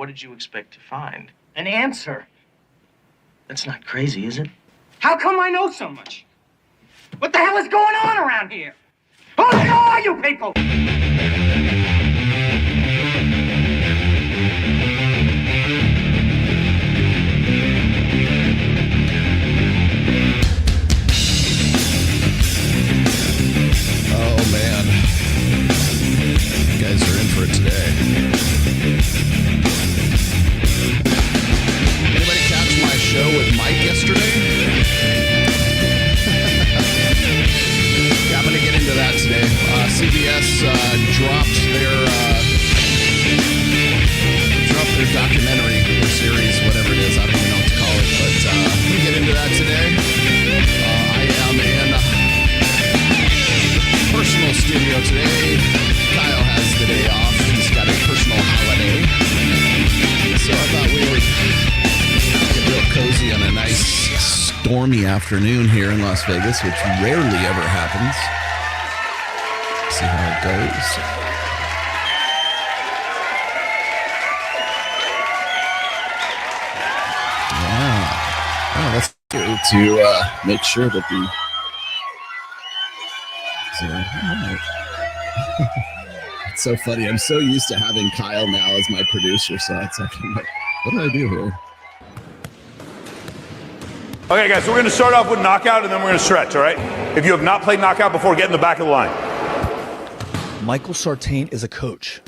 what did you expect to find? An answer. That's not crazy, is it? How come I know so much? What the hell is going on around here? Who the hell are you people? Oh man, you guys are in for it today. Anybody catch my show with Mike yesterday? Yeah, I'm going to get into that today. CBS dropped their documentary or series, whatever it is. I don't even know what to call it, but I'm going to get into that today. I am in personal studio today. Kyle has the day off. He's got a personal holiday. So I thought we would get real cozy on a nice stormy afternoon here in Las Vegas, which rarely ever happens. See how it goes. Yeah. Oh, that's good to make sure that the it's so funny. I'm so used to having Kyle now as my producer, so it's like, what do I do here? Okay, guys, so we're going to start off with knockout, and then we're going to stretch, all right? If you have not played knockout before, get in the back of the line. Michael Sartine is a coach,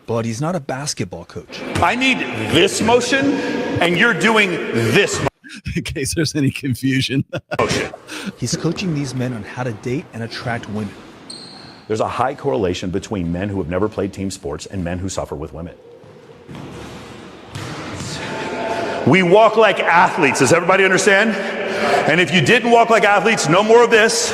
but he's not a basketball coach. I need this motion, and you're doing this In case there's any confusion. motion. He's coaching these men on how to date and attract women. There's a high correlation between men who have never played team sports and men who suffer with women. We walk like athletes. Does everybody understand? And if you didn't walk like athletes, no more of this.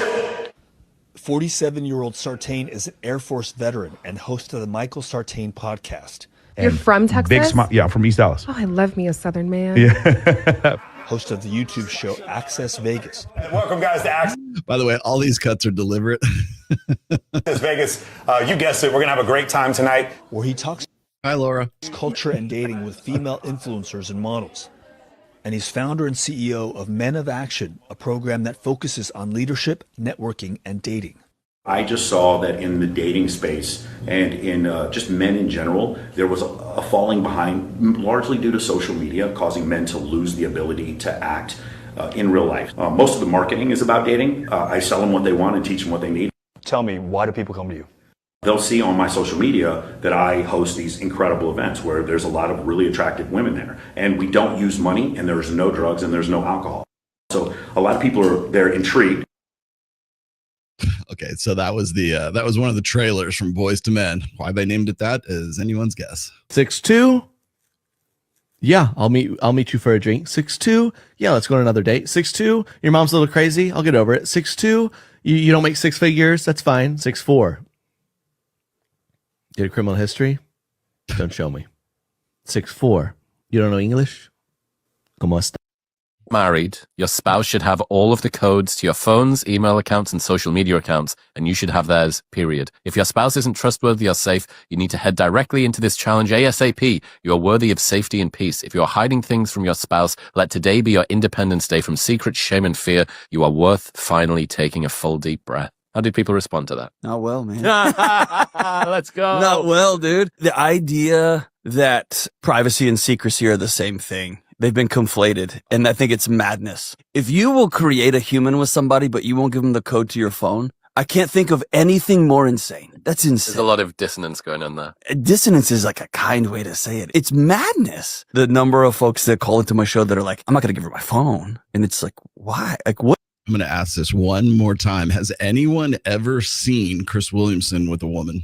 47-year-old Sartine is an Air Force veteran and host of the Michael Sartine podcast. You're from Texas? Big smile. Yeah, I'm from East Dallas. Oh, I love me a Southern man. Yeah. Host of the YouTube show Access Vegas. Welcome, guys, to Access By the way, all these cuts are deliberate. Vegas. You guessed it. We're going to have a great time tonight. Where he talks Hi, Laura. culture and dating with female influencers and models. And he's founder and CEO of Men of Action, a program that focuses on leadership, networking, and dating. I just saw that in the dating space and in just men in general, there was a falling behind, largely due to social media, causing men to lose the ability to act in real life. Most of the marketing is about dating. I sell them what they want and teach them what they need. Tell me, why do people come to you? They'll see on my social media that I host these incredible events where there's a lot of really attractive women there. And we don't use money, and there's no drugs, and there's no alcohol. So a lot of people are there intrigued. Okay, so that was one of the trailers from Boys to Men. Why they named it that is anyone's guess. 6'2". Yeah, I'll meet you for a drink. 6'2". Yeah, let's go on another date. 6'2". Your mom's a little crazy. I'll get over it. 6'2". You don't make six figures. That's fine. 6'4". Get a criminal history? Don't show me. 6'4". You don't know English? ¿Cómo está? Married, your spouse should have all of the codes to your phones, email accounts, and social media accounts, and you should have theirs, period. If your spouse isn't trustworthy or safe, you need to head directly into this challenge ASAP. You are worthy of safety and peace. If you're hiding things from your spouse, let today be your Independence Day from secret shame and fear. You are worth finally taking a full deep breath. How did people respond to that? Not well, man. Let's go. Not well, dude. The idea that privacy and secrecy are the same thing. They've been conflated, and I think it's madness. If you will create a human with somebody, but you won't give them the code to your phone, I can't think of anything more insane. That's insane. There's a lot of dissonance going on there. Dissonance is like a kind way to say it. It's madness. The number of folks that call into my show that are like, I'm not going to give her my phone. And it's like, why? Like, what? I'm going to ask this one more time. Has anyone ever seen Chris Williamson with a woman?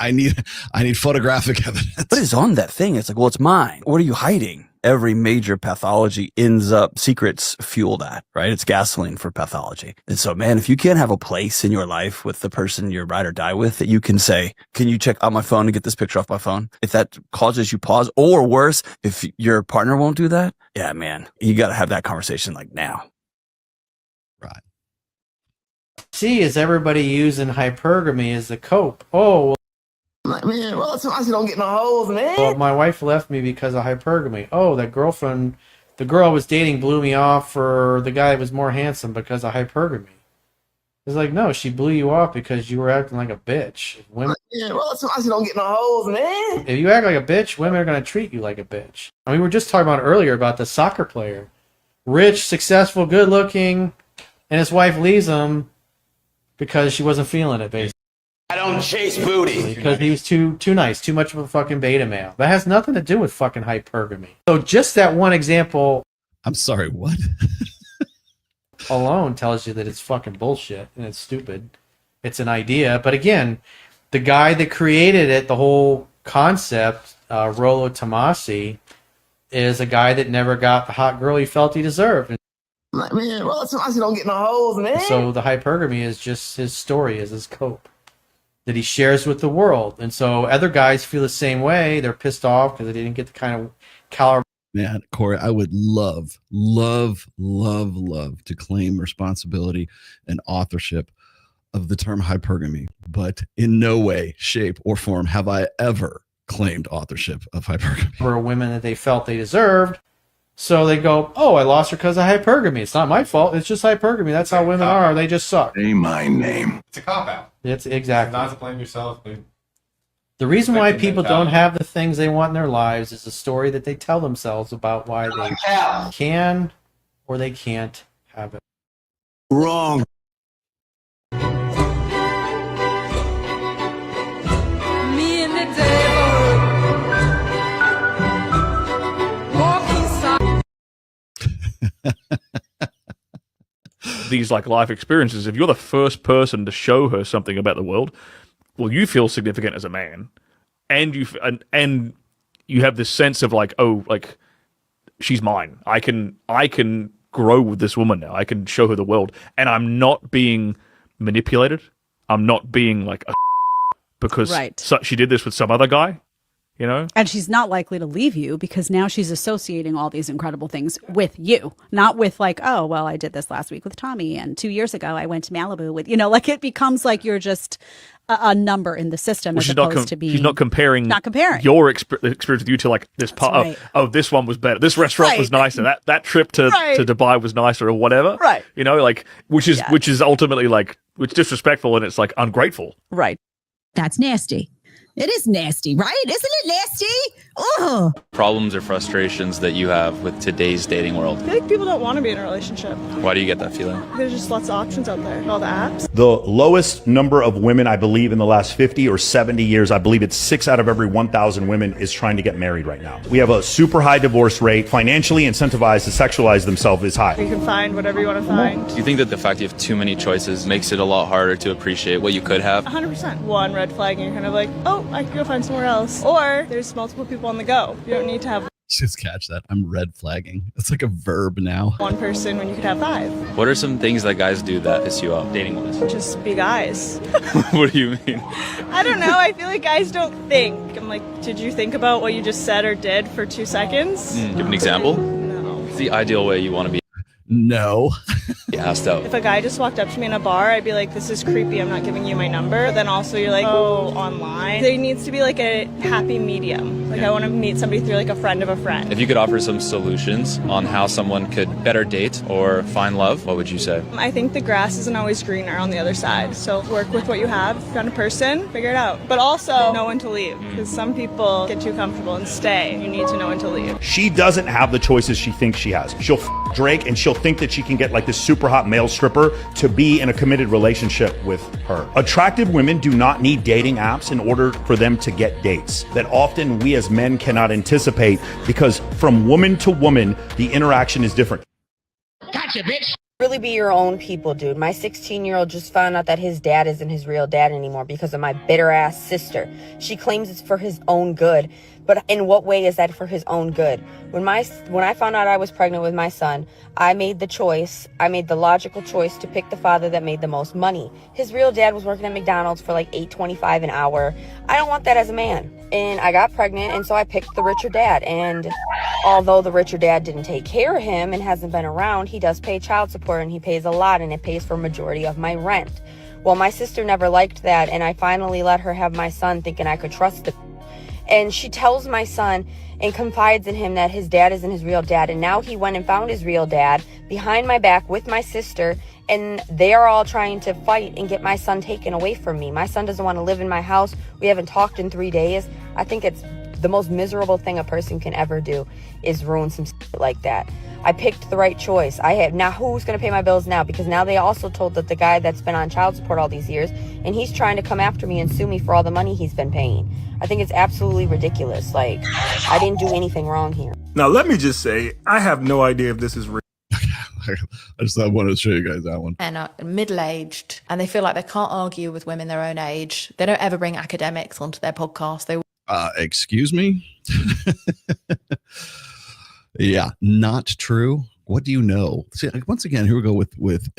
I need photographic evidence. What is on that thing? It's like, well, it's mine. What are you hiding? Every major pathology ends up, secrets fuel that, right? It's gasoline for pathology. And so, man, if you can't have a place in your life with the person you're ride or die with that you can say, can you check out my phone and get this picture off my phone? If that causes you pause, or worse, if your partner won't do that, yeah, man, you got to have that conversation like now. Right. See, is everybody using hypergamy as a cope? Oh, well, I'm like, man, well, sometimes you don't get no hoes, man. Well, my wife left me because of hypergamy. Oh, that girlfriend, the girl I was dating blew me off for the guy that was more handsome because of hypergamy. It's like, no, she blew you off because you were acting like a bitch. Women, yeah, well, sometimes you don't get no hoes, man. if you act like a bitch, women are going to treat you like a bitch. I mean, we were just talking about earlier about the soccer player. Rich, successful, good looking, and his wife leaves him because she wasn't feeling it, basically. I don't chase booty. Because he was too nice, too much of a fucking beta male. That has nothing to do with fucking hypergamy. So just that one example. I'm sorry, what? Alone tells you that it's fucking bullshit and it's stupid. It's an idea. But again, the guy that created it, the whole concept, Rollo Tomasi, is a guy that never got the hot girl he felt he deserved. And I'm like, man, well, sometimes you don't get no hoes, man. so the hypergamy is just his story, is his cope that he shares with the world. And so other guys feel the same way. They're pissed off because they didn't get the kind of caliber. Man, Corey, I would love to claim responsibility and authorship of the term hypergamy, but in no way, shape, or form have I ever claimed authorship of hypergamy. For women that they felt they deserved. So they go, oh, I lost her because of hypergamy. It's not my fault. It's just hypergamy. That's how women are. They just suck. Say my name. It's a cop-out. It's exactly. Not to blame yourself, but the reason why people don't have the things they want in their lives is a story that they tell themselves about why they can or they can't have it. Wrong. Me and the devil walking side. These like life experiences, if you're the first person to show her something about the world, well, you feel significant as a man, and you have this sense of like, oh, like she's mine. I can grow with this woman now. I can show her the world, and I'm not being manipulated. I'm not being like a because she did this with some other guy. You know? And she's not likely to leave you because now she's associating all these incredible things with you, not with like, oh, well, I did this last week with Tommy and 2 years ago I went to Malibu with, like it becomes like you're just a number in the system as opposed to being. She's not comparing your experience with you to like this part. Right. Oh, this one was better. This restaurant was nicer. That trip to Dubai was nicer or whatever. Right. Like which is ultimately like, which disrespectful and it's like ungrateful. Right. That's nasty. It is nasty, right? Isn't it nasty? Ugh. Problems or frustrations that you have with today's dating world? I feel like people don't want to be in a relationship. Why do you get that feeling? There's just lots of options out there, all the apps. The lowest number of women, I believe, in the last 50 or 70 years, I believe it's 6 out of every 1,000 women is trying to get married right now. We have a super high divorce rate. Financially incentivized to sexualize themselves is high. You can find whatever you want to find. Do you think that the fact you have too many choices makes it a lot harder to appreciate what you could have? 100%. One red flag and you're kind of like, oh, I can go find somewhere else. Or there's multiple people on the go. You don't need to have just catch that. I'm red flagging. It's like a verb now. one person when you could have 5. What are some things that guys do that piss you off dating wise? Just be guys. What do you mean? I don't know. I feel like guys don't think. I'm like, did you think about what you just said or did for 2 seconds? Give an example? No. What's the ideal way you want to be No. asked out? If a guy just walked up to me in a bar, I'd be like, this is creepy, I'm not giving you my number. Then also you're like, oh, online. There needs to be like a happy medium. Like I want to meet somebody through like a friend of a friend. If you could offer some solutions on how someone could better date or find love, what would you say? I think the grass isn't always greener on the other side. So work with what you have. If you found a person, figure it out. But also know when to leave. Because some people get too comfortable and stay. You need to know when to leave. She doesn't have the choices she thinks she has. She'll Drake and she'll think that she can get like this super hot male stripper to be in a committed relationship with her. Attractive women do not need dating apps in order for them to get dates that often we as men cannot anticipate because from woman to woman, the interaction is different. Gotcha, bitch. Really be your own people, dude. My 16-year-old just found out that his dad isn't his real dad anymore because of my bitter-ass sister. She claims it's for his own good. But in what way is that for his own good? When I found out I was pregnant with my son, I made the logical choice to pick the father that made the most money. His real dad was working at McDonald's for like $8.25 an hour. I don't want that as a man. And I got pregnant, and so I picked the richer dad. And although the richer dad didn't take care of him and hasn't been around, he does pay child support, and he pays a lot, and it pays for a majority of my rent. Well, my sister never liked that, and I finally let her have my son thinking I could trust him. And she tells my son and confides in him that his dad isn't his real dad. And now he went and found his real dad behind my back with my sister. And they are all trying to fight and get my son taken away from me. My son doesn't want to live in my house. We haven't talked in 3 days. I think it's the most miserable thing a person can ever do is ruin some shit like that. I picked the right choice. Now who's going to pay my bills now? Because now they also told that the guy that's been on child support all these years, and he's trying to come after me and sue me for all the money he's been paying. I think it's absolutely ridiculous. Like, I didn't do anything wrong here. Now, let me just say, I have no idea if this is real. I wanted to show you guys that one. And are middle-aged, and they feel like they can't argue with women their own age. They don't ever bring academics onto their podcast. They Excuse me? Yeah, not true. What do you know? See, once again, here we go with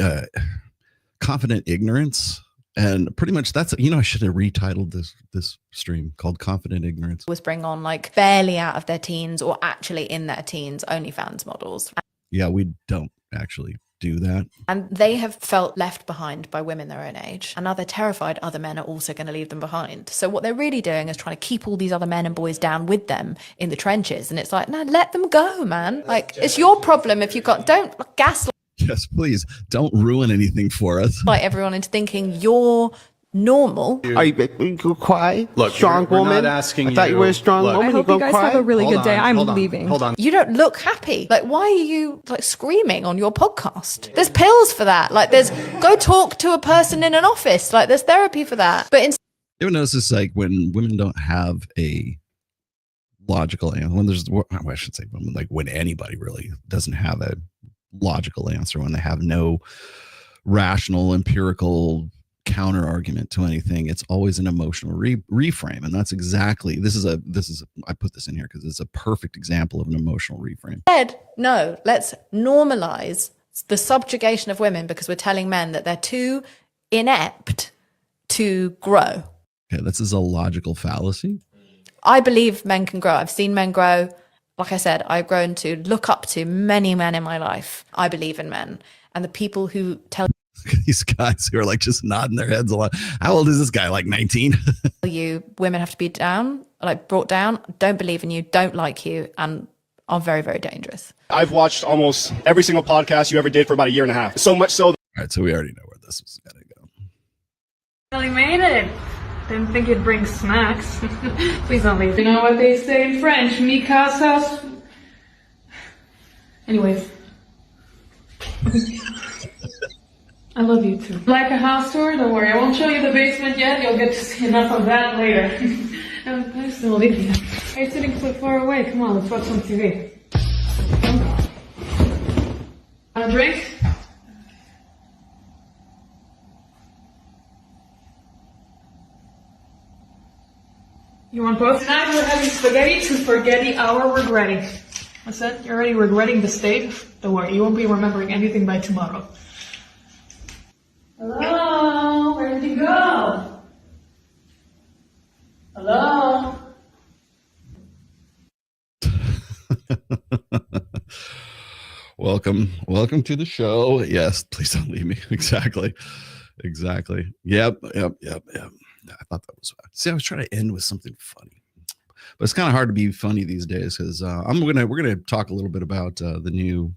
confident ignorance. And pretty much that's, I should have retitled this stream called Confident Ignorance. always bring on like barely out of their teens or actually in their teens OnlyFans models. Yeah, we don't actually do that. And they have felt left behind by women their own age. And now they're terrified other men are also going to leave them behind. So what they're really doing is trying to keep all these other men and boys down with them in the trenches. And it's like, no, let them go, man. Like, it's your problem if don't gaslight. Yes, please don't ruin anything for us. Like everyone into thinking you're normal. Are you quiet? Look, strong we're woman. Not asking I thought you were a strong woman. I hope you guys have a really good day. I'm leaving. Hold on. You don't look happy. Like, why are you like screaming on your podcast? There's pills for that. Like, go talk to a person in an office. Like, there's therapy for that. But You ever notice this, like when women don't have a logical answer, I should say women, like when anybody really doesn't have a logical answer, when they have no rational, empirical counter argument to anything, it's always an emotional reframe. And that's exactly, I put this in here because it's a perfect example of an emotional reframe. No, let's normalize the subjugation of women because we're telling men that they're too inept to grow. Okay, this is a logical fallacy. I believe men can grow. I've seen men grow. Like I said, I've grown to look up to many men in my life. I believe in men. And the people who tell these guys who are like just nodding their heads a lot. How old is this guy? Like 19? you women have to be down, like brought down, don't believe in you, don't like you, and are very, very dangerous. I've watched almost every single podcast you ever did for about a year and a half. So much so. All right, so we already know where this is going to go. Really made it. Didn't think you'd bring snacks. Please don't leave. You know what they say in French? Mi casa. Anyways. I love you too. Like a house tour? Don't worry, I won't show you the basement yet. You'll get to see enough of that later. I still leave you. Why are you sitting so far away? Come on, let's watch some TV. Want a drink? You want both? Tonight we're having spaghetti to spaghetti our regretting. What's that? You're already regretting the state? Don't worry, you won't be remembering anything by tomorrow. Hello? Where did you go? Hello? Welcome to the show. Yes, please don't leave me. Exactly. Yep. I thought that was, see, I was trying to end with something funny, but it's kind of hard to be funny these days because we're gonna talk a little bit about the new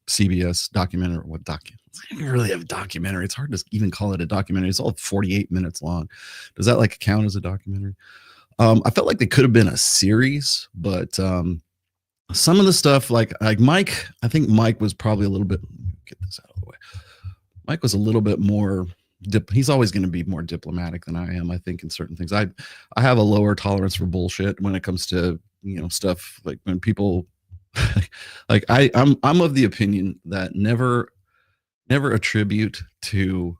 CBS documentary. It's not even really a documentary. It's hard to even call it a documentary. It's all 48 minutes long. Does that like count as a documentary? I felt like they could have been a series, but some of the stuff like Mike, I think Mike was probably a little bit, get this out of the way. Mike was a little bit more he's always going to be more diplomatic than I am, I think, in certain things. I have a lower tolerance for bullshit when it comes to, stuff like when people like I'm of the opinion that never attribute to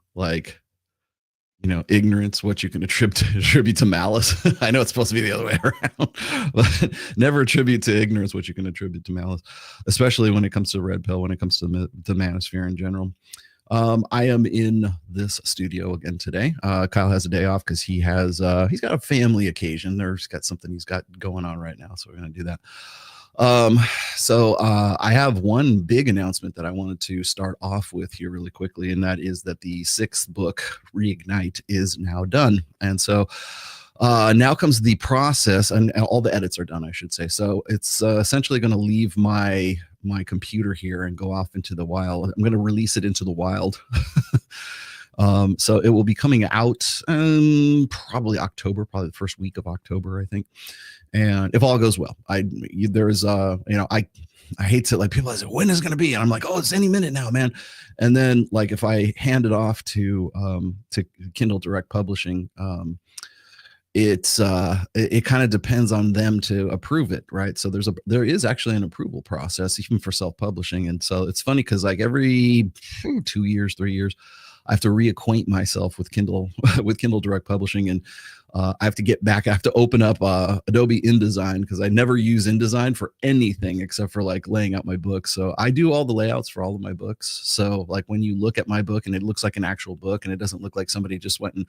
ignorance what you can attribute to malice. I know it's supposed to be the other way around, but never attribute to ignorance what you can attribute to malice, especially when it comes to red pill, when it comes to the manosphere in general. I am in this studio again today. Kyle has a day off because he's got a family occasion. There's got something he's got going on right now, so we're gonna do that. So I have one big announcement that I wanted to start off with here really quickly, and that is that the 6th book, Reignite, is now done. And so now comes the process, and all the edits are done, I should say. So it's essentially going to leave my computer here and go off into the wild. I'm going to release it into the wild. So it will be coming out probably October, probably the first week of October, I think. And if all goes well, I hate to, like, people say, when is it going to be? And I'm like, oh, it's any minute now, man. And then, like, if I hand it off to Kindle Direct Publishing, it kind of depends on them to approve it, right? So there is actually an approval process even for self-publishing. And so it's funny because, like, every 2 years, 3 years, I have to reacquaint myself with Kindle Direct Publishing, and I have to get back. I have to open up Adobe InDesign because I never use InDesign for anything except for, like, laying out my books. So I do all the layouts for all of my books. So, like, when you look at my book and it looks like an actual book and it doesn't look like somebody just went and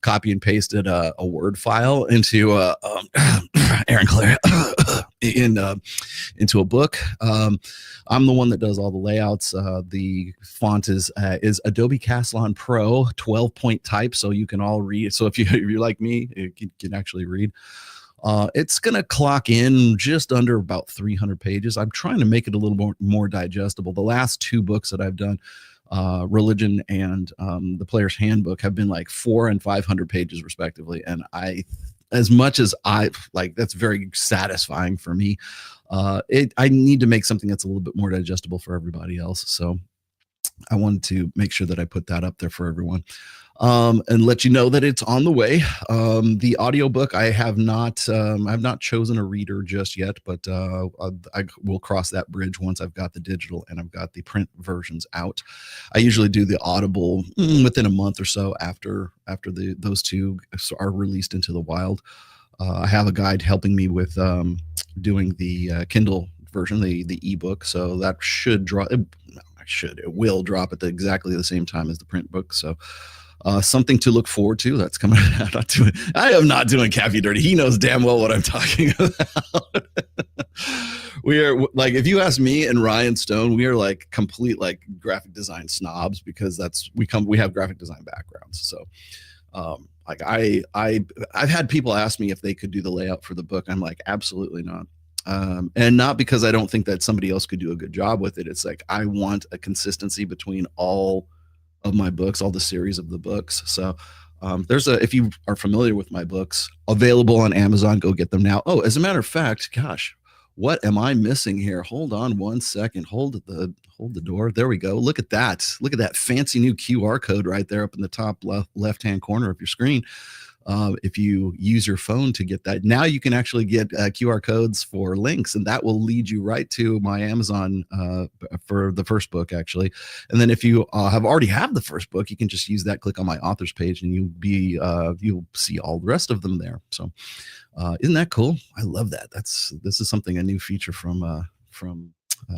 copy and pasted a Word file into Aaron Claire into a book. I'm the one that does all the layouts. The font is Adobe Caslon Pro 12-point type, so you can all read. So if you're like me, you can actually read. It's going to clock in just under about 300 pages. I'm trying to make it a little more digestible. The last 2 books that I've done, Religion and The Player's Handbook, have been like 400 and 500 pages respectively. And as much as I like, that's very satisfying for me. I need to make something that's a little bit more digestible for everybody else. So I wanted to make sure that I put that up there for everyone. And let you know that it's on the way. The audiobook, I have not chosen a reader just yet, but I will cross that bridge once I've got the digital and I've got the print versions out. I usually do the Audible within a month or so after those 2 are released into the wild. I have a guide helping me with doing the Kindle version, the ebook, so that should drop. It will drop at exactly the same time as the print book. So something to look forward to. That's coming out. I am not doing Caffey dirty. He knows damn well what I'm talking about. We are, like, if you ask me and Ryan Stone, we are like complete, like, graphic design snobs because we have graphic design backgrounds. So like I've had people ask me if they could do the layout for the book. I'm like, absolutely not. And not because I don't think that somebody else could do a good job with it. It's like, I want a consistency between all of my books, all the series of the books. So if you are familiar with my books, available on Amazon, go get them now. Oh, as a matter of fact, gosh, what am I missing here? Hold on one second. Hold the door. There we go. Look at that. Look at that fancy new QR code right there up in the top left-hand corner of your screen. If you use your phone to get that, now you can actually get QR codes for links, and that will lead you right to my Amazon for the first book, actually. And then if you already have the first book, you can just use that, click on my authors page, and you'll see all the rest of them there. So isn't that cool? I love that. This is a new feature from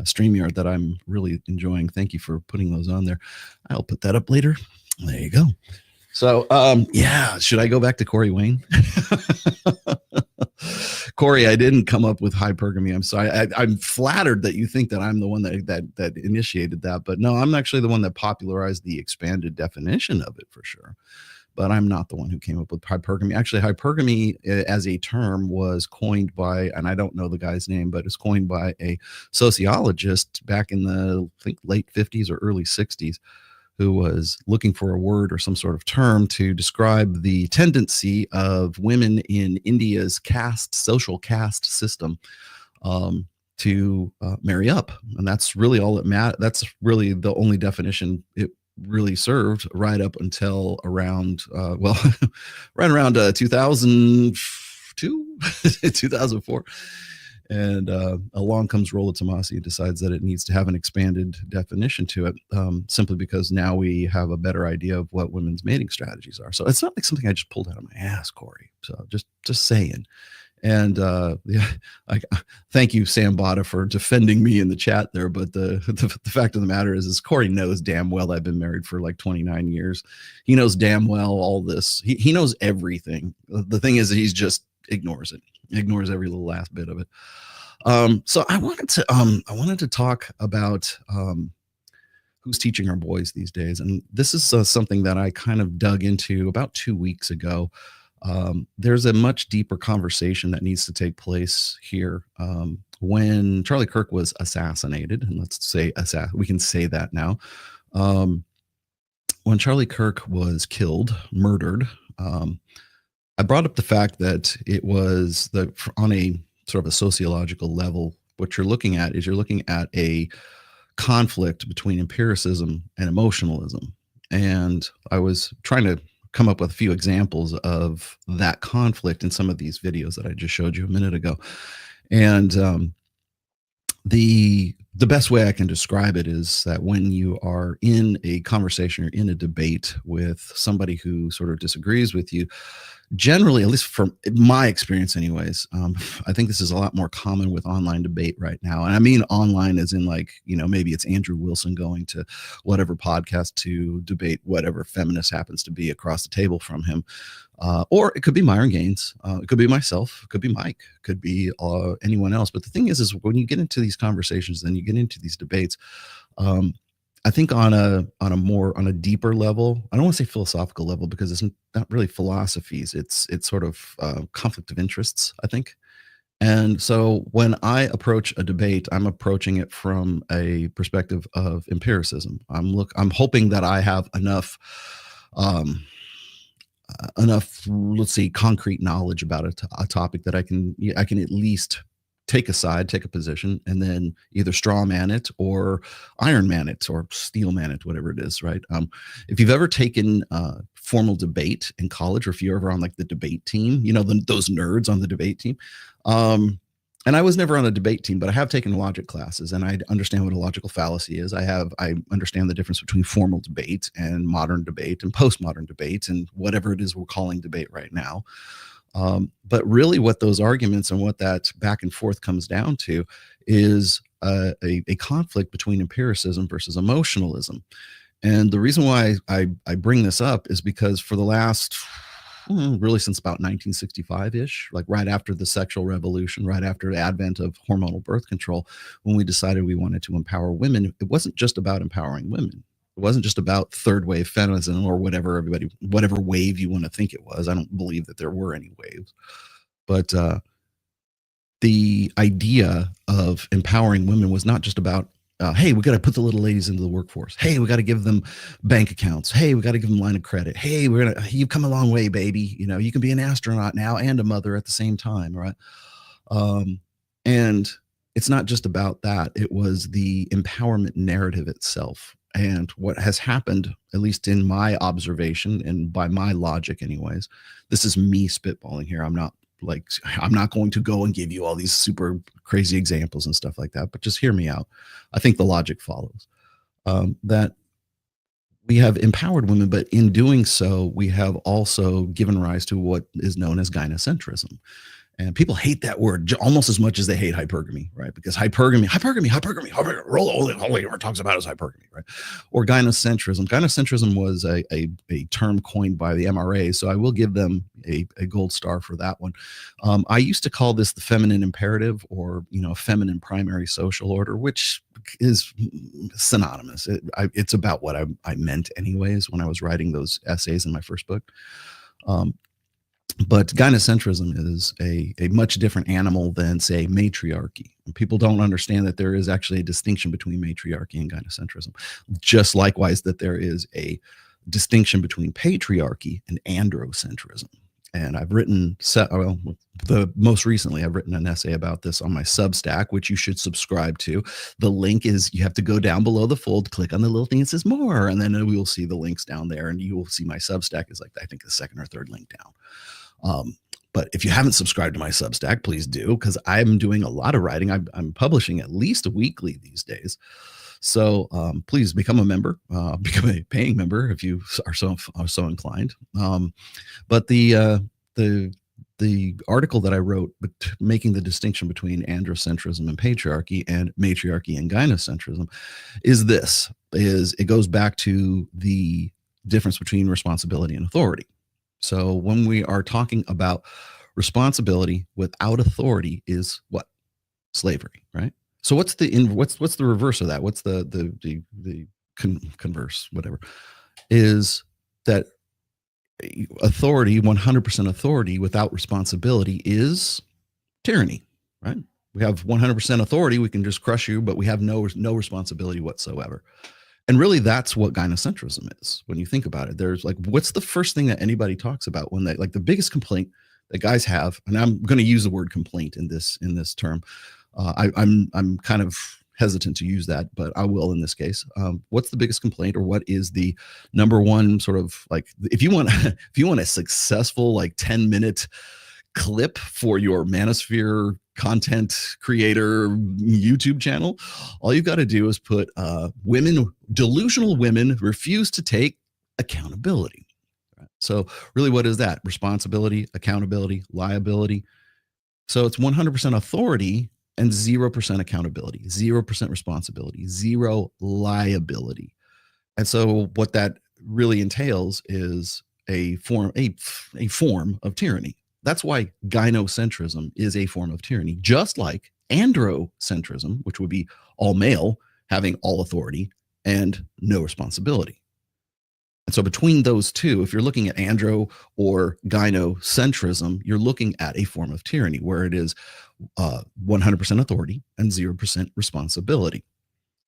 StreamYard that I'm really enjoying. Thank you for putting those on there. I'll put that up later. There you go. So, should I go back to Corey Wayne? Corey, I didn't come up with hypergamy. I'm sorry. I'm flattered that you think that I'm the one that initiated that, but no, I'm actually the one that popularized the expanded definition of it for sure. But I'm not the one who came up with hypergamy. Actually, hypergamy as a term was coined by, and I don't know the guy's name, but it's coined by a sociologist back in the, I think, late 50s or early 60s. Who was looking for a word or some sort of term to describe the tendency of women in India's social caste system to marry up. And that's really all it matters. That's really the only definition it really served right up until around, right around 2002, 2004. And along comes Rollo Tomassi, who decides that it needs to have an expanded definition to it, simply because now we have a better idea of what women's mating strategies are. So it's not like something I just pulled out of my ass, Corey. So just saying. And thank you, Sam Botta, for defending me in the chat there. But the fact of the matter is Corey knows damn well I've been married for like 29 years. He knows damn well all this. He knows everything. The thing is, he just ignores it. Ignores every little last bit of it. So I wanted to talk about who's teaching our boys these days, and this is something that I kind of dug into about 2 weeks ago. There's a much deeper conversation that needs to take place here. When Charlie Kirk was assassinated, and let's say we can say that now. When Charlie Kirk was killed, murdered, I brought up the fact that it was on a sort of a sociological level. What you're looking at is a conflict between empiricism and emotionalism. And I was trying to come up with a few examples of that conflict in some of these videos that I just showed you a minute ago. And the best way I can describe it is that when you are in a conversation or in a debate with somebody who sort of disagrees with you, generally, at least from my experience anyways, I think this is a lot more common with online debate right now. And I mean online as in maybe it's Andrew Wilson going to whatever podcast to debate whatever feminist happens to be across the table from him. Or it could be Myron Gaines. It could be myself. It could be Mike. It could be anyone else. But the thing is when you get into these conversations, then you get into these debates, I think on a deeper level, I don't want to say philosophical level because it's not really philosophies. It's sort of conflict of interests, I think. And so when I approach a debate, I'm approaching it from a perspective of empiricism. I'm hoping that I have enough, let's say, concrete knowledge about a topic that I can at least take a side, take a position, and then either straw man it or iron man it or steel man it, whatever it is, right? If you've ever taken formal debate in college, or if you're ever on like the debate team, those nerds on the debate team. And I was never on a debate team, but I have taken logic classes and I understand what a logical fallacy is. I understand the difference between formal debate and modern debate and postmodern debate and whatever it is we're calling debate right now. But really what those arguments and what that back and forth comes down to is a conflict between empiricism versus emotionalism. And the reason why I bring this up is because for the last, really since about 1965-ish, like right after the sexual revolution, right after the advent of hormonal birth control, when we decided we wanted to empower women, it wasn't just about empowering women. It wasn't just about third wave feminism or whatever wave you want to think it was. I don't believe that there were any waves. But the idea of empowering women was not just about, hey, we got to put the little ladies into the workforce. Hey, we got to give them bank accounts. Hey, we got to give them line of credit. Hey, you've come a long way, baby. You can be an astronaut now and a mother at the same time, right? And it's not just about that. It was the empowerment narrative itself. And what has happened, at least in my observation and by my logic anyways, this is me spitballing here. I'm not going to go and give you all these super crazy examples and stuff like that, but just hear me out. I think the logic follows, that we have empowered women, but in doing so, we have also given rise to what is known as gynocentrism. And people hate that word almost as much as they hate hypergamy, right? Because hypergamy, all he ever talks about is hypergamy, right? Or gynocentrism. Gynocentrism was a term coined by the MRA, so I will give them a gold star for that one. I used to call this the feminine imperative, or feminine primary social order, which is synonymous. It's about what I meant anyways when I was writing those essays in my first book. But gynocentrism is a much different animal than, say, matriarchy. And people don't understand that there is actually a distinction between matriarchy and gynocentrism. Just likewise that there is a distinction between patriarchy and androcentrism. And I've written, most recently, I've written an essay about this on my Substack, which you should subscribe to. The link is, you have to go down below the fold, click on the little thing that says more, and then we will see the links down there, and you will see my Substack is like, I think, the second or third link down. But if you haven't subscribed to my Substack, please do, because I'm doing a lot of writing. I'm publishing at least a weekly these days. So please become a member, become a paying member if you are so inclined. But the article that I wrote, making the distinction between androcentrism and patriarchy and matriarchy and gynocentrism, it goes back to the difference between responsibility and authority. So when we are talking about responsibility without authority is what? slavery, right? So what's the reverse of that? What's the converse, whatever, is that authority, 100% authority without responsibility is tyranny, right? We have 100% authority, we can just crush you, but we have no responsibility whatsoever. And really, that's what gynocentrism is. When you think about it, there's like, what's the first thing that anybody talks about when they, like, the biggest complaint that guys have, and I'm going to use the word complaint in this term. I'm kind of hesitant to use that, but I will in this case. What's the biggest complaint, or what is the number one sort of, like, if you want a successful, like, 10-minute clip for your manosphere content creator YouTube channel, all you've got to do is put delusional women refuse to take accountability. So really, what is that? Responsibility, accountability, liability. So it's 100% authority and 0% accountability, 0% responsibility, 0 liability. And so what that really entails is a form of tyranny. That's why gynocentrism is a form of tyranny, just like androcentrism, which would be all male, having all authority and no responsibility. And so between those two, if you're looking at andro or gynocentrism, you're looking at a form of tyranny where it is 100% authority and 0% responsibility.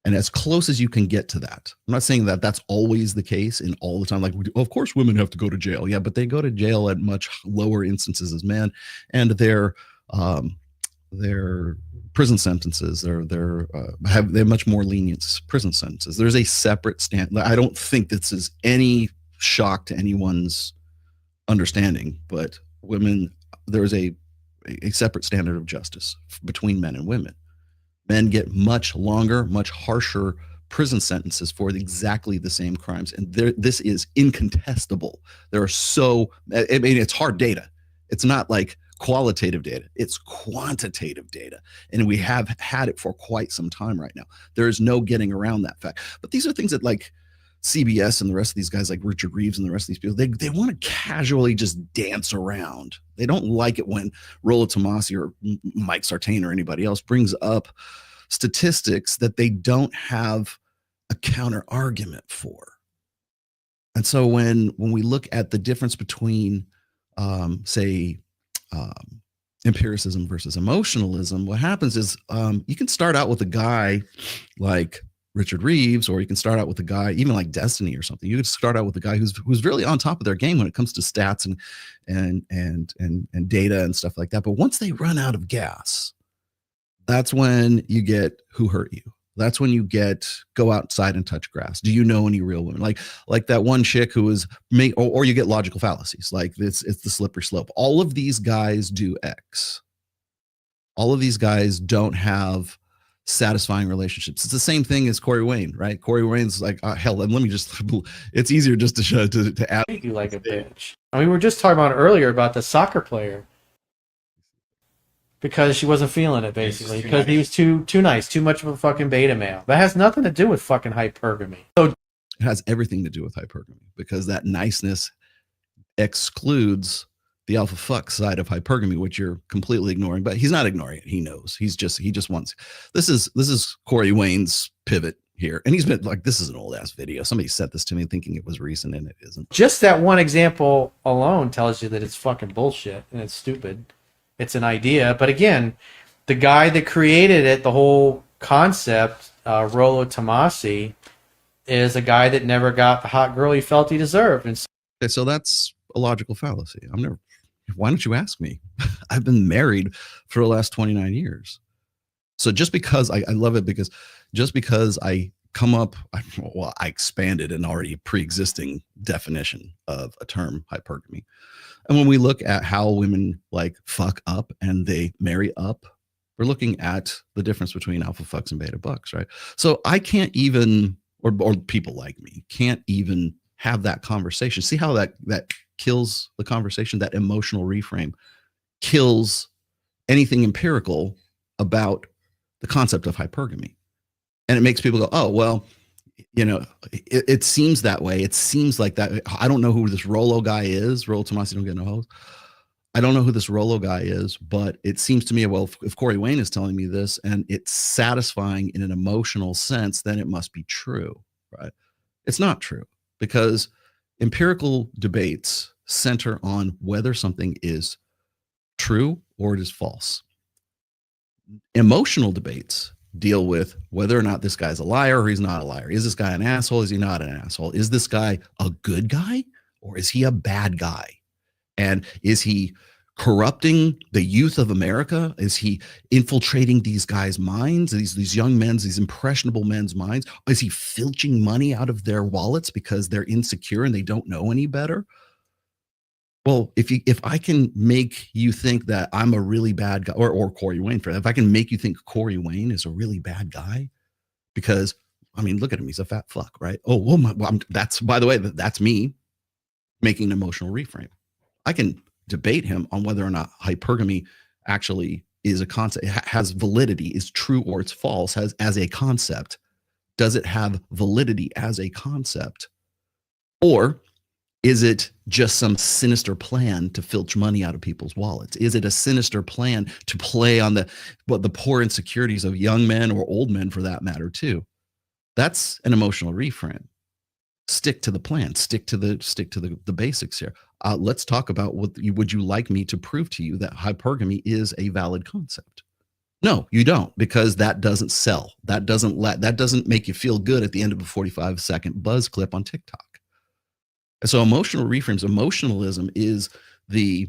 And as close as you can get to that. I'm not saying that that's always the case in all the time. Like, of course, women have to go to jail. Yeah, but they go to jail at much lower instances as men, and their prison sentences, they have much more lenient prison sentences. There's a separate stand. I don't think this is any shock to anyone's understanding, but women, there's a separate standard of justice between men and women. Men get much longer, much harsher prison sentences for exactly the same crimes. And this is incontestable. It's hard data. It's not like qualitative data. It's quantitative data. And we have had it for quite some time right now. There is no getting around that fact. But these are things that, like, CBS and the rest of these guys, like Richard Reeves and the rest of these people, they want to casually just dance around. They don't like it when Rollo Tomassi or Mike Sartine or anybody else brings up statistics that they don't have a counter argument for. And so when we look at the difference between, say, empiricism versus emotionalism, what happens is you can start out with a guy like Richard Reeves, or you can start out with a guy even like Destiny or something. You could start out with a guy who's really on top of their game when it comes to stats and data and stuff like that. But once they run out of gas, that's when you get who hurt you. That's when you get go outside and touch grass. Do you know any real women? Like that one chick who was or you get logical fallacies. Like it's the slippery slope. All of these guys do X. All of these guys don't have satisfying relationships. It's the same thing as Corey Wayne, right? Corey Wayne's like, hell, let me just, it's easier just to show to add. Treat you like a bitch. I mean, we were just talking about earlier about the soccer player because she wasn't feeling it, basically, because he was too nice, too much of a fucking beta male. That has nothing to do with fucking hypergamy. So it has everything to do with hypergamy, because that niceness excludes the alpha fuck side of hypergamy, which you're completely ignoring. But he's not ignoring it. He knows. He just wants. This is Corey Wayne's pivot here, and he's been like, this is an old ass video. Somebody sent this to me thinking it was recent, and it isn't. Just that one example alone tells you that it's fucking bullshit and it's stupid. It's an idea, but again, the guy that created it, the whole concept, Rollo Tomassi, is a guy that never got the hot girl he felt he deserved. And so that's a logical fallacy. Why don't you ask me? I've been married for the last 29 years. So just because I love it, because just because I expanded an already pre-existing definition of a term, hypergamy. And when we look at how women like fuck up and they marry up, we're looking at the difference between alpha fucks and beta bucks, right? So I can't even, or people like me can't even have that conversation. See how that kills the conversation? That emotional reframe kills anything empirical about the concept of hypergamy. And it makes people go, oh, well, it seems that way. It seems like that. I don't know who this Rollo guy is. Rollo Tomassi don't get no hoes. I don't know who this Rollo guy is, but it seems to me, well, if Corey Wayne is telling me this and it's satisfying in an emotional sense, then it must be true, right? It's not true, because empirical debates center on whether something is true or it is false. Emotional debates deal with whether or not this guy's a liar or he's not a liar. Is this guy an asshole? Is he not an asshole? Is this guy a good guy or is he a bad guy? And is he corrupting the youth of America? Is he infiltrating these guys' minds, these young men's, these impressionable men's minds? Is he filching money out of their wallets because they're insecure and they don't know any better? Well, if I can make you think that I'm a really bad guy, or Corey Wayne, for that, if I can make you think Corey Wayne is a really bad guy, because I mean, look at him, he's a fat fuck, right? Oh my, well, that's, by the way, that's me making an emotional reframe. I can debate him on whether or not hypergamy actually is a concept, has validity, is true or it's false, has as a concept. Does it have validity as a concept? Or is it just some sinister plan to filch money out of people's wallets? Is it a sinister plan to play on the poor insecurities of young men or old men, for that matter, too? That's an emotional reframe. Stick to the plan. Stick to the basics here. Let's talk about would you like me to prove to you that hypergamy is a valid concept? No, you don't, because that doesn't sell. That doesn't make you feel good at the end of a 45-second buzz clip on TikTok. So emotional reframes, emotionalism is the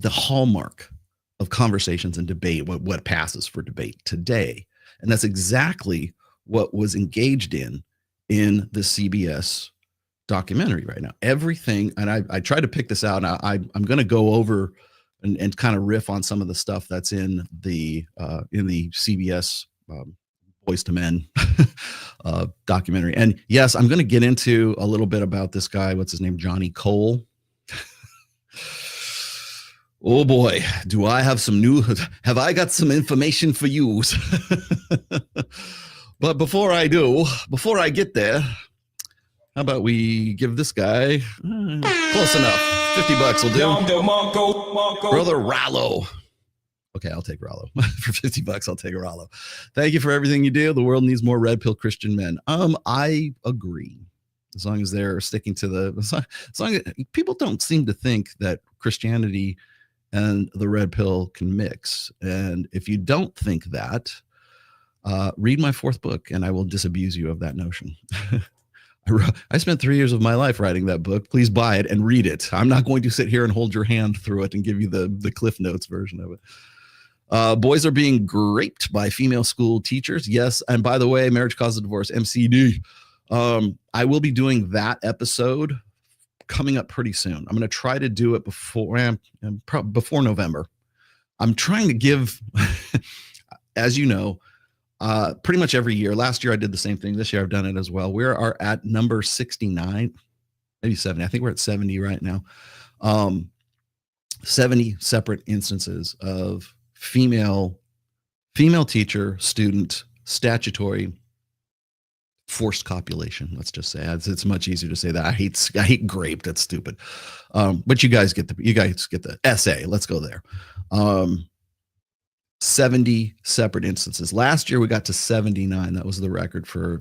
hallmark of conversations and debate, what passes for debate today. And that's exactly what was engaged in the CBS documentary right now. Everything, and I tried to pick this out. I'm going to go over and kind of riff on some of the stuff that's in the CBS Boys to Men documentary. And yes, I'm going to get into a little bit about this guy. What's his name? Johnny Cole. Oh boy, do I have have I got some information for you? But before I get there, how about we give this guy close enough? $50 will do. Brother Rollo. Okay, I'll take Rollo. For $50, I'll take a Rollo. Thank you for everything you do. The world needs more red pill Christian men. I agree. As long as they're sticking to as long as people don't seem to think that Christianity and the red pill can mix. And if you don't think that, read my 4th book and I will disabuse you of that notion. I spent 3 years of my life writing that book. Please buy it and read it. I'm not going to sit here and hold your hand through it and give you the Cliff Notes version of it. Boys are being raped by female school teachers. Yes. And by the way, Marriage Causes Divorce, MCD. I will be doing that episode coming up pretty soon. I'm going to try to do it before November. I'm trying to give, as you know, pretty much every year. Last year I did the same thing. This year I've done it as well. We are at number 69, maybe 70. I think we're at 70 right now. 70 separate instances of female teacher, student, statutory forced copulation. Let's just say it's much easier to say that. I hate grape. That's stupid. But you guys get the essay. Let's go there. 70 separate instances. Last year we got to 79. That was the record for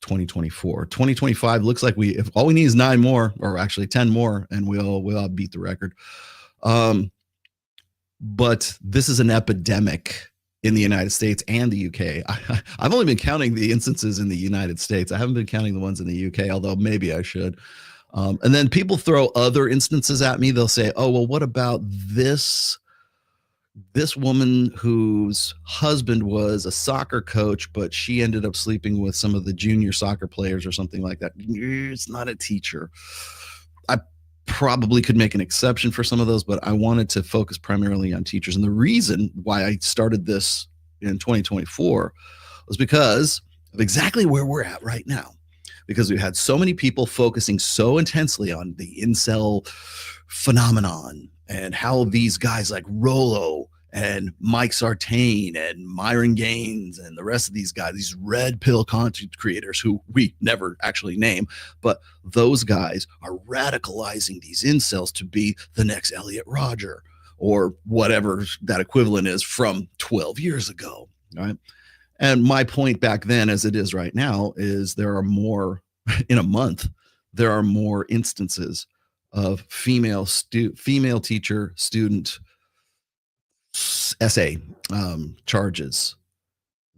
2024. 2025 looks like if all we need is 9 more, or actually 10 more, and we'll beat the record. But this is an epidemic in the United States and the UK. I've only been counting the instances in the United States. I haven't been counting the ones in the UK, although maybe I should. And then people throw other instances at me. They'll say, oh, well, what about this woman whose husband was a soccer coach, but she ended up sleeping with some of the junior soccer players or something like that. It's not a teacher. I probably could make an exception for some of those, but I wanted to focus primarily on teachers. And the reason why I started this in 2024 was because of exactly where we're at right now. Because we've had so many people focusing so intensely on the incel phenomenon and how these guys like Rollo and Mike Sartine and Myron Gaines and the rest of these guys, these red pill content creators who we never actually name, but those guys are radicalizing these incels to be the next Elliot Rodger or whatever that equivalent is from 12 years ago, right? And my point back then, as it is right now, is there are more in a month, there are more instances of female teacher student SA charges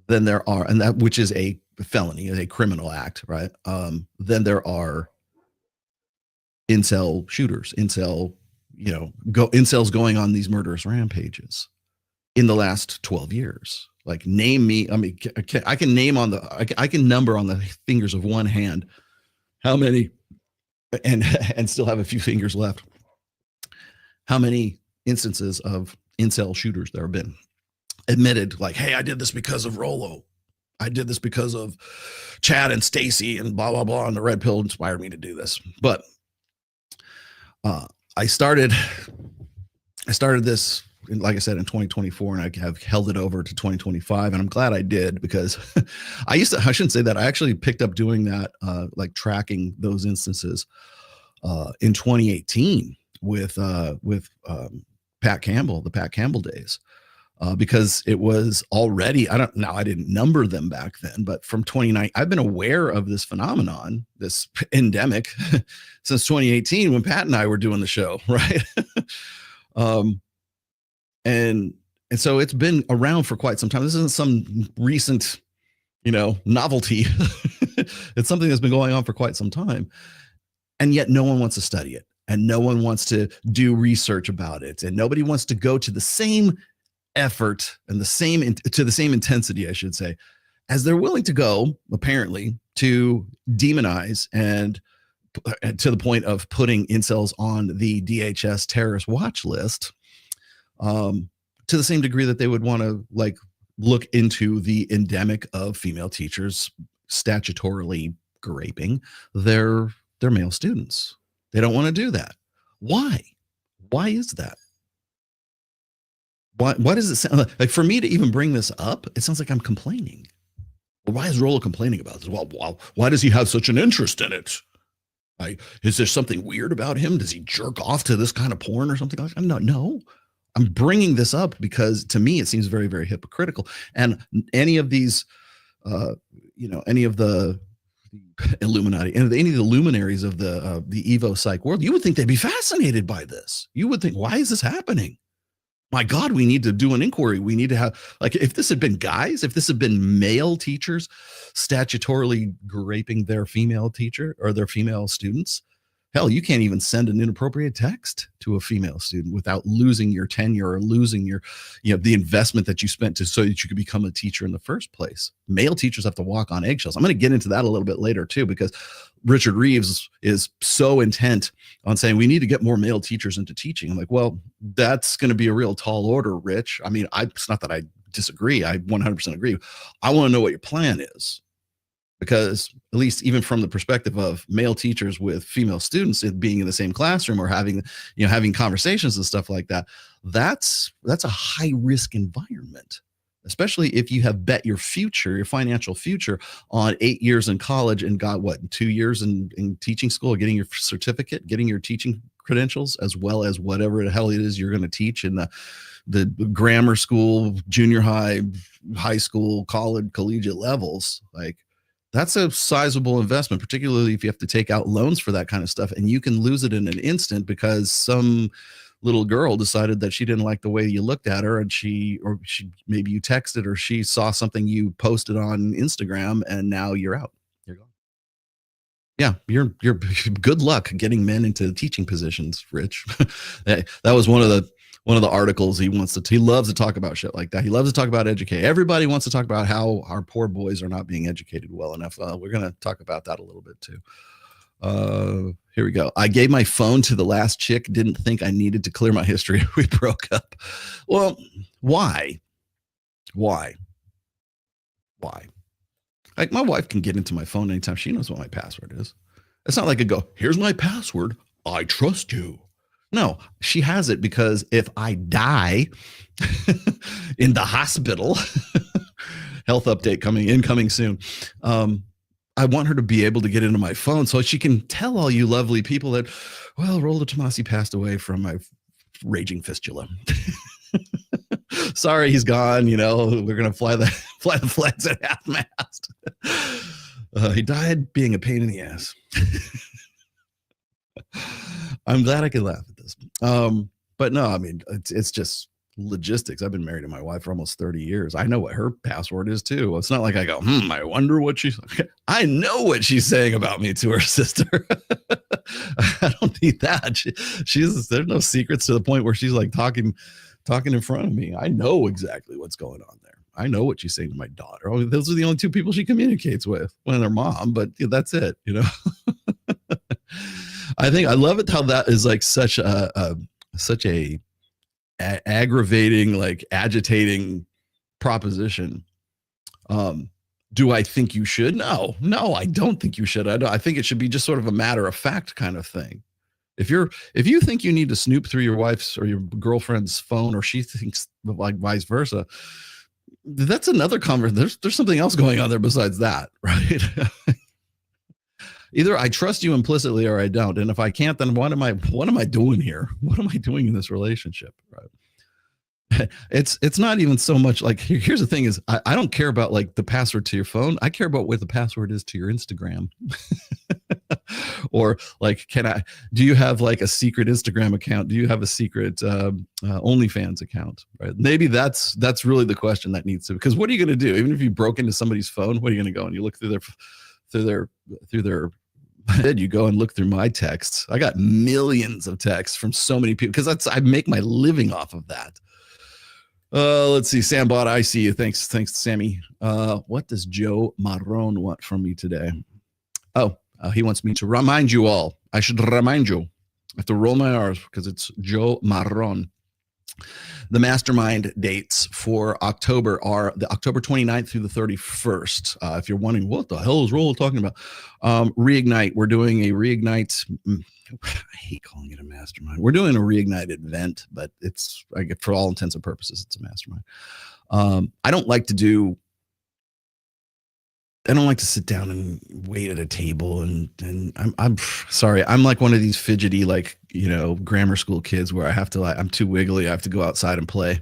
than there are, and that which is a felony, a criminal act, right? Then there are incel shooters, incels going on these murderous rampages in the last 12 years. Like, name me. I mean, I can name I can number on the fingers of one hand how many, and still have a few fingers left, how many instances of incel shooters there have been admitted, like, hey, I did this because of Rollo. I did this because of Chad and Stacy and blah, blah, blah. And the red pill inspired me to do this. But I started this, like I said, in 2024, and I have held it over to 2025. And I'm glad I did, because I shouldn't say that. I actually picked up doing that, like tracking those instances in 2018 with Pat Campbell, the Pat Campbell days, because it was already, I didn't number them back then, but from 2019, I've been aware of this phenomenon, this endemic since 2018 when Pat and I were doing the show. Right. And so it's been around for quite some time. This isn't some recent, novelty. It's something that's been going on for quite some time. And yet no one wants to study it. And no one wants to do research about it. And nobody wants to go to the same effort and to the same intensity, I should say, as they're willing to go, apparently, to demonize and to the point of putting incels on the DHS terrorist watch list, to the same degree that they would want to look into the endemic of female teachers statutorily raping their male students. They don't want to do that. Why? Why is that? Why does it sound like for me to even bring this up? It sounds like I'm complaining. Well, why is Rollo complaining about this? Well, why does he have such an interest in it? Is there something weird about him? Does he jerk off to this kind of porn or something like that? No. I'm bringing this up because to me it seems very, very hypocritical. And any of these, any of the Illuminati and any of the luminaries of the Evo psych world, you would think they'd be fascinated by this. You would think, why is this happening? My God, we need to do an inquiry. We need to have, if this had been guys, if this had been male teachers statutorily raping their female teacher or their female students, hell, you can't even send an inappropriate text to a female student without losing your tenure or losing your, the investment that you spent so that you could become a teacher in the first place. Male teachers have to walk on eggshells. I'm going to get into that a little bit later too, because Richard Reeves is so intent on saying we need to get more male teachers into teaching. I'm like, well, that's going to be a real tall order, Rich. I mean, it's not that I disagree. I 100% agree. I want to know what your plan is. Because at least even from the perspective of male teachers with female students being in the same classroom or having conversations and stuff like that, that's a high risk environment, especially if you have bet your future, your financial future on 8 years in college and got 2 years in teaching school, getting your certificate, getting your teaching credentials, as well as whatever the hell it is you're going to teach in the grammar school, junior high, high school, college, collegiate levels. That's a sizable investment, particularly if you have to take out loans for that kind of stuff. And you can lose it in an instant because some little girl decided that she didn't like the way you looked at her, and maybe you texted or she saw something you posted on Instagram, and now you're out. You're gone. Yeah, you're good luck getting men into teaching positions, Rich. That was one of the articles he loves to talk about shit like that. He loves to talk about education. Everybody wants to talk about how our poor boys are not being educated well enough. We're going to talk about that a little bit too. Here we go. I gave my phone to the last chick. Didn't think I needed to clear my history. We broke up. Well, why? My wife can get into my phone anytime. She knows what my password is. It's not like I go, here's my password. I trust you. No, she has it because if I die in the hospital, health update incoming soon. I want her to be able to get into my phone so she can tell all you lovely people that, well, Rollo Tomasi passed away from my raging fistula. Sorry, he's gone. You know, we're gonna fly the flags at half mast. He died being a pain in the ass. I'm glad I could laugh at this. But no, I mean, it's just logistics. I've been married to my wife for almost 30 years. I know what her password is too. It's not like I go, I wonder what she's. I know what she's saying about me to her sister. I don't need that. She's there's no secrets to the point where she's like talking in front of me. I know exactly what's going on there. I know what she's saying to my daughter. Oh, those are the only two people she communicates with. Well, her mom, but that's it. You know. I love it how that is like such a aggravating, like agitating proposition. Do I think you should? No, I don't think you should. I think it should be just sort of a matter of fact kind of thing. If you think you need to snoop through your wife's or your girlfriend's phone, or she thinks like vice versa, that's another conversation. There's something else going on there besides that, right? Either I trust you implicitly or I don't. And if I can't, then what am I doing here? What am I doing in this relationship? Right. It's not even so much like, here's the thing is I don't care about like the password to your phone. I care about what the password is to your Instagram. Or like, do you have like a secret Instagram account? Do you have a secret OnlyFans account? Right. Maybe that's really the question that needs to, because what are you going to do? Even if you broke into somebody's phone, what are you going to go and you look through their you go and look through my texts. I got millions of texts from so many people because I make my living off of that. Let's see. Sambot, I see you. Thanks, Sammy. What does Joe Marron want from me today? He wants me to remind you all. I should remind you. I have to roll my R's because it's Joe Marron. The mastermind dates for October are the October 29th through the 31st. If you're wondering what the hell is Rollo talking about, Reignite. We're doing a Reignite. I hate calling it a mastermind. We're doing a Reignite event, but it's for all intents and purposes, it's a mastermind. I don't like to sit down and wait at a table and I'm sorry. I'm like one of these fidgety, like, grammar school kids where I have to I'm too wiggly. I have to go outside and play,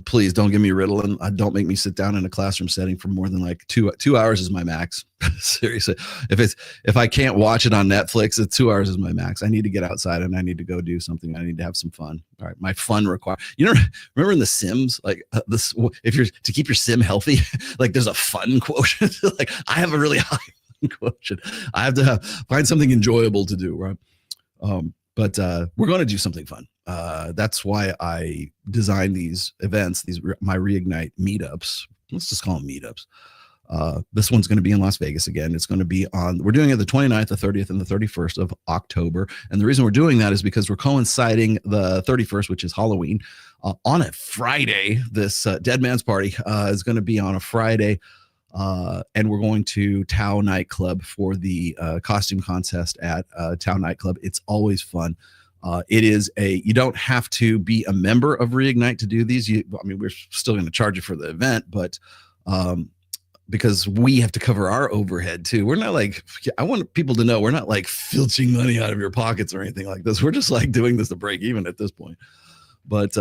please don't give me Ritalin. Don't make me sit down in a classroom setting for more than like 2 hours is my max. Seriously. If I can't watch it on Netflix, 2 hours is my max. I need to get outside and I need to go do something. I need to have some fun. All right. My fun requires, remember in The Sims, like if you're to keep your sim healthy, like there's a fun quotient. Like I have a really high fun quotient. I have to find something enjoyable to do. Right. But we're going to do something fun. That's why I designed these events, my Reignite meetups. Let's just call them meetups. This one's going to be in Las Vegas again. It's going to be we're doing it the 29th, the 30th, and the 31st of October. And the reason we're doing that is because we're coinciding the 31st, which is Halloween, on a Friday. This Dead Man's Party is going to be on a Friday. And we're going to Tao Nightclub for the costume contest at Tao Nightclub. It's always fun. It is you don't have to be a member of Reignite to do these. We're still going to charge you for the event, but because we have to cover our overhead too. We're not like, I want people to know we're not like filching money out of your pockets or anything like this. We're just like doing this to break even at this point. But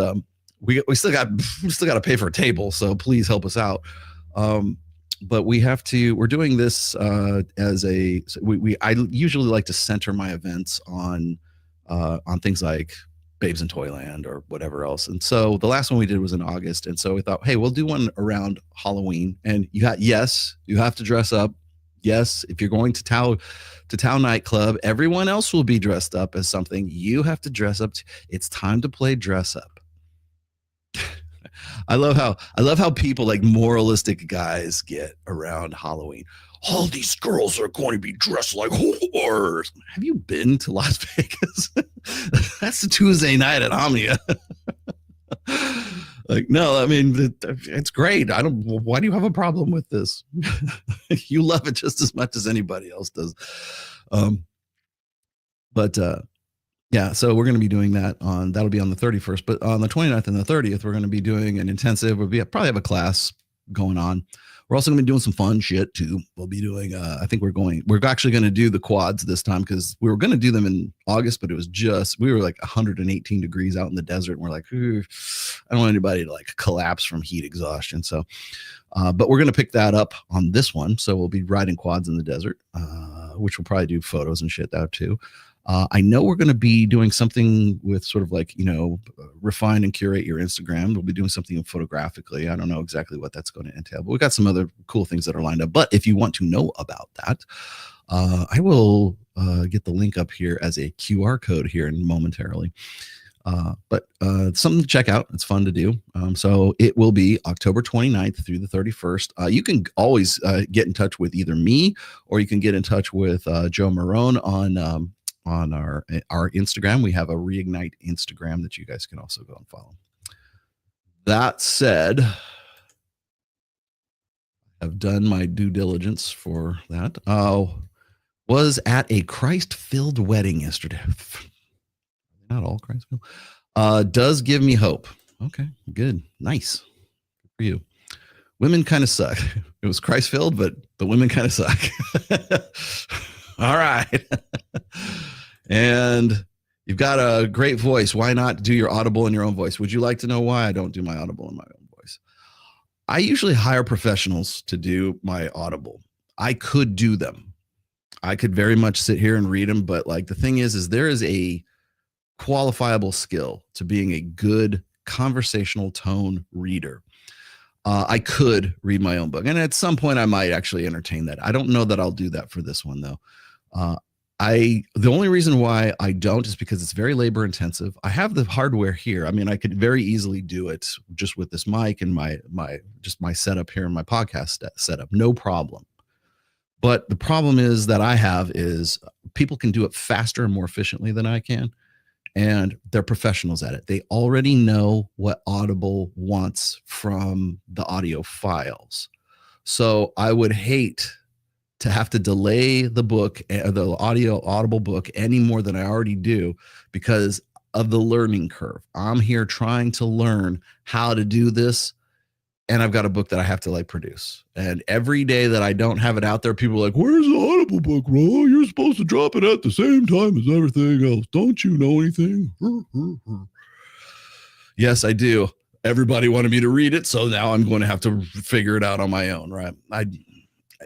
we still got to pay for a table. So please help us out. But we're doing this as I usually like to center my events on things like Babes in Toyland or whatever else. And so the last one we did was in August. And so we thought, hey, we'll do one around Halloween. And you have to dress up. Yes, if you're going to Tao Nightclub, everyone else will be dressed up as something. You have to dress up. It's time to play dress up. I love how people like moralistic guys get around Halloween. All these girls are going to be dressed like whores. Have you been to Las Vegas? That's the Tuesday night at Omnia. Like, no, I mean, it's great. Why do you have a problem with this? You love it just as much as anybody else does. Yeah, so we're going to be doing that that'll be on the 31st, but on the 29th and the 30th, we're going to be doing an intensive. Probably have a class going on. We're also going to be doing some fun shit too. We'll be doing, I think we're actually going to do the quads this time because we were going to do them in August, but we were like 118 degrees out in the desert. And we're like, I don't want anybody to like collapse from heat exhaustion. So, but we're going to pick that up on this one. So we'll be riding quads in the desert, which we'll probably do photos and shit out too. I know we're going to be doing something with sort of like, refine and curate your Instagram. We'll be doing something photographically. I don't know exactly what that's going to entail, but we've got some other cool things that are lined up. But if you want to know about that, I will get the link up here as a QR code here momentarily. But something to check out. It's fun to do. So it will be October 29th through the 31st. You can always get in touch with either me or you can get in touch with Joe Marone on our Instagram. We have a Reignite Instagram that you guys can also go and follow. That said, I've done my due diligence for that. Was at a Christ-filled wedding yesterday. Not all Christ-filled. Does give me hope. Okay, good. Nice. Good for you. Women kind of suck. It was Christ-filled, but the women kind of suck. All right. And you've got a great voice. Why not do your audible in your own voice? Would you like to know why I don't do my audible in my own voice? I usually hire professionals to do my audible. I could do them. I could very much sit here and read them. But like the thing is there is a qualifiable skill to being a good conversational tone reader. I could read my own book. And at some point I might actually entertain that. I don't know that I'll do that for this one though. The only reason why I don't is because it's very labor intensive. I have the hardware here. I mean, I could very easily do it just with this mic and my setup here and my podcast setup, no problem. But the problem is that I have is people can do it faster and more efficiently than I can. And they're professionals at it. They already know what Audible wants from the audio files. So I would hate to have to delay the book, the Audible book any more than I already do because of the learning curve. I'm here trying to learn how to do this. And I've got a book that I have to like produce. And every day that I don't have it out there, people are like, where's the Audible book, bro? You're supposed to drop it at the same time as everything else. Don't you know anything? Yes, I do. Everybody wanted me to read it. So now I'm going to have to figure it out on my own, right?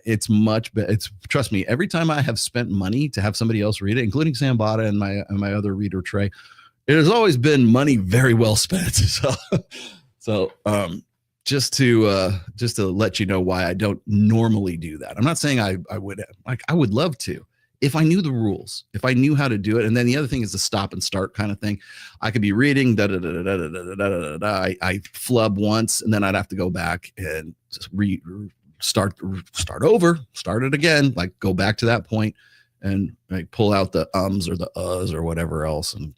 It's much better. Trust me, every time I have spent money to have somebody else read it, including Sam Bada and my other reader, Trey, it has always been money very well spent. So just to let you know why I don't normally do that. I'm not saying I would love to if I knew the rules, if I knew how to do it. And then the other thing is the stop and start kind of thing. I could be reading, I flub once, and then I'd have to go back and start over, start it again, like go back to that point and like pull out the ums or the uhs or whatever else. And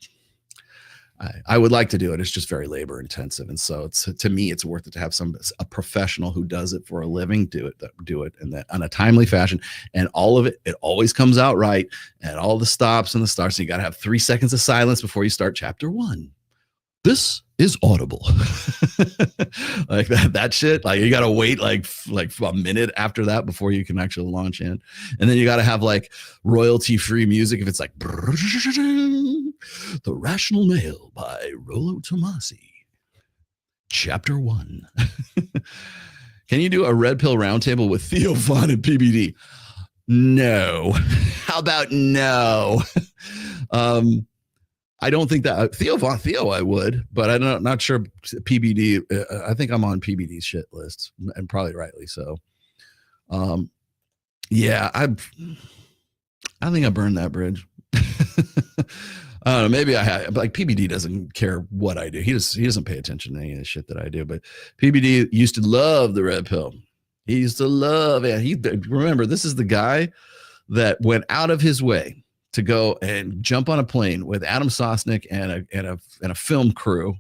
I would like to do it. It's just very labor intensive. And so to me, it's worth it to have a professional who does it for a living, do it and that on a timely fashion. And all of it always comes out right. And all the stops and the starts. So you got to have 3 seconds of silence before you start chapter 1. This is Audible. Like that shit. Like you got to wait like a minute after that before you can actually launch in. And then you got to have like royalty free music. If it's like The Rational Male by Rollo Tomasi. Chapter 1. Can you do a red pill roundtable with Theo Von and PBD? No. How about no? I don't think that Theo I would, but I'm not sure PBD. I think I'm on PBD's shit list, and probably rightly so. Yeah, I think I burned that bridge. I don't know, maybe I have, like PBD doesn't care what I do. He doesn't pay attention to any of the shit that I do, but PBD used to love the red pill. He used to love it. Remember, this is the guy that went out of his way to go and jump on a plane with Adam Sosnick and a film crew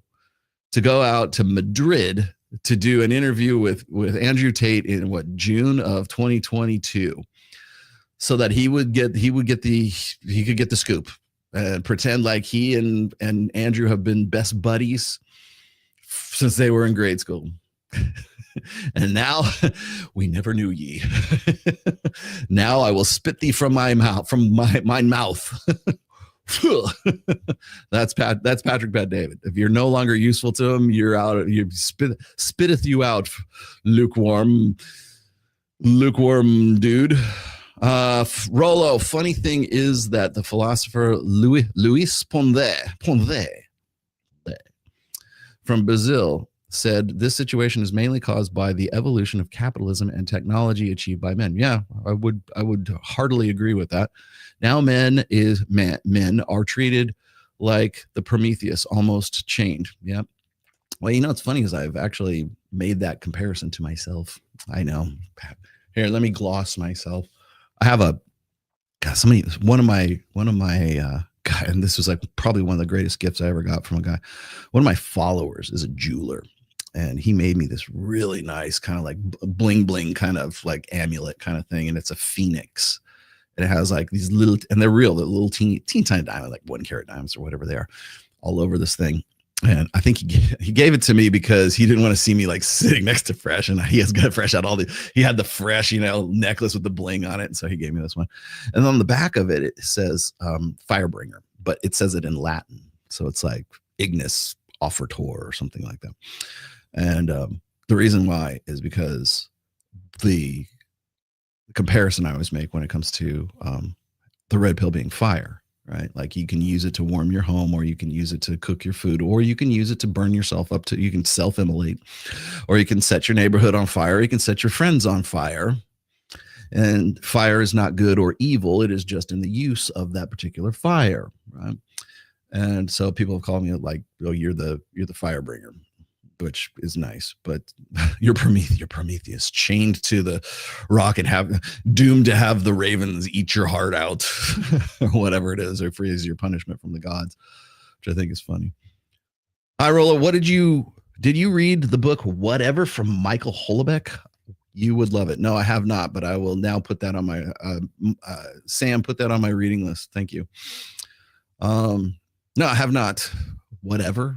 to go out to Madrid to do an interview with Andrew Tate in June of 2022, so that he could get the scoop. and pretend like he and Andrew have been best buddies since they were in grade school. And now we never knew ye. Now I will spit thee from my mouth, That's Patrick Bet David. If you're no longer useful to him, you're out. You spitteth you out, lukewarm dude. Rollo. Funny thing is that the philosopher Luis Ponce from Brazil said this situation is mainly caused by the evolution of capitalism and technology achieved by men. Yeah, I would heartily agree with that. Now men are treated like the Prometheus, almost chained. Yeah. Well, you know what's funny is I've actually made that comparison to myself. I know. Here, let me gloss myself. I have one of my guy, and this was like probably one of the greatest gifts I ever got from a guy. One of my followers is a jeweler. And he made me this really nice kind of like bling bling kind of like amulet kind of thing. And it's a phoenix. And it has like these little, and they're real, the little teeny tiny diamond, like 1 carat diamonds or whatever they are, all over this thing. And I think he gave it to me because he didn't want to see me like sitting next to Fresh. And he has got Fresh out he had the Fresh, necklace with the bling on it. And so he gave me this one. And on the back of it, it says Firebringer, but it says it in Latin. So it's like Ignis Offertor or something like that. And the reason why is because the comparison I always make when it comes to the red pill being fire, right? Like you can use it to warm your home, or you can use it to cook your food, or you can use it to burn yourself up you can self-immolate, or you can set your neighborhood on fire, or you can set your friends on fire. And fire is not good or evil. It is just in the use of that particular fire, right? And so people have called me like, oh, you're the fire bringer, which is nice, but you're Prometheus, chained to the rock and doomed to have the ravens eat your heart out, or whatever it is, or freeze your punishment from the gods, which I think is funny. Hi, Rollo. Did you read the book Whatever from Michael Houellebecq? You would love it. No, I have not, but I will now put that on my Sam, put that on my reading list. Thank you. No, I have not. Whatever.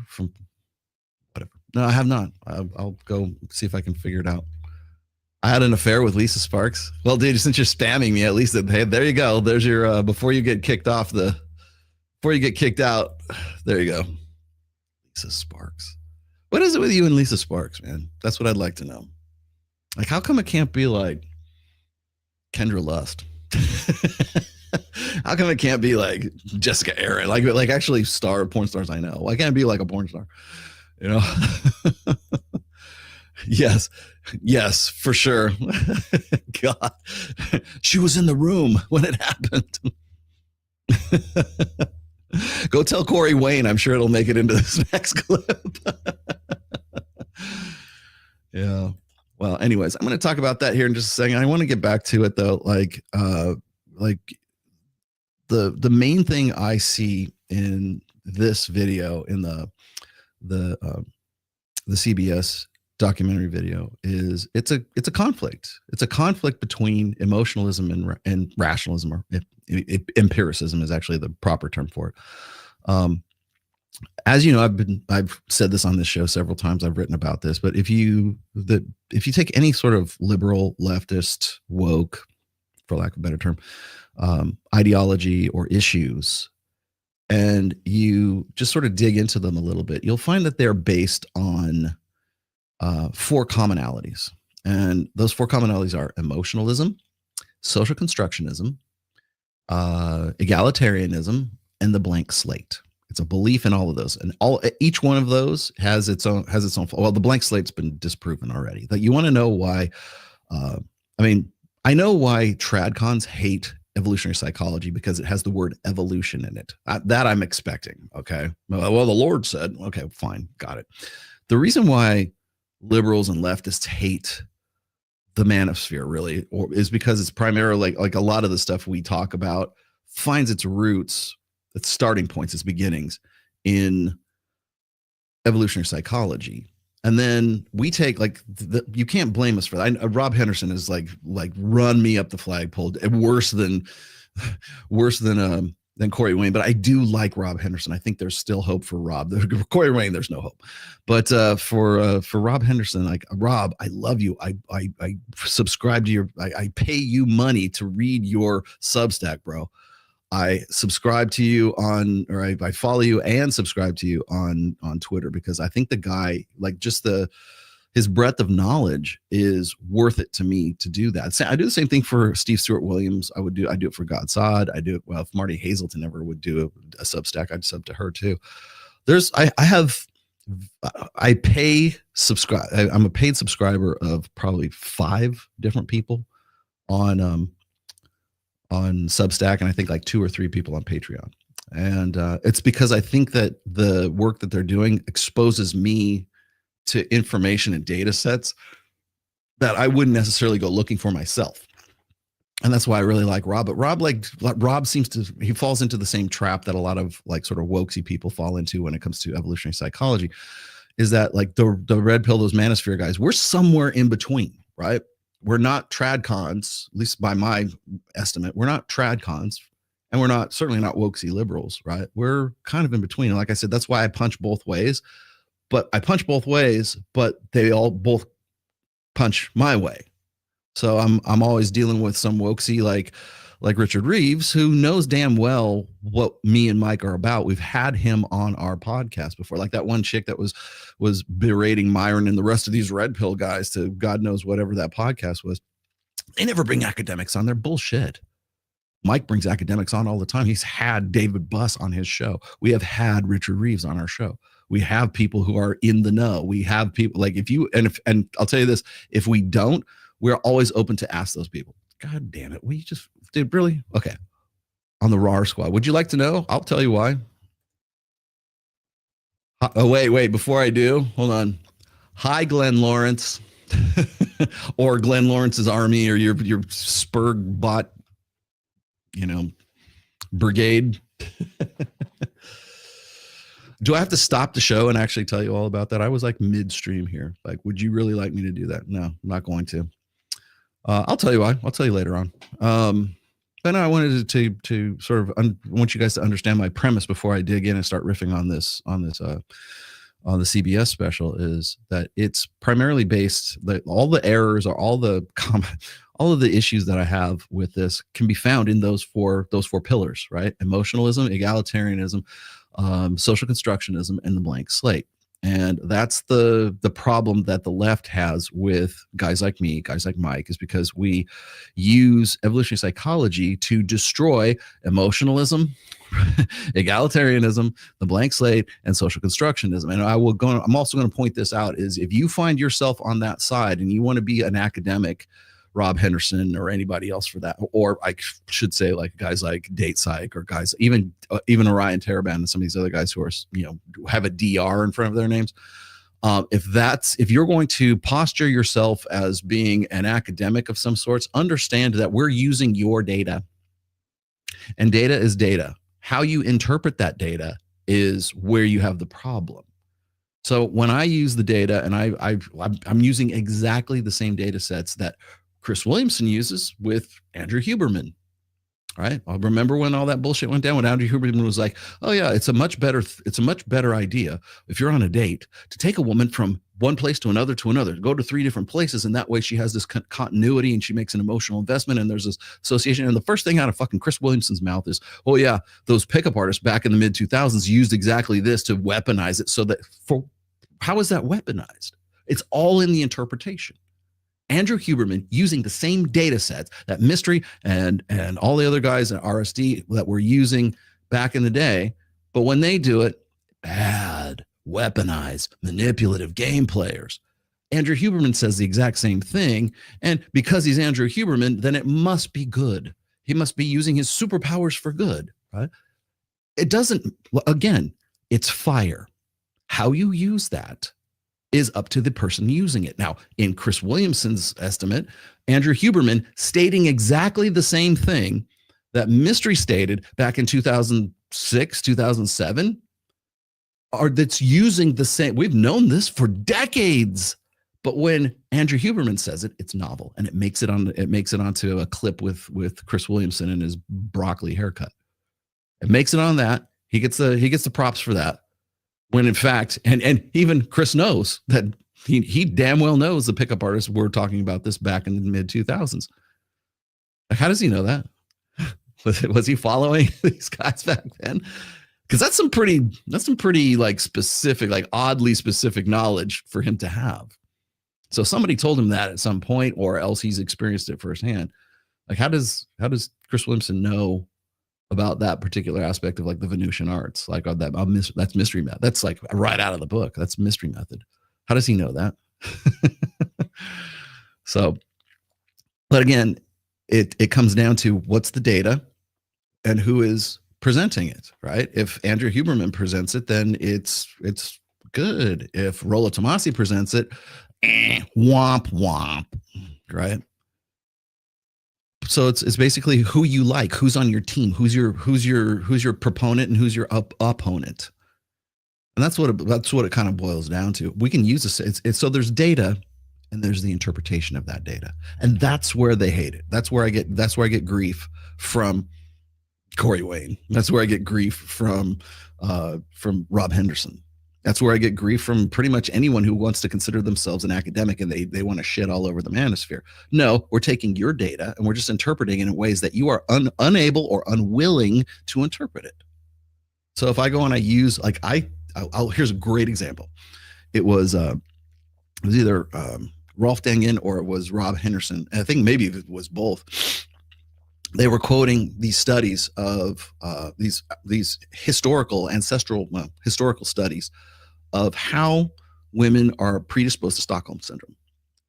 No, I have not. I'll go see if I can figure it out. I had an affair with Lisa Sparks. Well, dude, since you're spamming me, at least hey, there you go. There's your before you get kicked out. There you go. Lisa Sparks. What is it with you and Lisa Sparks, man? That's what I'd like to know. Like, how come it can't be like Kendra Lust? How come it can't be like Jessica Aaron? Like actually porn stars I know. Why can't it be like a porn star? Yes, for sure. God, she was in the room when it happened. Go tell Corey Wayne. I'm sure it'll make it into this next clip. Yeah. Well, anyways, I'm going to talk about that here in just a second. I want to get back to it though. Like the main thing I see in this video, in the CBS documentary video, is it's a conflict. It's a conflict between emotionalism and rationalism, or empiricism is actually the proper term for it. As you know, I've said this on this show several times. I've written about this, but if you take any sort of liberal, leftist, woke, for lack of a better term, ideology or issues, and you just sort of dig into them a little bit, you'll find that they're based on 4 commonalities. And those 4 commonalities are emotionalism, social constructionism, egalitarianism, and the blank slate. It's a belief in all of those, and each one of those has its own. Well, the blank slate's been disproven already. That you want to know why? I know why tradcons hate evolutionary psychology, because it has the word evolution in it. That I'm expecting. Okay. Well, the Lord said, okay, fine. Got it. The reason why liberals and leftists hate the manosphere really is because it's primarily like a lot of the stuff we talk about finds its roots, its starting points, its beginnings in evolutionary psychology. And then we take you can't blame us for that. Rob Henderson is like run me up the flagpole, worse than than Corey Wayne, but I do like Rob Henderson. I think there's still hope for Rob. Corey Wayne, there's no hope. But for Rob Henderson, like, Rob, I love you. I subscribe to your. I pay you money to read your Substack, bro. I subscribe to you on, or I follow you and subscribe to you on Twitter, because I think the guy, like, just his breadth of knowledge is worth it to me to do that. I do the same thing for Steve Stewart Williams. I do it for God Sod. I do it. Well, if Marty Hazelton ever would do a Substack, I'd sub to her too. I pay subscribe. I'm a paid subscriber of probably 5 different people on Substack, and I think like 2 or 3 people on Patreon. And it's because I think that the work that they're doing exposes me to information and data sets that I wouldn't necessarily go looking for myself. And that's why I really like Rob. But Rob seems to, he falls into the same trap that a lot of like sort of wokesy people fall into when it comes to evolutionary psychology, is that like the red pill, those manosphere guys, we're somewhere in between, right? We're not tradcons, at least by my estimate. We're not tradcons, and we're certainly not wokesy liberals, right? We're kind of in between. And like I said, that's why I punch both ways. But I punch both ways, but they all both punch my way. So I'm always dealing with some wokesy like Richard Reeves, who knows damn well what me and Mike are about. We've had him on our podcast before, like that one chick that was berating Myron and the rest of these red pill guys to God knows whatever that podcast was. They never bring academics on. They're bullshit. Mike brings academics on all the time. He's had David Buss on his show. We have had Richard Reeves on our show. We have people who are in the know. We have people like and I'll tell you this, if we don't, we're always open to ask those people. God damn it. We just did really? Okay. On the RAR squad. Would you like to know? I'll tell you why. Oh, wait. Before I do, hold on. Hi, Glenn Lawrence, or Glenn Lawrence's army, or your Spurg bot, brigade. Do I have to stop the show and actually tell you all about that? I was like midstream here. Like, would you really like me to do that? No, I'm not going to. I'll tell you why. I'll tell you later on. But no, I wanted to sort of want you guys to understand my premise before I dig in and start riffing on the CBS special, is that it's primarily based, that all the errors or all of the issues that I have with this can be found in those four pillars, right? Emotionalism, egalitarianism, social constructionism, and the blank slate. And that's the problem that the left has with guys like me, guys like Mike, is because we use evolutionary psychology to destroy emotionalism, egalitarianism, the blank slate, and social constructionism. And I'm also going to point this out, is if you find yourself on that side and you want to be an academic, Rob Henderson or anybody else for that, or I should say like guys like Date Psych, or guys even Orion Taraban and some of these other guys who are have a DR in front of their names. If you're going to posture yourself as being an academic of some sorts, understand that we're using your data, and data is data. How you interpret that data is where you have the problem. So when I use the data, and I'm using exactly the same data sets that Chris Williamson uses with Andrew Huberman, right? I remember when all that bullshit went down, when Andrew Huberman was like, oh yeah, it's a much better idea if you're on a date to take a woman from one place to another, go to 3 different places. And that way she has this continuity and she makes an emotional investment, and there's this association. And the first thing out of fucking Chris Williamson's mouth is, oh yeah, those pickup artists back in the mid 2000s used exactly this to weaponize it. How is that weaponized? It's all in the interpretation. Andrew Huberman using the same data sets that Mystery and all the other guys at RSD that were using back in the day, but when they do it, bad, weaponized, manipulative game players. Andrew Huberman says the exact same thing, and because he's Andrew Huberman, then it must be good. He must be using his superpowers for good, right? It doesn't, again, it's fire. How you use that is up to the person using it. Now, in Chris Williamson's estimate, Andrew Huberman stating exactly the same thing that Mystery stated back in 2006, 2007, or that's using the same. We've known this for decades, but when Andrew Huberman says it, it's novel, and it makes it onto a clip with Chris Williamson and his broccoli haircut. and makes it on that. He gets the props for that. When in fact, and even Chris knows that he damn well knows the pickup artists were talking about this back in the mid 2000s. Like, how does he know that? Was he following these guys back then? Because that's some pretty like specific, like oddly specific knowledge for him to have. So somebody told him that at some point, or else he's experienced it firsthand. Like, how does Chris Williamson know about that particular aspect of like the Venusian arts? Like, that's mystery method. That's like right out of the book. That's mystery method. How does he know that? So, but again, it comes down to what's the data and who is presenting it, right? If Andrew Huberman presents it, then it's good. If Rollo Tomasi presents it, womp womp, right? So it's basically who you like, who's on your team, who's your proponent and who's your opponent, and that's what it kind of boils down to. We can use this. So there's data, and there's the interpretation of that data, and that's where they hate it. That's where I get grief from Corey Wayne. That's where I get grief from Rob Henderson. That's where I get grief from pretty much anyone who wants to consider themselves an academic and they want to shit all over the manosphere. No, we're taking your data and we're just interpreting it in ways that you are unable or unwilling to interpret it. So if I go and I use here's a great example. It was either Rolf Dengen or it was Rob Henderson. I think maybe it was both. They were quoting these studies of these historical studies of how women are predisposed to Stockholm syndrome,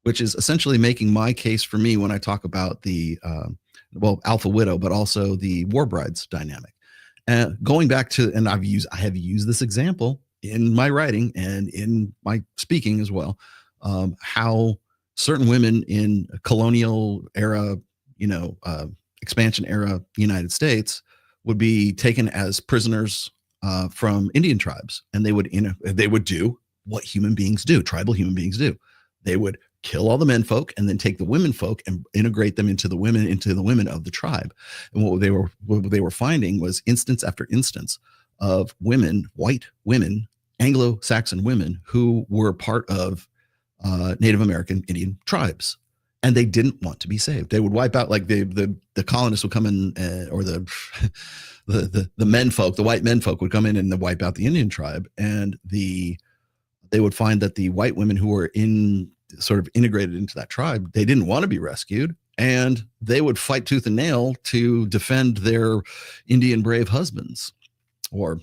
which is essentially making my case for me when I talk about the alpha widow, but also the war brides dynamic. And going back to, and I have used this example in my writing and in my speaking as well, how certain women in colonial era, expansion era United States would be taken as prisoners from Indian tribes, and they would do what human beings do, tribal human beings do. They would kill all the men folk and then take the women folk and integrate them into the women of the tribe. And what they were finding was instance after instance of women, white women, Anglo-Saxon women who were part of Native American Indian tribes. And they didn't want to be saved. They would wipe out, like the colonists would come in, or the men folk, the white men folk would come in and they'd wipe out the Indian tribe. And they would find that the white women who were sort of integrated into that tribe, they didn't want to be rescued. And they would fight tooth and nail to defend their Indian brave husbands, or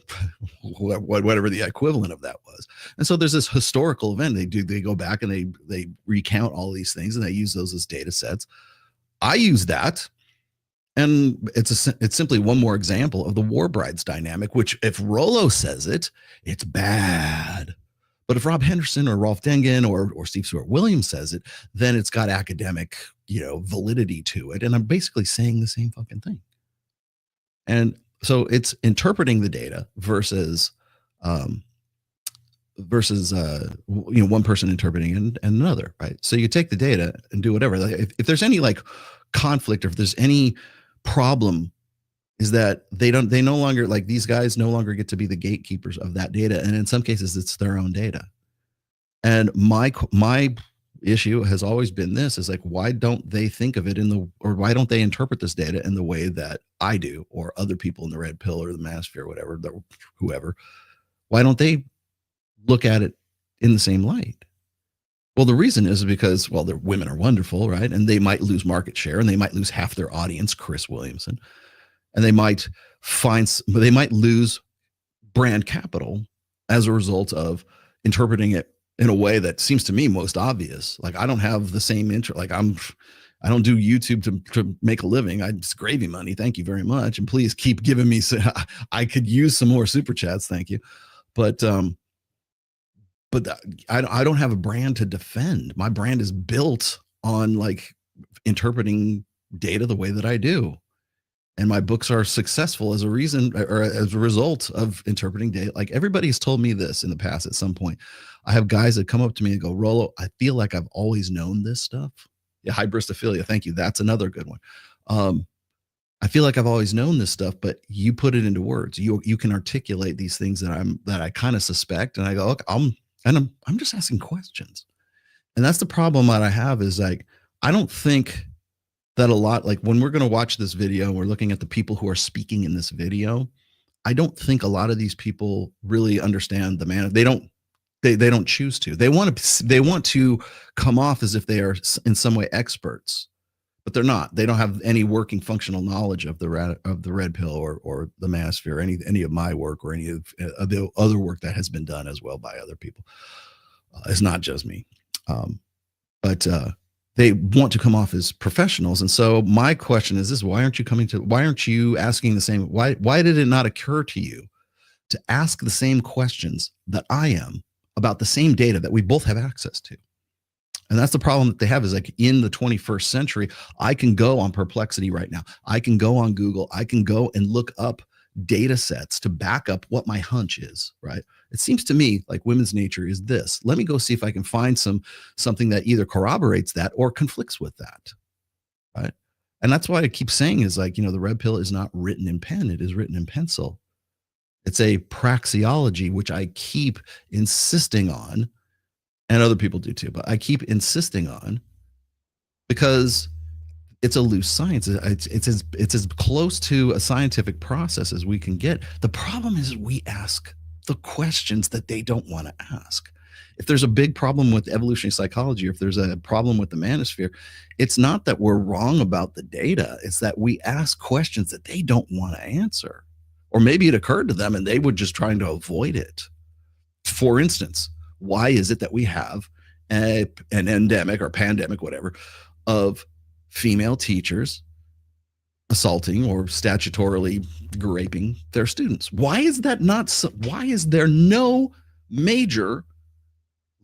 whatever the equivalent of that was. And so there's this historical event. They go back and they recount all these things and they use those as data sets. I use that, and it's simply one more example of the war brides dynamic, which if Rollo says it, it's bad. But if Rob Henderson or Rolf Dengen or Steve Stewart Williams says it, then it's got academic, validity to it. And I'm basically saying the same fucking thing. And so it's interpreting the data versus one person interpreting and another, right? So you take the data and do whatever. Like if there's any like conflict, or if there's any problem, is that they no longer, like, these guys no longer get to be the gatekeepers of that data, and in some cases it's their own data. And my issue has always been this: is like, why don't they think of it or why don't they interpret this data in the way that I do, or other people in the red pill or the manosphere, whatever, whoever? Why don't they look at it in the same light? Well, the reason is because, well, their women are wonderful, right? And they might lose market share, and they might lose half their audience, Chris Williamson, and they might lose brand capital as a result of interpreting it in a way that seems to me most obvious. Like, I don't have the same interest. Like, I don't do YouTube to make a living. It's gravy money. Thank you very much. And please keep giving me, I could use some more super chats. Thank you. But I don't have a brand to defend. My brand is built on like interpreting data the way that I do. And my books are successful as a reason, or as a result of interpreting data. Like, everybody's told me this in the past at some point. I have guys that come up to me and go, Rollo, I feel like I've always known this stuff. Yeah, hybristophilia. Thank you. That's another good one. I feel like I've always known this stuff, but you put it into words. You can articulate these things that I kind of suspect, and I go, okay, I'm just asking questions. And that's the problem that I have is like, I don't think that a lot, like when we're going to watch this video, we're looking at the people who are speaking in this video. I don't think a lot of these people really understand the man. They don't choose to. They want to come off as if they are in some way experts, but they're not. They don't have any working functional knowledge of the red pill or the manosphere, any of my work or any of the other work that has been done as well by other people. It's not just me. But they want to come off as professionals. And so my question is this: why aren't you asking the same? Why did it not occur to you to ask the same questions that I am about the same data that we both have access to? And that's the problem that they have, is like, in the 21st century, I can go on Perplexity right now. I can go on Google. I can go and look up data sets to back up what my hunch is, right? It seems to me like women's nature is this. Let me go see if I can find something that either corroborates that or conflicts with that, right? And that's why I keep saying is like, the red pill is not written in pen. It is written in pencil. It's a praxeology, which I keep insisting on, and other people do too, but I keep insisting on because it's a loose science. It's as close to a scientific process as we can get. The problem is we ask the questions that they don't want to ask. If there's a big problem with evolutionary psychology, or if there's a problem with the manosphere, it's not that we're wrong about the data. It's that we ask questions that they don't want to answer. Or maybe it occurred to them and they were just trying to avoid it. For instance, why is it that we have an endemic or pandemic, whatever, of female teachers assaulting or statutorily raping their students? Why is that not so? Why is there no major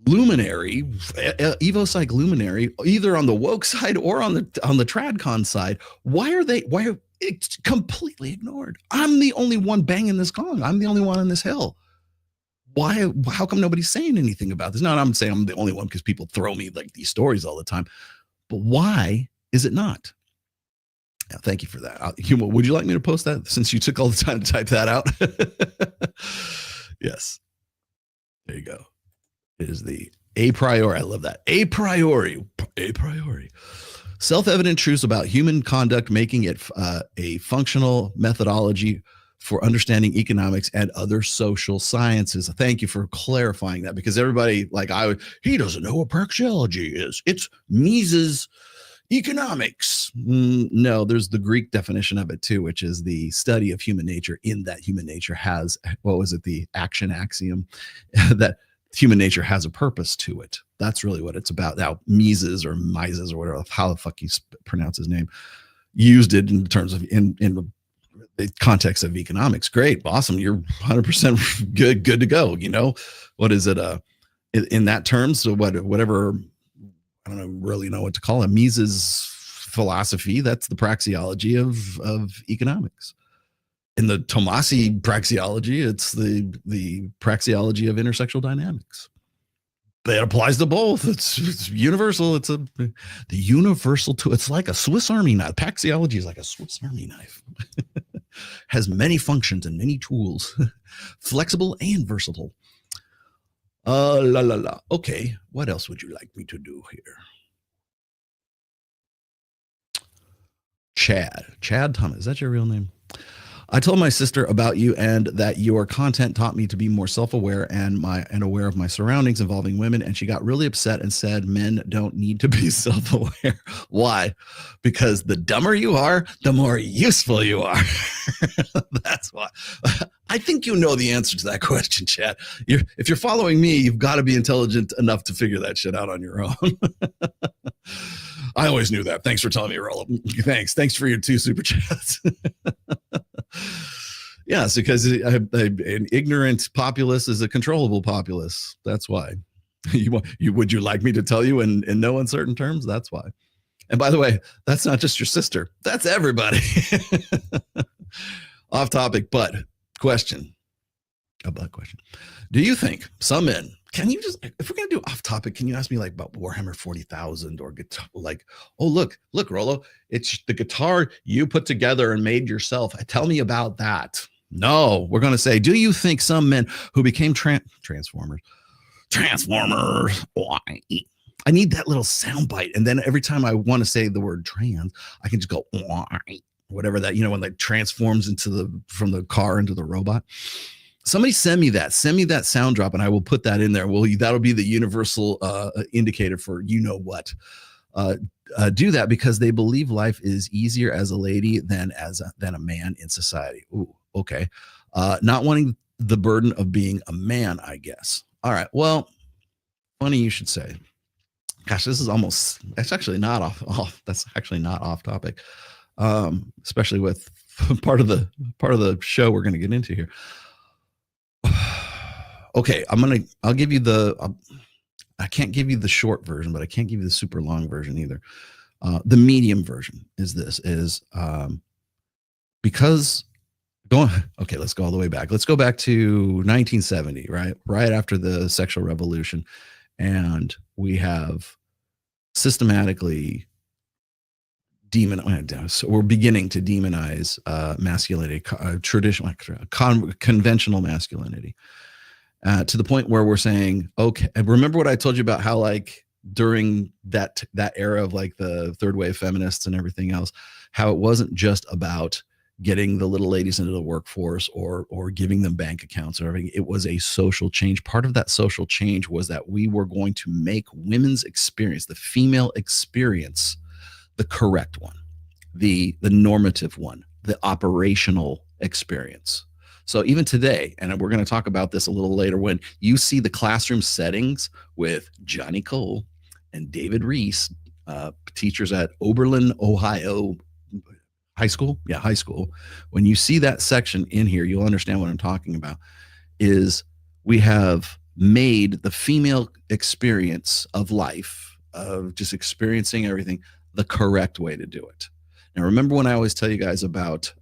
luminary, evopsych luminary, either on the woke side or on the tradcon side? Why are it's completely ignored? I'm the only one banging this gong. I'm the only one on this hill. Why? How come nobody's saying anything about this? No, I'm saying I'm the only one because people throw me like these stories all the time. But why is it not? Yeah, thank you for that. Would you like me to post that since you took all the time to type that out? Yes. There you go. It is the a priori. I love that. A priori. Self-evident truths about human conduct, making it a functional methodology for understanding economics and other social sciences. Thank you for clarifying that, because everybody he doesn't know what praxeology is. It's Mises economics. No, there's the Greek definition of it too, which is the study of human nature, in that human nature has, the action axiom that human nature has a purpose to it. That's really what it's about. Now, Mises or whatever, how the fuck you pronounce his name, used it in terms of in the context of economics. Great, awesome. You're 100% good to go. What is it? In that terms, so whatever, I don't really know what to call it. Mises philosophy, that's the praxeology of economics. In the Tomasi praxeology, it's the praxeology of intersexual dynamics. That applies to both. It's universal. It's the universal tool. It's like a Swiss Army knife. Praxeology is like a Swiss Army knife. Has many functions and many tools, flexible and versatile. Okay, what else would you like me to do here? Chad Thomas, is that your real name? I told my sister about you and that your content taught me to be more self-aware and aware of my surroundings involving women. And she got really upset and said, men don't need to be self-aware. Why? Because the dumber you are, the more useful you are. That's why. I think you know the answer to that question, Chad. If you're following me, you've got to be intelligent enough to figure that shit out on your own. I always knew that. Thanks for telling me, Rollo. Thanks for your 2 super chats. Yes, because an ignorant populace is a controllable populace. That's why. Would you like me to tell you in no uncertain terms? That's why. And by the way, that's not just your sister. That's everybody. Off topic, but question. Do you think some men can you just, if we're gonna do off topic, can you ask me like about Warhammer 40,000 or guitar? Like, oh look, Rollo, it's the guitar you put together and made yourself. Tell me about that. No, we're gonna say, do you think some men who became transformers? Why? I need that little sound bite, and then every time I want to say the word trans, I can just go why, whatever that, when like transforms from the car into the robot. Somebody send me that sound drop, and I will put that in there. That'll be the universal indicator for what. Do that because they believe life is easier as a lady than a man in society. Ooh, okay. Not wanting the burden of being a man, I guess. All right. Well, funny you should say. Gosh, that's actually not off. That's actually not off topic. Especially with part of the show we're going to get into here. Okay, I'll give you I can't give you the short version, but I can't give you the super long version either. The medium version is because okay, let's go all the way back. Let's go back to 1970, right after the sexual revolution. And we have systematically so we're beginning to demonize masculinity, traditional, conventional masculinity, to the point where we're saying, okay, and remember what I told you about how like during that era of like the third wave feminists and everything else, how it wasn't just about getting the little ladies into the workforce or giving them bank accounts or everything. It was a social change. Part of that social change was that we were going to make women's experience, the female experience, the correct one, the normative one, the operational experience. So even today, and we're going to talk about this a little later, when you see the classroom settings with Johnny Cole and David Reese, teachers at Oberlin, Ohio high school. When you see that section in here, you'll understand what I'm talking about. Is we have made the female experience of life, of just experiencing everything, the correct way to do it. Now, remember when I always tell you guys about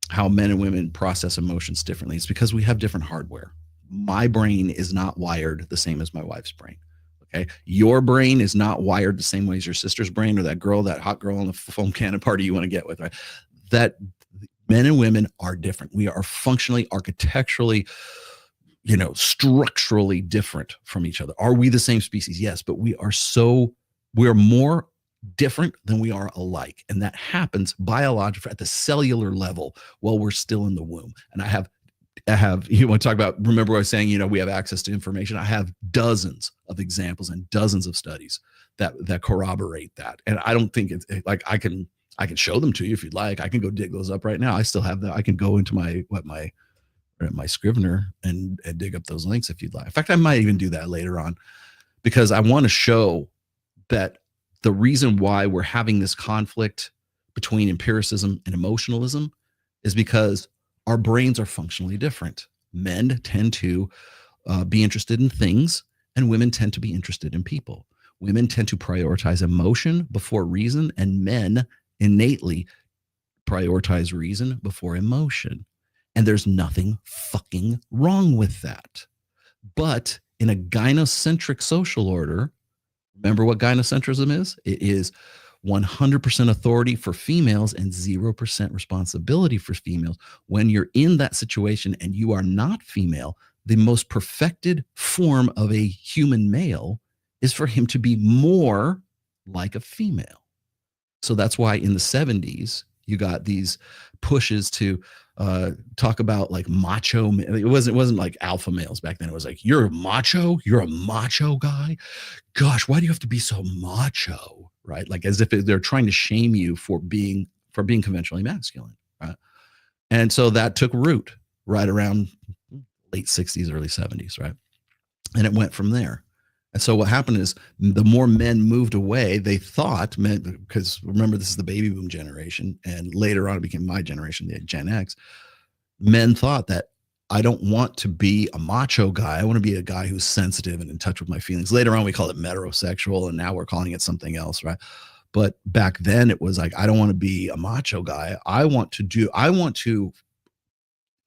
how men and women process emotions differently? It's because we have different hardware. My brain is not wired the same as my wife's brain. Okay. Your brain is not wired the same way as your sister's brain or that hot girl on the foam cannon party you want to get with, right? That men and women are different. We are functionally, architecturally, structurally different from each other. Are we the same species? Yes, but we are more different than we are alike. And that happens biologically at the cellular level while we're still in the womb. And I have, you want to talk about, remember what I was saying, we have access to information. I have dozens of examples and dozens of studies that corroborate that. And I don't think it's like, I can show them to you if you'd like. I can go dig those up right now. I still have that. I can go into my Scrivener and dig up those links if you'd like. In fact, I might even do that later on, because I want to show that the reason why we're having this conflict between empiricism and emotionalism is because our brains are functionally different. Men tend to be interested in things, and women tend to be interested in people. Women tend to prioritize emotion before reason, and men innately prioritize reason before emotion. And there's nothing fucking wrong with that. But in a gynocentric social order, remember what gynocentrism is? It is 100% authority for females and 0% responsibility for females. When you're in that situation and you are not female, the most perfected form of a human male is for him to be more like a female. So that's why in the 70s, you got these pushes to talk about like macho. It wasn't like alpha males back then. It was like, you're a macho guy. Gosh, why do you have to be so macho? Right? Like as if they're trying to shame you for being conventionally masculine. Right? And so that took root right around late 60s, early 70s. Right? And it went from there. And so what happened is the more men moved away, they thought, because remember, this is the baby boom generation, and later on it became my generation, the Gen X. Men thought that I don't want to be a macho guy. I want to be a guy who's sensitive and in touch with my feelings. Later on, we call it metrosexual, and now we're calling it something else, right? But back then it was like, I don't want to be a macho guy. I want to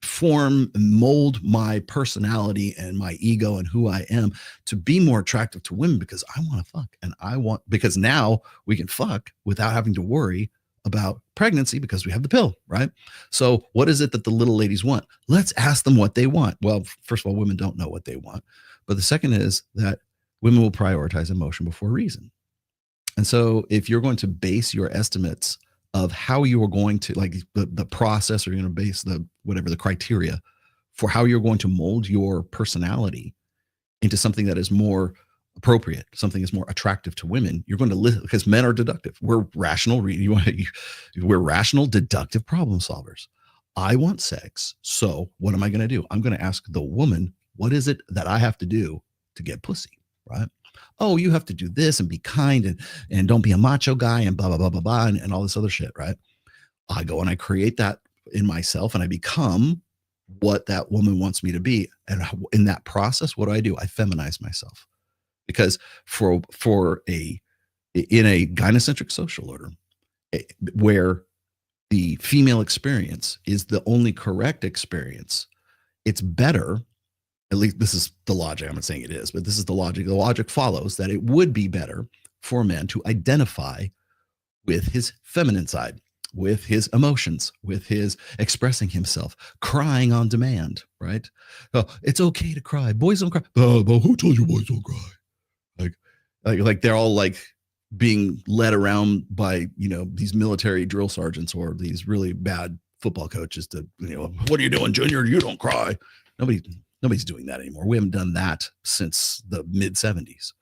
form and mold my personality and my ego and who I am to be more attractive to women because I want to fuck and because now we can fuck without having to worry about pregnancy because we have the pill, right? So what is it that the little ladies want? Let's ask them what they want. Well, first of all, women don't know what they want. But the second is that women will prioritize emotion before reason. And so if you're going to base your estimates of how you are going to, like the process, or you're going to base the criteria for how you're going to mold your personality into something that is more appropriate, something is more attractive to women, you're going to live, because men are deductive. We're rational. We're rational, deductive problem solvers. I want sex. So what am I going to do? I'm going to ask the woman, what is it that I have to do to get pussy, right? Oh, you have to do this and be kind and don't be a macho guy and blah, blah, blah, blah, blah, and all this other shit, right? I go and I create that in myself and I become what that woman wants me to be. And in that process, what do? I feminize myself. Because in a gynocentric social order, where the female experience is the only correct experience, it's better, at least this is the logic, I'm not saying it is, but this is the logic. The logic follows that it would be better for a man to identify with his feminine side, with his emotions, with his expressing himself, crying on demand, right? Oh, it's okay to cry. Boys don't cry. But who told you boys don't cry? Like they're all like being led around by, these military drill sergeants or these really bad football coaches to, what are you doing, Junior? You don't cry. Nobody's doing that anymore. We haven't done that since the mid 70s.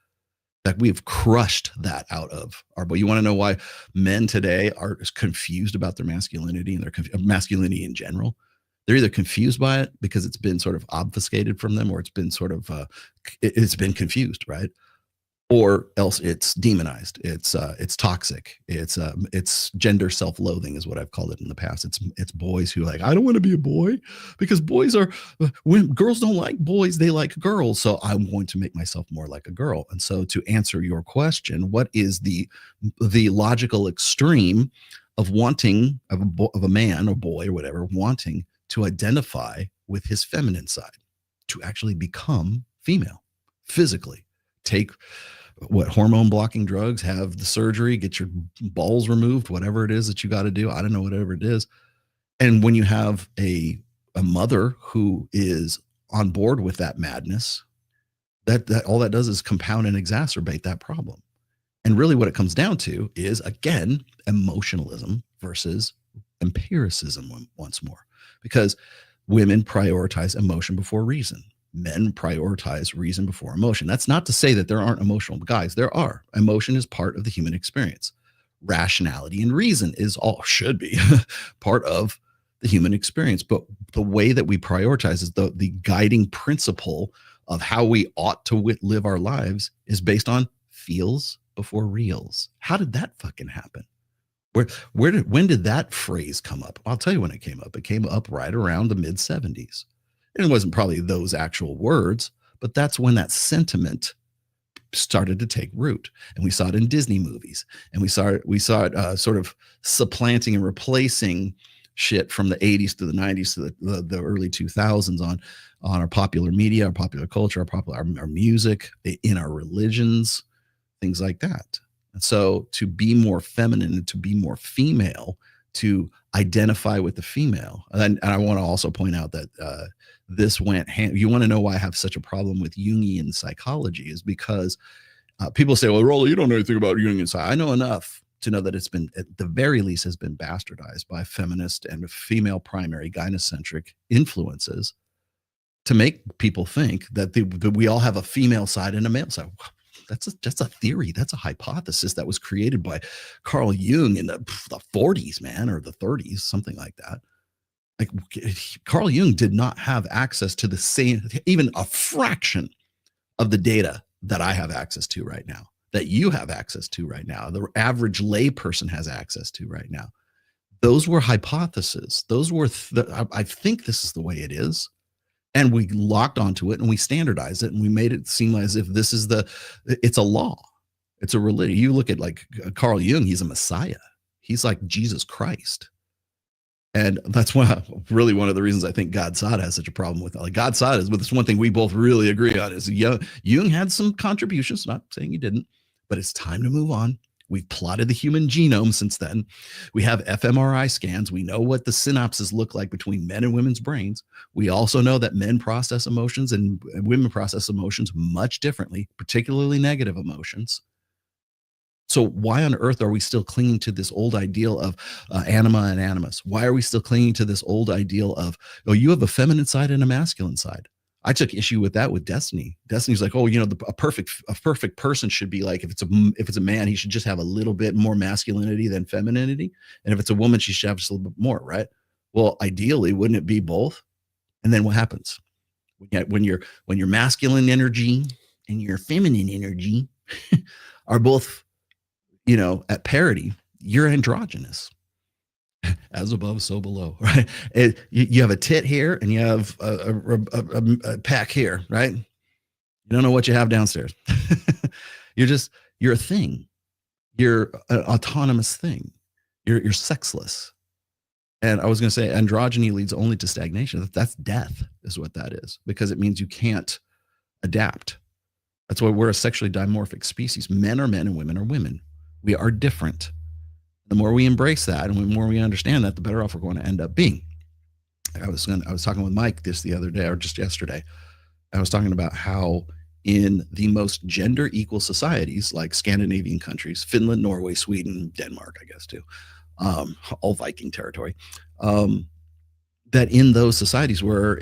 In fact, we have crushed that out of our, but you want to know why men today are confused about their masculinity and their masculinity in general? They're either confused by it because it's been sort of obfuscated from them, or it's been sort of, it's been confused, right? Or else it's demonized. It's toxic. It's gender self-loathing is what I've called it in the past. It's boys who like, I don't want to be a boy because boys are, when girls don't like boys, they like girls. So I'm going to make myself more like a girl. And so to answer your question, what is the logical extreme of wanting of a man or boy or whatever, wanting to identify with his feminine side, to actually become female physically, take hormone blocking drugs, have the surgery, get your balls removed, whatever it is that you got to do. I don't know, whatever it is. And when you have a mother who is on board with that madness, that all that does is compound and exacerbate that problem. And really what it comes down to is, again, emotionalism versus empiricism once more, because women prioritize emotion before reason. Men prioritize reason before emotion. That's not to say that there aren't emotional guys. There are. Emotion is part of the human experience. Rationality and reason should be part of the human experience. But the way that we prioritize is the guiding principle of how we ought to live our lives is based on feels before reals. How did that fucking happen? When did that phrase come up? I'll tell you when it came up. It came up right around the mid 70s. And it wasn't probably those actual words, but that's when that sentiment started to take root. And we saw it in Disney movies, and we saw it sort of supplanting and replacing shit from the 80s to the 90s to the early 2000s on our popular media, our popular culture, our music, in our religions, things like that. And so to be more feminine and to be more female, to identify with the female. And I want to also point out that this went hand. You want to know why I have such a problem with Jungian psychology is because people say, well, Rollo, you don't know anything about Jungian psychology. I know enough to know that it's been, at the very least, has been bastardized by feminist and female primary gynocentric influences to make people think that we all have a female side and a male side. That's a theory. That's a hypothesis that was created by Carl Jung in the 40s, man, or the 30s, something like that. Like Carl Jung did not have access to the same, even a fraction of the data that I have access to right now, that you have access to right now, the average lay person has access to right now. Those were hypotheses. Those were, I think this is the way it is. And we locked onto it and we standardized it and we made it seem as if this is it's a law. It's a religion. You look at like Carl Jung, he's a messiah. He's like Jesus Christ. And that's really one of the reasons I think God saw it has such a problem with it. Like God saw it is, but this one thing we both really agree on is Jung had some contributions, not saying he didn't, but it's time to move on. We've plotted the human genome since then. We have fMRI scans. We know what the synapses look like between men and women's brains. We also know that men process emotions and women process emotions much differently, particularly negative emotions. So why on earth are we still clinging to this old ideal of anima and animus? Why are we still clinging to this old ideal of, oh, you have a feminine side and a masculine side? I took issue with that with Destiny. Destiny's like, oh, a perfect person should be like, if it's a man, he should just have a little bit more masculinity than femininity, and if it's a woman, she should have just a little bit more, right? Well, ideally, wouldn't it be both? And then what happens when your masculine energy and your feminine energy are both, at parity? You're androgynous. As above, so below, right? You have a tit here and you have a pack here, right? You don't know what you have downstairs. You're a thing. You're an autonomous thing. You're sexless. And I was going to say androgyny leads only to stagnation. That's death is what that is, because it means you can't adapt. That's why we're a sexually dimorphic species. Men are men and women are women. We are different. The more we embrace that and the more we understand that, the better off we're going to end up being. I was talking with Mike the other day, or just yesterday. I was talking about how in the most gender equal societies, like Scandinavian countries, Finland, Norway, Sweden, Denmark, I guess too, all Viking territory, that in those societies where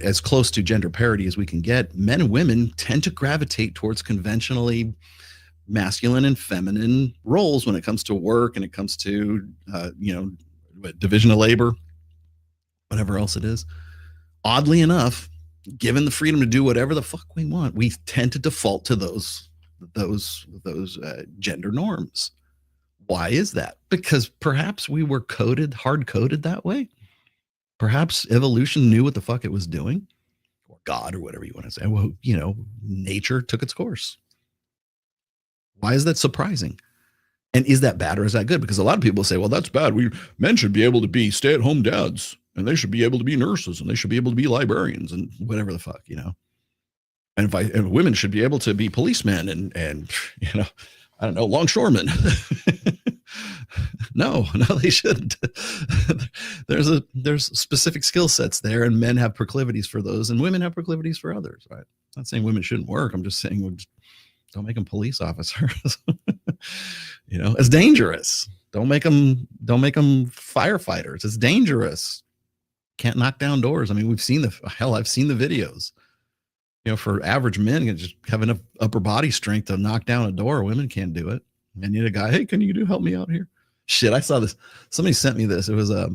as close to gender parity as we can get, men and women tend to gravitate towards conventionally masculine and feminine roles when it comes to work and it comes to division of labor, whatever else it is. Oddly enough, given the freedom to do whatever the fuck we want, we tend to default to those gender norms. Why is that? Because perhaps we were hard coded that way. Perhaps evolution knew what the fuck it was doing, or God, or whatever you want to say. Well, nature took its course. Why is that surprising? And is that bad or is that good? Because a lot of people say, well, that's bad. Men should be able to be stay-at-home dads, and they should be able to be nurses, and they should be able to be librarians, and whatever the fuck, And women should be able to be policemen and I don't know, longshoremen. No, they shouldn't. There's specific skill sets there, and men have proclivities for those, and women have proclivities for others, right? I'm not saying women shouldn't work. I'm just saying don't make them police officers. It's dangerous. Don't make them firefighters. It's dangerous. Can't knock down doors. I mean, I've seen the videos. For average men, just have enough upper body strength to knock down a door. Women can't do it. And you need a guy, hey, can you help me out here? Shit, I saw this. Somebody sent me this. It was I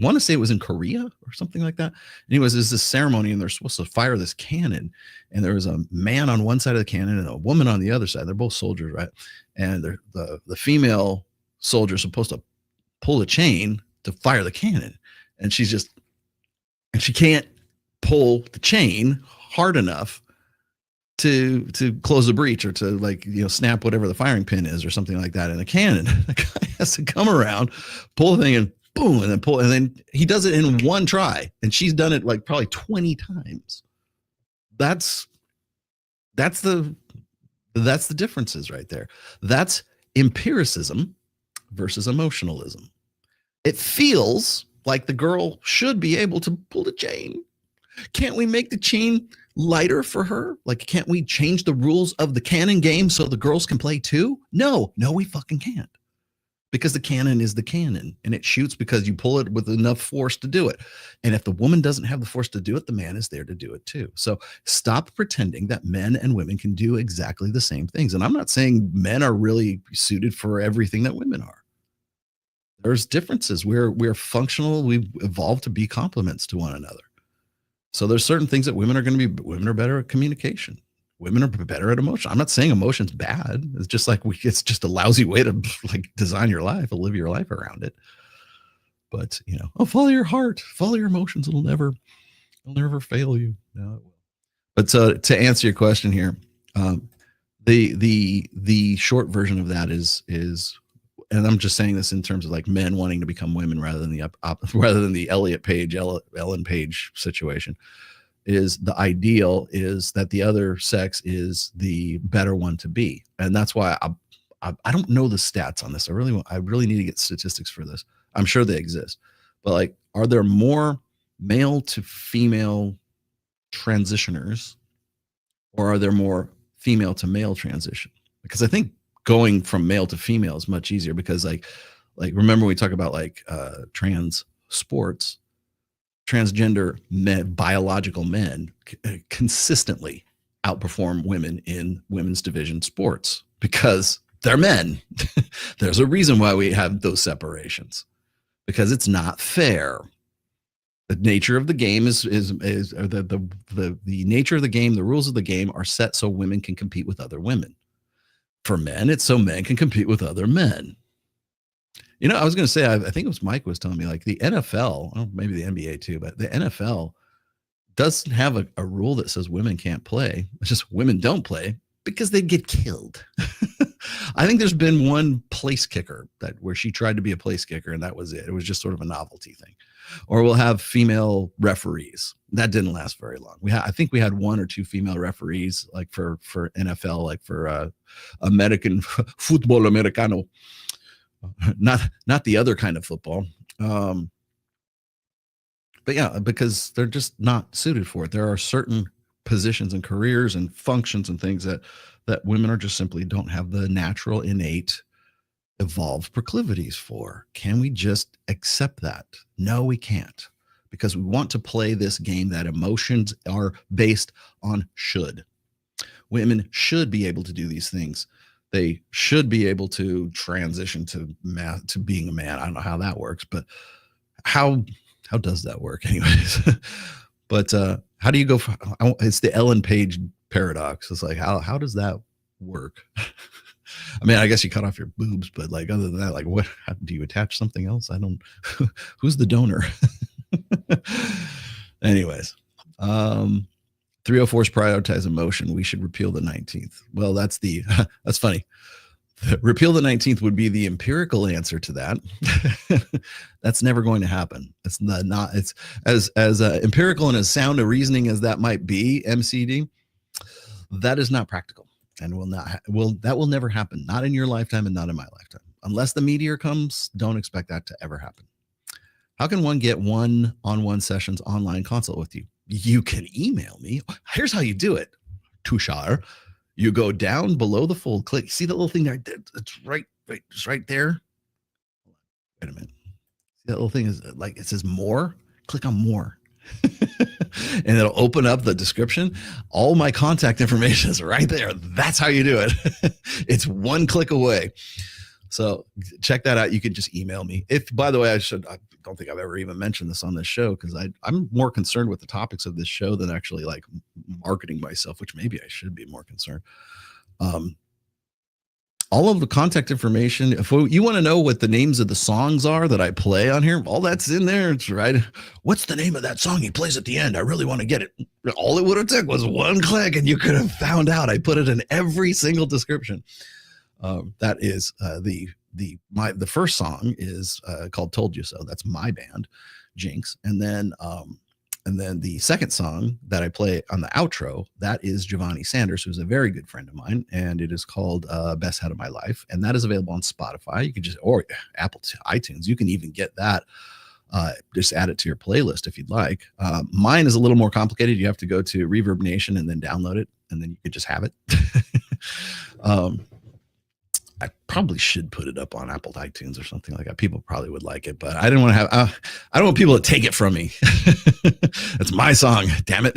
want to say it was in Korea or something like that. Anyways, there's this ceremony and they're supposed to fire this cannon. And there was a man on one side of the cannon and a woman on the other side. They're both soldiers, right? And the female soldier is supposed to pull the chain to fire the cannon. And she can't pull the chain hard enough to close the breech or to snap whatever the firing pin is or something like that in a cannon. The guy has to come around, pull the thing, and boom, and then pull, and then he does it in one try, and she's done it probably 20 times. That's the differences right there. That's empiricism versus emotionalism. It feels like the girl should be able to pull the chain. Can't we make the chain lighter for her? Can't we change the rules of the cannon game so the girls can play too? No, we fucking can't. Because the cannon is the cannon and it shoots because you pull it with enough force to do it. And if the woman doesn't have the force to do it, the man is there to do it too. So stop pretending that men and women can do exactly the same things. And I'm not saying men are really suited for everything that women are. There's differences. We're functional. We've evolved to be complements to one another. So there's certain things that women are better at communication. Women are better at emotion. I'm not saying emotion's bad. It's just it's just a lousy way to design your life and live your life around it. But follow your heart, follow your emotions. It'll never fail you. No, it will. But to answer your question here, the short version of that is and I'm just saying this in terms of like men wanting to become women rather than rather than the Elliot Page, Ellen Page situation, is the ideal is that the other sex is the better one to be. And that's why I don't know the stats on this. I really need to get statistics for this. I'm sure they exist, but like, are there more male to female transitioners, or are there more female to male transition? Because I think going from male to female is much easier, because like remember we talk about like trans sports, transgender men, biological men consistently outperform women in women's division sports because they're men. There's a reason why we have those separations, because it's not fair. The nature of the game is the nature of the game, the rules of the game are set so women can compete with other women. For men, it's so men can compete with other men. You know, I was going to say, I think it was Mike was telling me, like the NFL, maybe the NBA too, but the NFL doesn't have a rule that says women can't play. It's just women don't play because they'd get killed. I think there's been one place kicker where she tried to be a place kicker, and that was it. It was just sort of a novelty thing. Or we'll have female referees. That didn't last very long. I think we had one or two female referees, like for NFL, like for American football americano, not the other kind of football. But yeah, because they're just not suited for it. There are certain positions and careers and functions and things that women are just simply don't have the natural, innate, evolved proclivities for. Can we just accept that? No, we can't, because we want to play this game that emotions are based on should. Women should be able to do these things. They should be able to transition to being a man. I don't know how that works, but how does that work anyways? But how do you go from, it's the Ellen Page paradox. It's like, how does that work? I mean, I guess you cut off your boobs, but like other than that, like what, do you attach something else? I don't, who's the donor? Anyways, 304s prioritize emotion. We should repeal the 19th. Well, that's funny. Repeal the 19th would be the empirical answer to that. That's never going to happen. It's not it's as empirical and as sound a reasoning as that might be, MCD, that is not practical. And that will never happen. Not in your lifetime and not in my lifetime. Unless the meteor comes, don't expect that to ever happen. How can one get one-on-one sessions online consult with you? You can email me. Here's how you do it. Tushar, you go down below the fold, click. See that little thing there? It's just right there. Wait a minute. See that little thing is like, it says more. Click on more. And it'll open up the description. All my contact information is right there. That's how you do it. It's one click away. So check that out. You can just email me. By the way, I don't think I've ever even mentioned this on this show, because I'm more concerned with the topics of this show than actually like marketing myself, which maybe I should be more concerned. All of the contact information, if you want to know what the names of the songs are that I play on here, all that's in there. It's right. What's the name of that song he plays at the end? I really want to get it. All it would have took was one click and you could have found out. I put it in every single description. That is the first song is called Told You So. That's my band, Jinx. And then the second song that I play on the outro, that is Giovanni Sanders, who's a very good friend of mine, and it is called Best Head of My Life, and that is available on Spotify. You can or Apple iTunes. You can even get that. Just add it to your playlist if you'd like. Mine is a little more complicated. You have to go to Reverb Nation and then download it, and then you could just have it. I probably should put it up on Apple iTunes or something like that. People probably would like it, but I didn't want to have, I don't want people to take it from me. It's my song, damn it.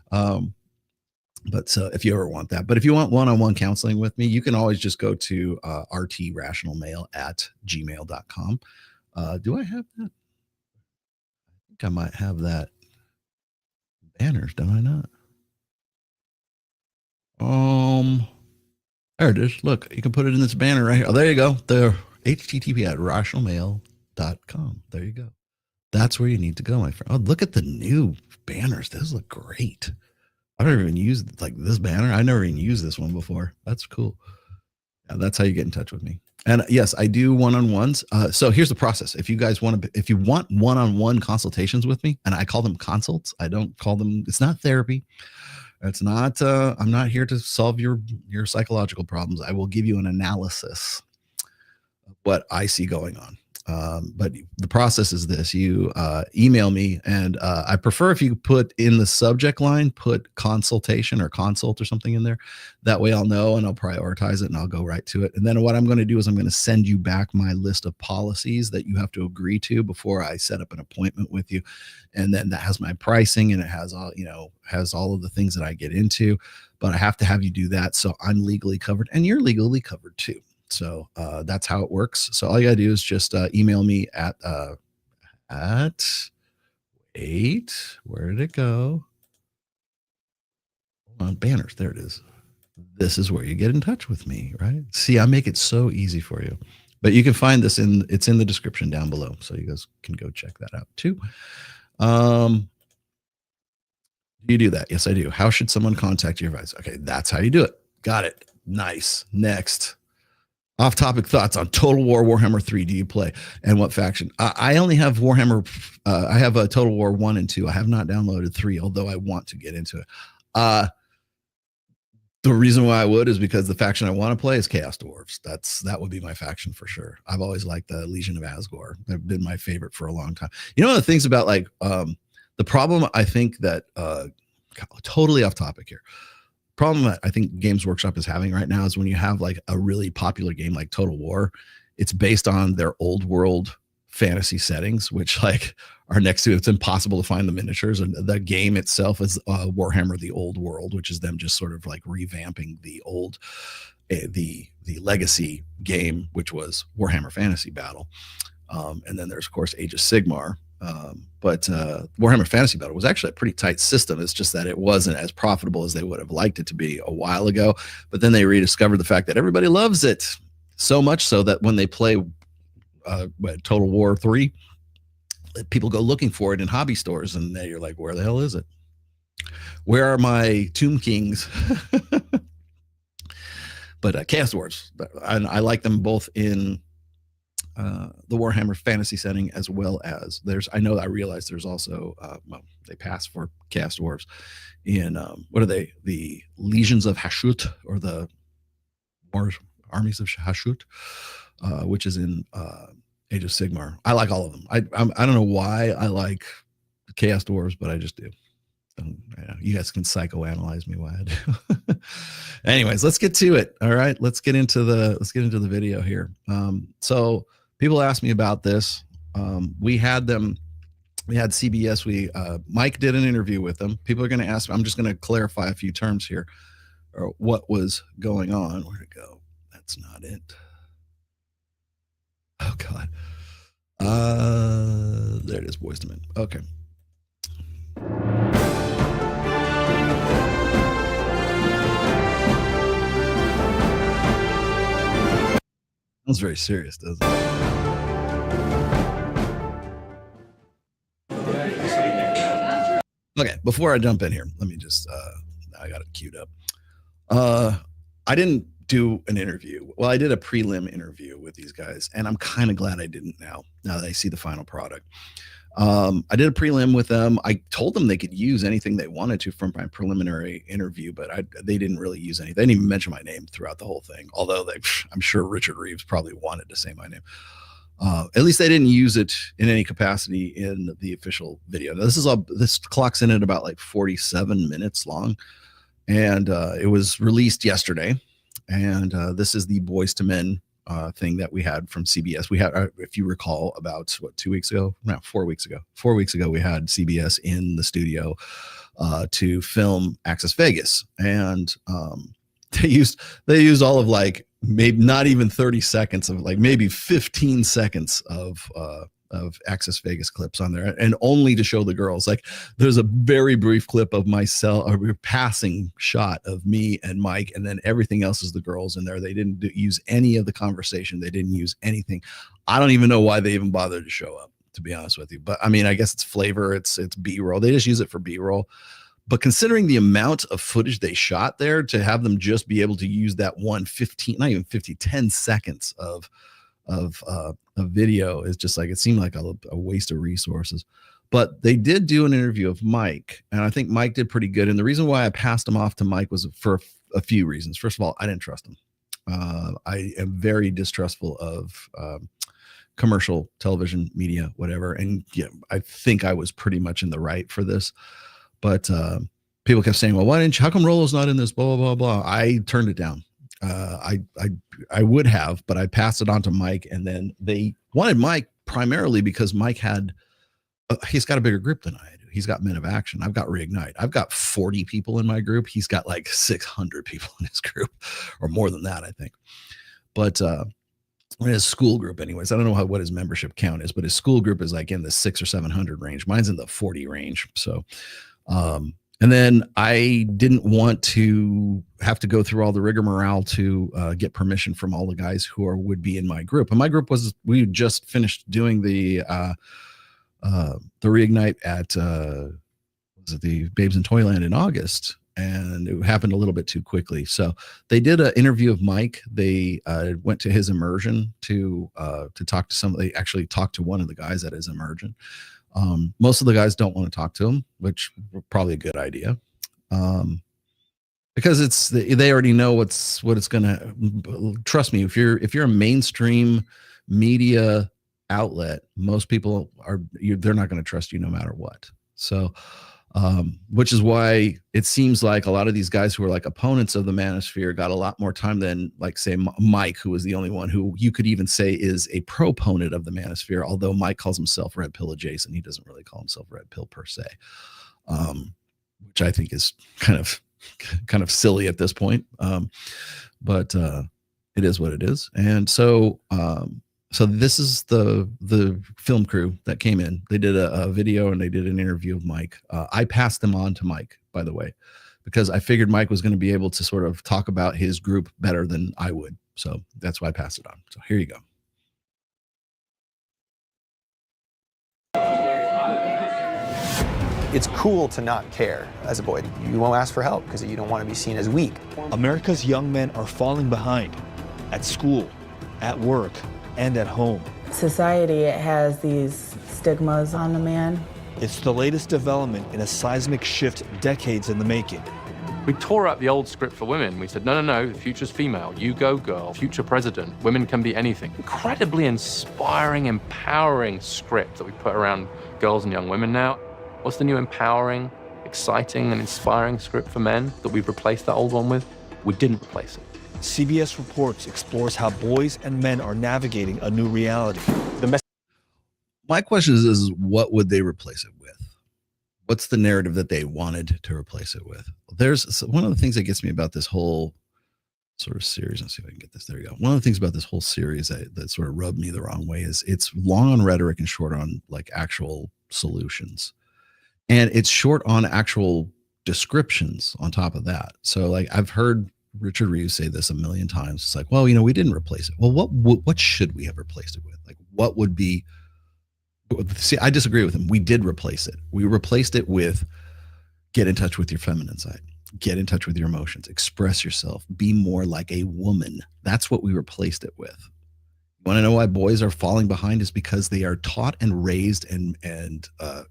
But so if you ever want that, but if you want one-on-one counseling with me, you can always just go to rtrationalmail@gmail.com. Do I have that? I think I might have that. Banners, don't I not? There it is. Look, you can put it in this banner right here. Oh, there you go. The http@rationalmail.com. There you go. That's where you need to go, my friend. Oh, look at the new banners. Those look great. I don't even use like this banner. I never even used this one before. That's cool. Yeah, that's how you get in touch with me. And yes, I do one-on-ones. So here's the process. If you guys if you want one-on-one consultations with me, and I call them consults, I don't call them, it's not therapy. It's not, I'm not here to solve your psychological problems. I will give you an analysis of what I see going on. But the process is this: you email me, and I prefer if you put in the subject line, put consultation or consult or something in there. That way I'll know, and I'll prioritize it, and I'll go right to it. And then what I'm going to do is I'm going to send you back my list of policies that you have to agree to before I set up an appointment with you. And then that has my pricing, and it has all, has all of the things that I get into, but I have to have you do that. So I'm legally covered, and you're legally covered too. So that's how it works. So all you gotta do is just email me at where did it go? Hold on, banners, there it is. This is where you get in touch with me, right? See, I make it so easy for you. But you can find this it's in the description down below. So you guys can go check that out too. Do you do that? Yes, I do. How should someone contact your advice? Okay, that's how you do it. Got it. Nice. Next. Off-topic thoughts on Total War Warhammer 3. Do you play, and what faction? I only have Warhammer. I have a Total War 1 and 2. I have not downloaded 3, although I want to get into it. The reason why I would is because the faction I want to play is Chaos Dwarves. That would be my faction for sure. I've always liked the Legion of Asgore. They've been my favorite for a long time. You know, the things about the problem I think that totally off topic here. Problem that I think Games Workshop is having right now is when you have like a really popular game like Total War, it's based on their old world fantasy settings, which like are next to it. It's impossible to find the miniatures, and the game itself is Warhammer the Old World, which is them just sort of like revamping the old the legacy game, which was Warhammer Fantasy Battle. And then there's of course Age of Sigmar. But Warhammer Fantasy Battle was actually a pretty tight system. It's just that it wasn't as profitable as they would have liked it to be a while ago. But then they rediscovered the fact that everybody loves it so much so that when they play Total War 3, people go looking for it in hobby stores, and then you're like, where the hell is it? Where are my Tomb Kings? But Chaos Dwarves, I like them both in the Warhammer fantasy setting, as well as I realize there's also they pass for Chaos Dwarves in what are they, the Legions of Hashut, or the Armies of Hashut, which is in Age of Sigmar. I like all of them. I don't know why I like Chaos Dwarves, but I just do. You guys can psychoanalyze me why I do. Anyways, let's get to it. All right, let's get into the video here. So people asked me about this. We had CBS. Mike did an interview with them. People are going to ask me. I'm just going to clarify a few terms here, or what was going on. Where'd it go? That's not it. Oh God. There it is. Boys to Men. Okay. That's very serious, doesn't it? Okay, before I jump in here, let me just I got it queued up. I didn't do an interview. Well, I did a prelim interview with these guys, and I'm kind of glad I didn't now that I see the final product. I did a prelim with them. I told them they could use anything they wanted to from my preliminary interview, but they didn't really use anything. They didn't even mention my name throughout the whole thing, although I'm sure Richard Reeves probably wanted to say my name. At least they didn't use it in any capacity in the official video. Now, this clocks in at about like 47 minutes long, and it was released yesterday. And this is the Boys to Men thing that we had from CBS. We had, if you recall, about 2 weeks ago, no, 4 weeks ago. 4 weeks ago, we had CBS in the studio to film Access Vegas, and they used all of like maybe not even 30 seconds of like maybe 15 seconds of Access Vegas clips on there, and only to show the girls. Like there's a very brief clip of myself, a passing shot of me and Mike, and then everything else is the girls in there. They didn't use any of the conversation. They didn't use anything. I don't even know why they even bothered to show up, to be honest with you. But I mean, I guess it's flavor. It's B-roll. They just use it for B-roll. But considering the amount of footage they shot there, to have them just be able to use that 10 seconds of video is just like, it seemed like a waste of resources. But they did do an interview of Mike, and I think Mike did pretty good. And the reason why I passed him off to Mike was for a few reasons. First of all, I didn't trust him. I am very distrustful of commercial television media, whatever. And yeah, I think I was pretty much in the right for this. But people kept saying, well, how come Rolo's not in this, blah, blah, blah, blah. I turned it down. I would have, but I passed it on to Mike. And then they wanted Mike primarily because Mike he's got a bigger group than I do. He's got Men of Action. I've got Reignite. I've got 40 people in my group. He's got like 600 people in his group, or more than that, I think. But in his school group anyways, I don't know what his membership count is, but his school group is like in the 600 or 700 range. Mine's in the 40 range. So, and then I didn't want to have to go through all the rigmarole to get permission from all the guys who would be in my group. And my group we just finished doing the Reignite at was it the Babes in Toyland in August, and it happened a little bit too quickly. So they did an interview of Mike. They went to his immersion to talk to somebody. They actually talked to one of the guys at his immersion. Most of the guys don't want to talk to him, which probably a good idea, because they already know what it's gonna. Trust me, if you're a mainstream media outlet, most people they're not going to trust you no matter what. So which is why it seems like a lot of these guys who are like opponents of the manosphere got a lot more time than, like, say, Mike, who was the only one who you could even say is a proponent of the manosphere, although Mike calls himself red pill adjacent. He doesn't really call himself red pill per se, which I think is kind of silly at this point. But it is what it is. And so so this is the film crew that came in. They did a video and they did an interview of Mike. I passed them on to Mike, by the way, because I figured Mike was going to be able to sort of talk about his group better than I would. So that's why I passed it on. So here you go. It's cool to not care as a boy. You won't ask for help because you don't want to be seen as weak. America's young men are falling behind at school, at work, and at home. Society has these stigmas on the man. It's the latest development in a seismic shift decades in the making. We tore up the old script for women. We said, no, the future's female. You go, girl. Future president. Women can be anything. Incredibly inspiring, empowering script that we put around girls and young women now. What's the new empowering, exciting, and inspiring script for men that we've replaced that old one with? We didn't replace it. CBS Reports explores how boys and men are navigating a new reality. My question is what would they replace it with? What's the narrative that they wanted to replace it with? There's one of the things that gets me about this whole sort of series. Let's see if I can get this. There you go. One of the things about this whole series that sort of rubbed me the wrong way is it's long on rhetoric and short on like actual solutions. And it's short on actual descriptions on top of that. So like I've heard Richard Reeves say this a million times. It's like, well, we didn't replace it. Well, what should we have replaced it with? Like, what would be? See, I disagree with him. We did replace it. We replaced it with get in touch with your feminine side, get in touch with your emotions, express yourself, be more like a woman. That's what we replaced it with. You want to know why boys are falling behind? Is because they are taught and raised and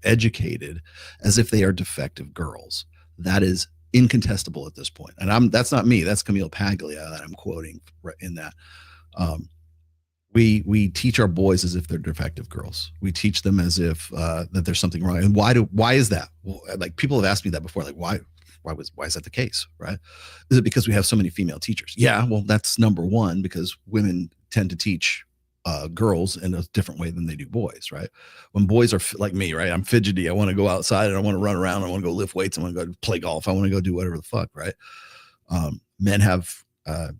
educated as if they are defective girls. That is incontestable at this point. And that's not me. That's Camille Paglia that I'm quoting in that. We teach our boys as if they're defective girls. We teach them as if that there's something wrong. And why is that? Well, like people have asked me that before. Like why is that the case? Right? Is it because we have so many female teachers? Yeah. Well, that's number one, because women tend to teach girls in a different way than they do boys, right? When boys are like me, right? I'm fidgety. I want to go outside and I want to run around. I want to go lift weights. I want to go play golf. I want to go do whatever the fuck, right? Men have a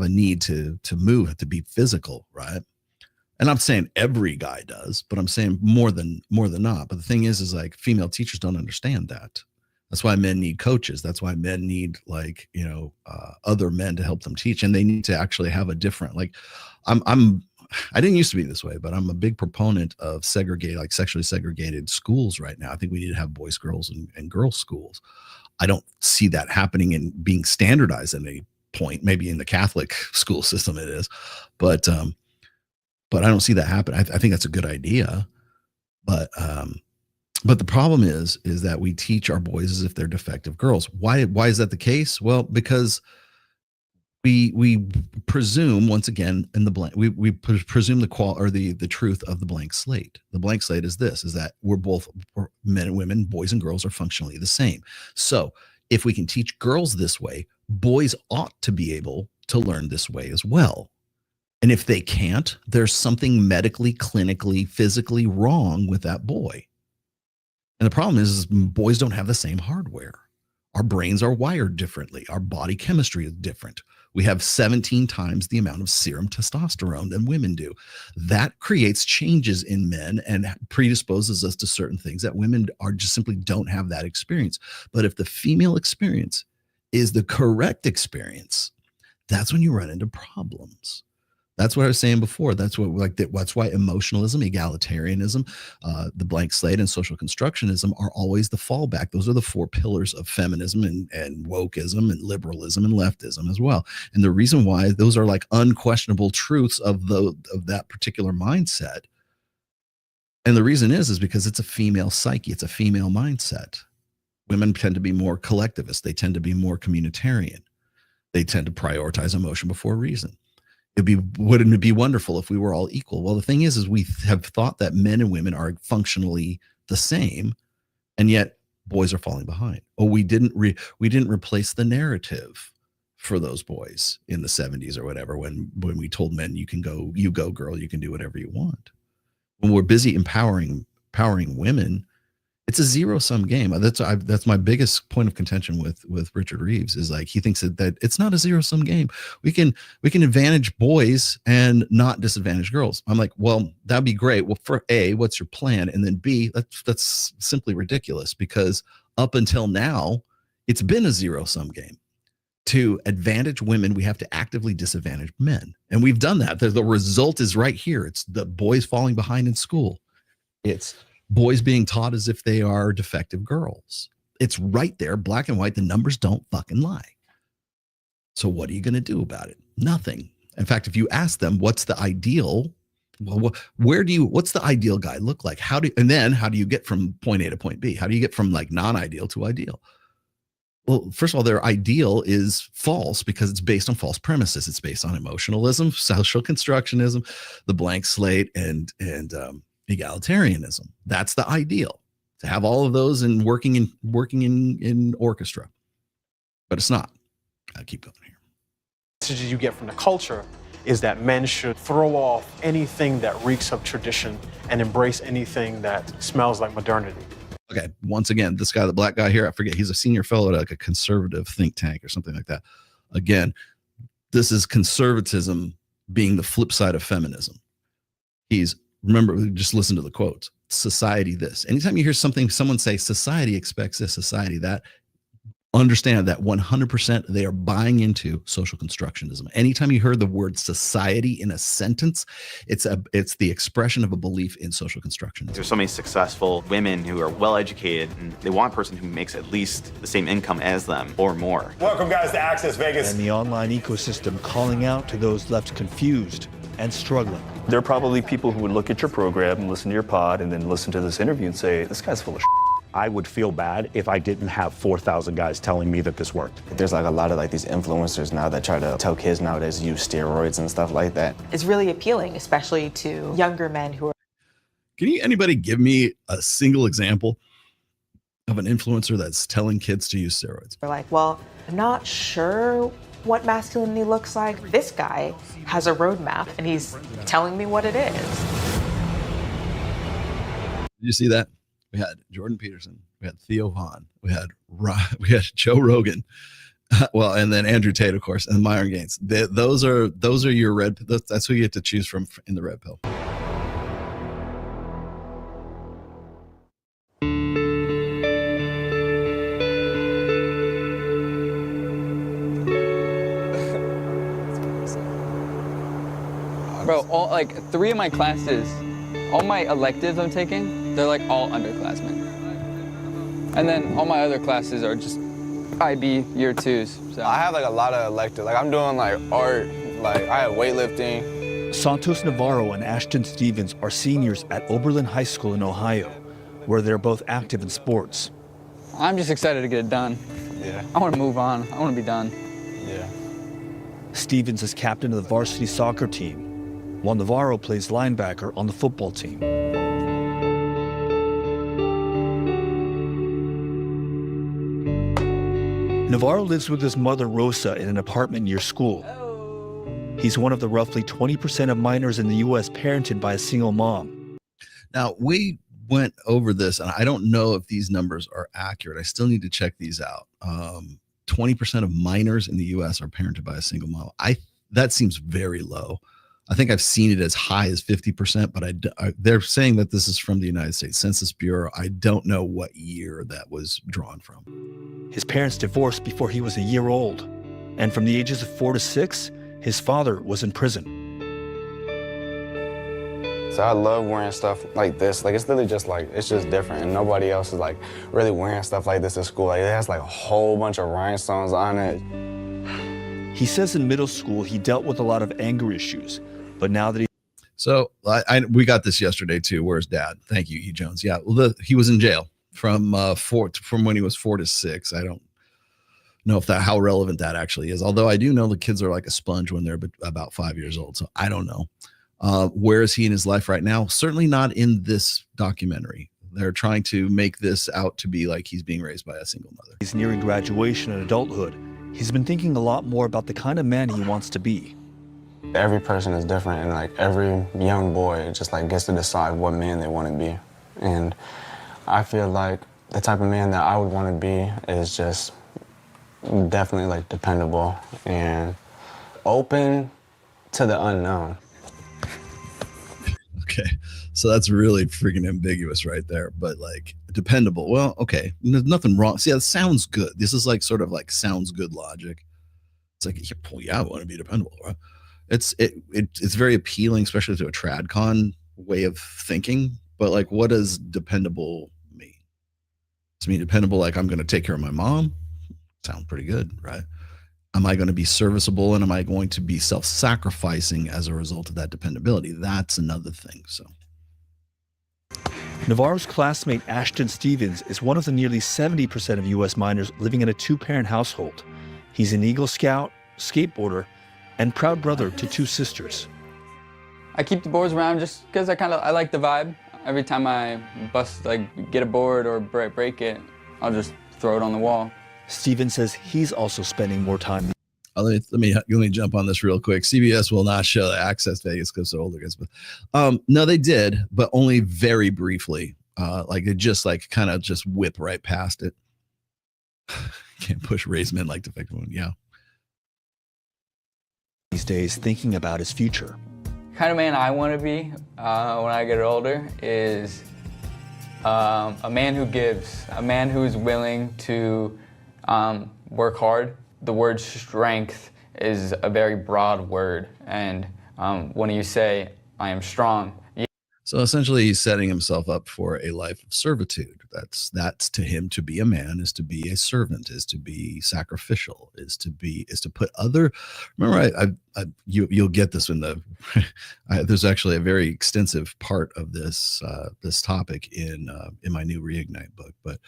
need to move, to be physical, right? And I'm saying every guy does, but I'm saying more than not. But the thing is like female teachers don't understand that. That's why men need coaches. That's why men need other men to help them teach, and they need to actually have a different I didn't used to be this way, but I'm a big proponent of sexually segregated schools right now. I think we need to have boys, girls, and girls schools. I don't see that happening and being standardized at any point. Maybe in the Catholic school system it is, but I don't see that happen. I think that's a good idea, but the problem is that we teach our boys as if they're defective girls. Why is that the case? Well, because we presume, once again, in the blank, we presume the truth of the blank slate. The blank slate is that we're men and women, boys and girls are functionally the same. So if we can teach girls this way, boys ought to be able to learn this way as well. And if they can't, there's something medically, clinically, physically wrong with that boy. And the problem is boys don't have the same hardware. Our brains are wired differently. Our body chemistry is different. We have 17 times the amount of serum testosterone than women do. That creates changes in men and predisposes us to certain things that women are just simply don't have that experience. But if the female experience is the correct experience, that's when you run into problems. That's what I was saying before. That's why emotionalism, egalitarianism, the blank slate, and social constructionism are always the fallback. Those are the 4 pillars of feminism and wokeism and liberalism and leftism as well. And the reason why those are like unquestionable truths of that particular mindset. And the reason is because it's a female psyche. It's a female mindset. Women tend to be more collectivist. They tend to be more communitarian. They tend to prioritize emotion before reason. Wouldn't it be wonderful if we were all equal? Well, the thing is we have thought that men and women are functionally the same, and yet boys are falling behind. Oh, we didn't replace the narrative for those boys in the 70s or whatever, when we told men, you go girl, you can do whatever you want. When we're busy empowering women, it's a zero-sum game. That's my biggest point of contention with Richard Reeves, is like he thinks that it's not a zero-sum game. We can advantage boys and not disadvantage girls. I'm like, well, that'd be great. Well, for A, what's your plan? And then B, that's simply ridiculous, because up until now, it's been a zero-sum game. To advantage women, we have to actively disadvantage men. And we've done that. The result is right here. It's the boys falling behind in school. It's boys being taught as if they are defective girls. It's right there, black and white. The numbers don't fucking lie. So what are you going to do about it? Nothing. In fact, if you ask them, what's the ideal? Well, what's the ideal guy look like? How do you get from point A to point B? How do you get from like non-ideal to ideal? Well, first of all, their ideal is false because it's based on false premises. It's based on emotionalism, social constructionism, the blank slate, and egalitarianism. That's the ideal, to have all of those and working in orchestra. But it's not. I'll keep going here. The messages you get from the culture is that men should throw off anything that reeks of tradition and embrace anything that smells like modernity. Okay, once again, this guy, the black guy here, I forget, he's a senior fellow at like a conservative think tank or something like that. Again, this is conservatism being the flip side of feminism. Remember, just listen to the quotes. Society this. Anytime you hear someone say society expects this, society that, understand that 100% they are buying into social constructionism. Anytime you heard the word society in a sentence, it's the expression of a belief in social constructionism. There's so many successful women who are well educated, and they want a person who makes at least the same income as them or more. Welcome, guys, to Access Vegas. And the online ecosystem calling out to those left confused and struggling. There are probably people who would look at your program and listen to your pod and then listen to this interview and say, this guy's full of shit. I would feel bad if I didn't have 4,000 guys telling me that this worked. There's like a lot of like these influencers now that try to tell kids nowadays to use steroids and stuff like that. It's really appealing, especially to younger men who are. Can anybody give me a single example of an influencer that's telling kids to use steroids? They're like, well, I'm not sure what masculinity looks like. This guy has a roadmap and he's telling me what it is. Did you see that? We had Jordan Peterson, we had Theo Vaughn, we had Joe Rogan, well, and then Andrew Tate, of course, and Myron Gaines. Those are your red. That's who you get to choose from in the red pill. Bro, all like 3 of my classes, all my electives I'm taking, they're like all underclassmen. And then all my other classes are just probably be year 2s. So. I have like a lot of elective. Like I'm doing like art, like I have weightlifting. Santos Navarro and Ashton Stevens are seniors at Oberlin High School in Ohio, where they're both active in sports. I'm just excited to get it done. Yeah. I want to move on. I want to be done. Yeah. Stevens is captain of the varsity soccer team, while Navarro plays linebacker on the football team. Navarro lives with his mother, Rosa, in an apartment near school. He's one of the roughly 20% of minors in the U.S. parented by a single mom. Now, we went over this, and I don't know if these numbers are accurate. I still need to check these out. 20% of minors in the U.S. are parented by a single mom. That seems very low. I think I've seen it as high as 50%, but they're saying that this is from the United States Census Bureau. I don't know what year that was drawn from. His parents divorced before he was a year old, and from the ages of 4 to 6, his father was in prison. So I love wearing stuff like this. Like it's literally just like, it's just different. And nobody else is like really wearing stuff like this at school. Like it has like a whole bunch of rhinestones on it. He says in middle school, he dealt with a lot of anger issues, but now that So we got this yesterday too. Where's Dad? Thank you, E. Jones. Yeah, well, he was in jail from when he was 4 to 6. I don't know if how relevant that actually is. Although I do know the kids are like a sponge when they're about 5 years old. So I don't know. Where is he in his life right now? Certainly not in this documentary. They're trying to make this out to be like he's being raised by a single mother. he's nearing graduation and adulthood, he's been thinking a lot more about the kind of man he wants to be. Every person is different, and like every young boy just like gets to decide what man they want to be. And I feel like the type of man that I would want to be is just definitely like dependable and open to the unknown. Okay, so that's really freaking ambiguous right there, but like dependable. Well, okay, there's nothing wrong. See, that sounds good. This is like sort of like sounds good logic. It's like, yeah, I want to be dependable, right? It's very appealing, especially to a tradcon way of thinking. But like, what does dependable mean? To me, dependable, like I'm going to take care of my mom. Sounds pretty good, right? Am I going to be serviceable, and am I going to be self-sacrificing as a result of that dependability? That's another thing. So Navarro's classmate Ashton Stevens is one of the nearly 70% of U.S. minors living in a 2-parent household. He's an Eagle Scout, skateboarder, and proud brother to 2 sisters. I keep the boards around just because I like the vibe. Every time I get a board or break it, I'll just throw it on the wall. Stevens says he's also spending more time. Let me jump on this real quick. CBS will not show Access Vegas because they're older guys, but no, they did, but only very briefly. Like they just like kind of just whip right past it. Can't push raise men like defective women. Yeah. These days, thinking about his future. The kind of man I want to be when I get older is a man who gives, a man who is willing to work hard. The word strength is a very broad word, and when you say, I am strong. So essentially he's setting himself up for a life of servitude. That's to him, to be a man is to be a servant, is to be sacrificial, is to put other, remember you'll get this in the, there's actually a very extensive part of this topic in my new Reignite book, but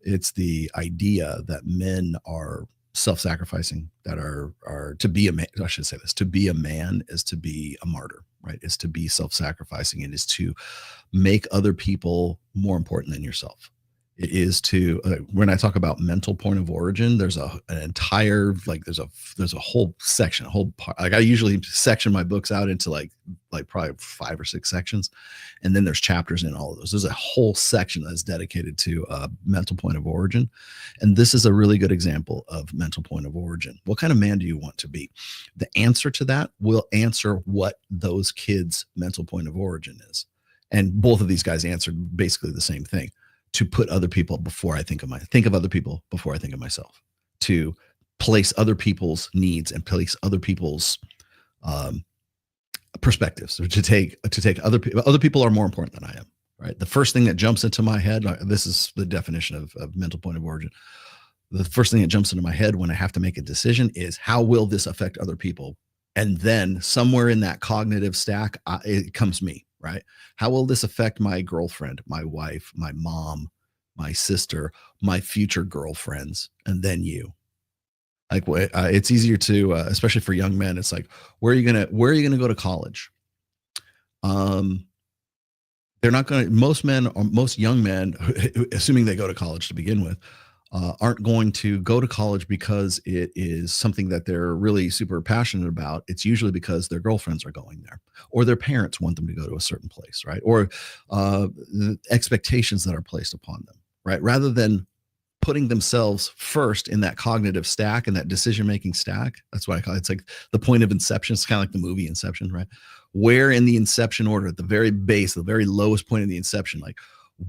it's the idea that men are self-sacrificing, that are to be a man. I should say this: to be a man is to be a martyr, right? Is to be self-sacrificing. It is to make other people more important than yourself. It is to when I talk about mental point of origin, there's an entire there's a whole section, a whole part. Like I usually section my books out into like probably 5 or 6 sections, and then there's chapters in all of those. There's a whole section that's dedicated to mental point of origin, and this is a really good example of mental point of origin. What kind of man do you want to be? The answer to that will answer what those kids' mental point of origin is, and both of these guys answered basically the same thing. To put other people before I think of other people before I think of myself, to place other people's needs and place other people's perspectives, or to take other people are more important than I am, right? The first thing that jumps into my head, this is the definition of mental point of origin. the first thing that jumps into my head when I have to make a decision is, how will this affect other people? And then somewhere in that cognitive stack, it comes me, right? How will this affect my girlfriend, my wife, my mom, my sister, my future girlfriends, and then you? Like, it's easier to, especially for young men. It's like, where are you gonna go to college? They're not going to, most men or most young men, assuming they go to college to begin with, aren't going to go to college because it is something that they're really super passionate about. It's usually because their girlfriends are going there, or their parents want them to go to a certain place, right? Or the expectations that are placed upon them, right? Rather than putting themselves first in that cognitive stack and that decision-making stack. That's what I call it. It's like the point of inception. It's kind of like the movie Inception, right? Where in the inception order, at the very base, the very lowest point of the inception, like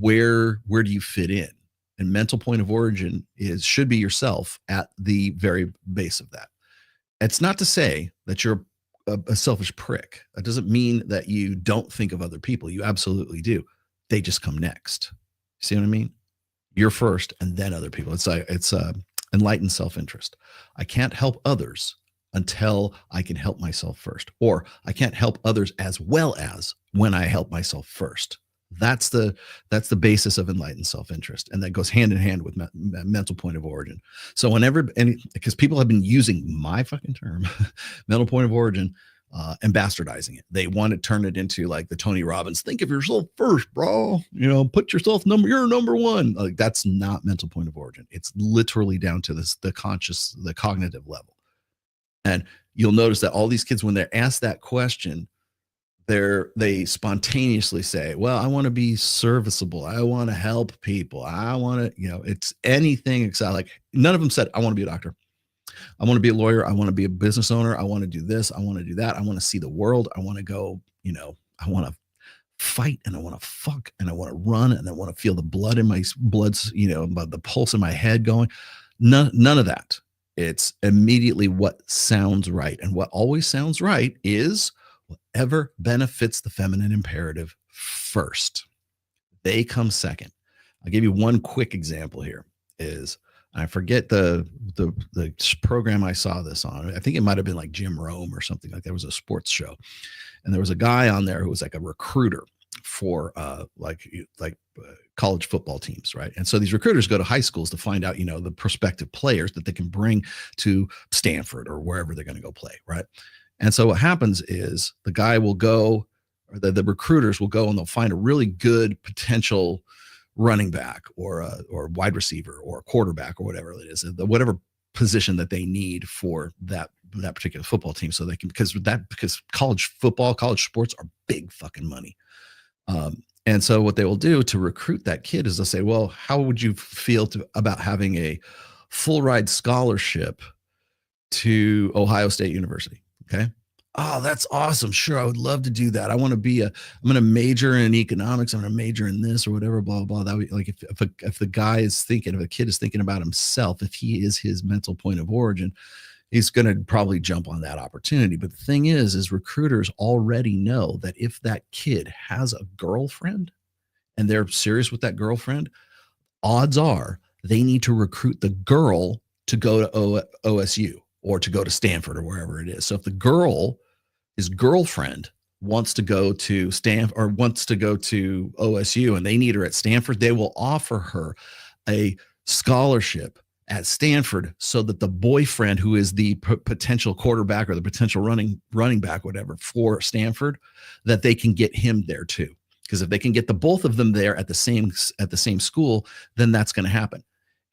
where do you fit in? And mental point of origin should be yourself at the very base of that. It's not to say that you're a selfish prick. That doesn't mean that you don't think of other people. You absolutely do. They just come next. See what I mean? You're first and then other people. It's enlightened self-interest. I can't help others until I can help myself first, or I can't help others as well as when I help myself first. That's the basis of enlightened self-interest, and that goes hand in hand with mental point of origin. So whenever, because people have been using my fucking term, mental point of origin, and bastardizing it. They want to turn it into like the Tony Robbins, think of yourself first, bro. Put yourself you're number one. Like, that's not mental point of origin. It's literally down to the cognitive level. And you'll notice that all these kids, when they're asked that question, they spontaneously say, well, I want to be serviceable. I want to help people. I want to, it's anything except, like, none of them said, I want to be a doctor. I want to be a lawyer. I want to be a business owner. I want to do this. I want to do that. I want to see the world. I want to go, I want to fight, and I want to fuck, and I want to run, and I want to feel the blood in my the pulse in my head going. None of that. It's immediately what sounds right. And what always sounds right is whatever benefits the feminine imperative first. They come second. I'll give you one quick example here. I forget the program I saw this on. I think it might have been like Jim Rome or something like that. It was a sports show. And there was a guy on there who was like a recruiter for college football teams, right? And so these recruiters go to high schools to find out, the prospective players that they can bring to Stanford or wherever they're going to go play, right? And so what happens is the guy will go, or the recruiters will go, and they'll find a really good potential running back or wide receiver or quarterback or whatever it is, whatever position that they need for that particular football team. So they can, because college football, college sports are big fucking money. And so what they will do to recruit that kid is they'll say, well, how would you feel about having a full ride scholarship to Ohio State University? Okay. Oh, that's awesome. Sure. I would love to do that. I'm going to major in economics. I'm going to major in this or whatever, blah, blah, blah. That would, like, if the guy is thinking, if a kid is thinking about himself, if he is his mental point of origin, he's going to probably jump on that opportunity. But the thing is recruiters already know that if that kid has a girlfriend and they're serious with that girlfriend, odds are they need to recruit the girl to go to OSU or to go to Stanford or wherever it is. So if his girlfriend wants to go to Stanford or wants to go to OSU and they need her at Stanford, they will offer her a scholarship at Stanford so that the boyfriend, who is the potential quarterback or the potential running back, whatever, for Stanford, that they can get him there too. Because if they can get the both of them there at the same school, then that's going to happen.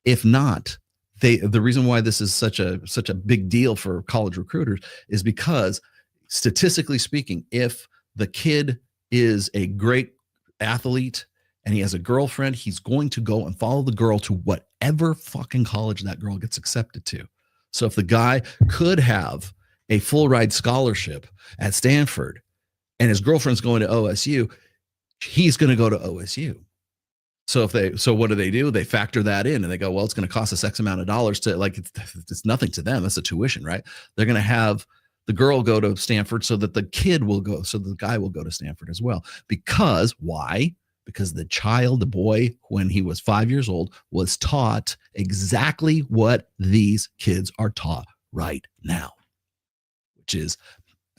If not, the reason why this is such a big deal for college recruiters is because, statistically speaking, if the kid is a great athlete and he has a girlfriend, he's going to go and follow the girl to whatever fucking college that girl gets accepted to. So if the guy could have a full ride scholarship at Stanford and his girlfriend's going to OSU, he's going to go to OSU. So what do? They factor that in and they go, well, it's going to cost us X amount of dollars to, like, it's nothing to them. That's a tuition, right? They're going to have the girl go to Stanford so that the guy will go to Stanford as well. Because why? because the boy, when he was 5 years old, was taught exactly what these kids are taught right now, which is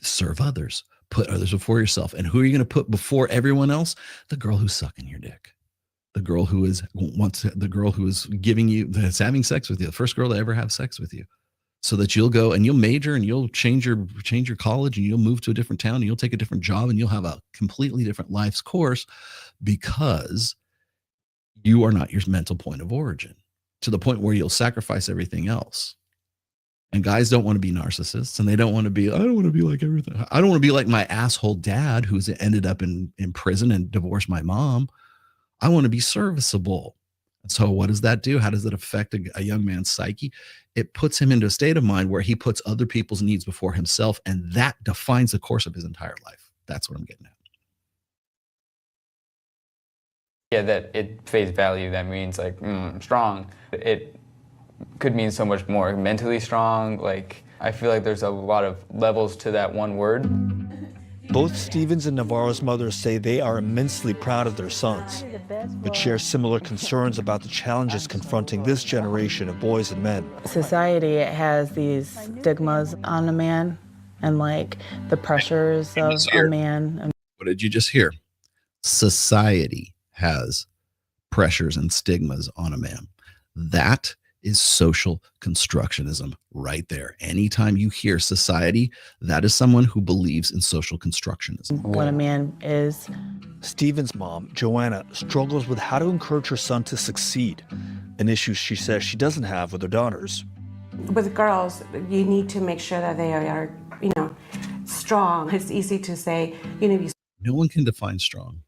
serve others, put others before yourself. And who are you going to put before everyone else? The girl who's sucking your dick. The girl who is giving you, that's having sex with you, the first girl to ever have sex with you, so that you'll go and you'll major and you'll change your college and you'll move to a different town and you'll take a different job and you'll have a completely different life's course because you are not your mental point of origin, to the point where you'll sacrifice everything else. And guys don't want to be narcissists, and they don't want to be, I don't want to be like everything. I don't want to be like my asshole dad who's ended up in prison and divorced my mom. I want to be serviceable. And so what does that do? How does it affect a young man's psyche? It puts him into a state of mind where he puts other people's needs before himself, and that defines the course of his entire life. That's what I'm getting at. Yeah, that at face value, that means like strong. It could mean so much more. Mentally strong, like I feel like there's a lot of levels to that one word. Both Stevens and Navarro's mothers say they are immensely proud of their sons, but share similar concerns about the challenges confronting this generation of boys and men. Society has these stigmas on a man and like the pressures of a man. What did you just hear? Society has pressures and stigmas on a man. That is social constructionism right there. Anytime you hear society, that is someone who believes in social constructionism. What a man is. Stephen's mom, Joanna, struggles with how to encourage her son to succeed, an issue she says she doesn't have with her daughters. With girls, you need to make sure that they are, strong. It's easy to say, No one can define strong.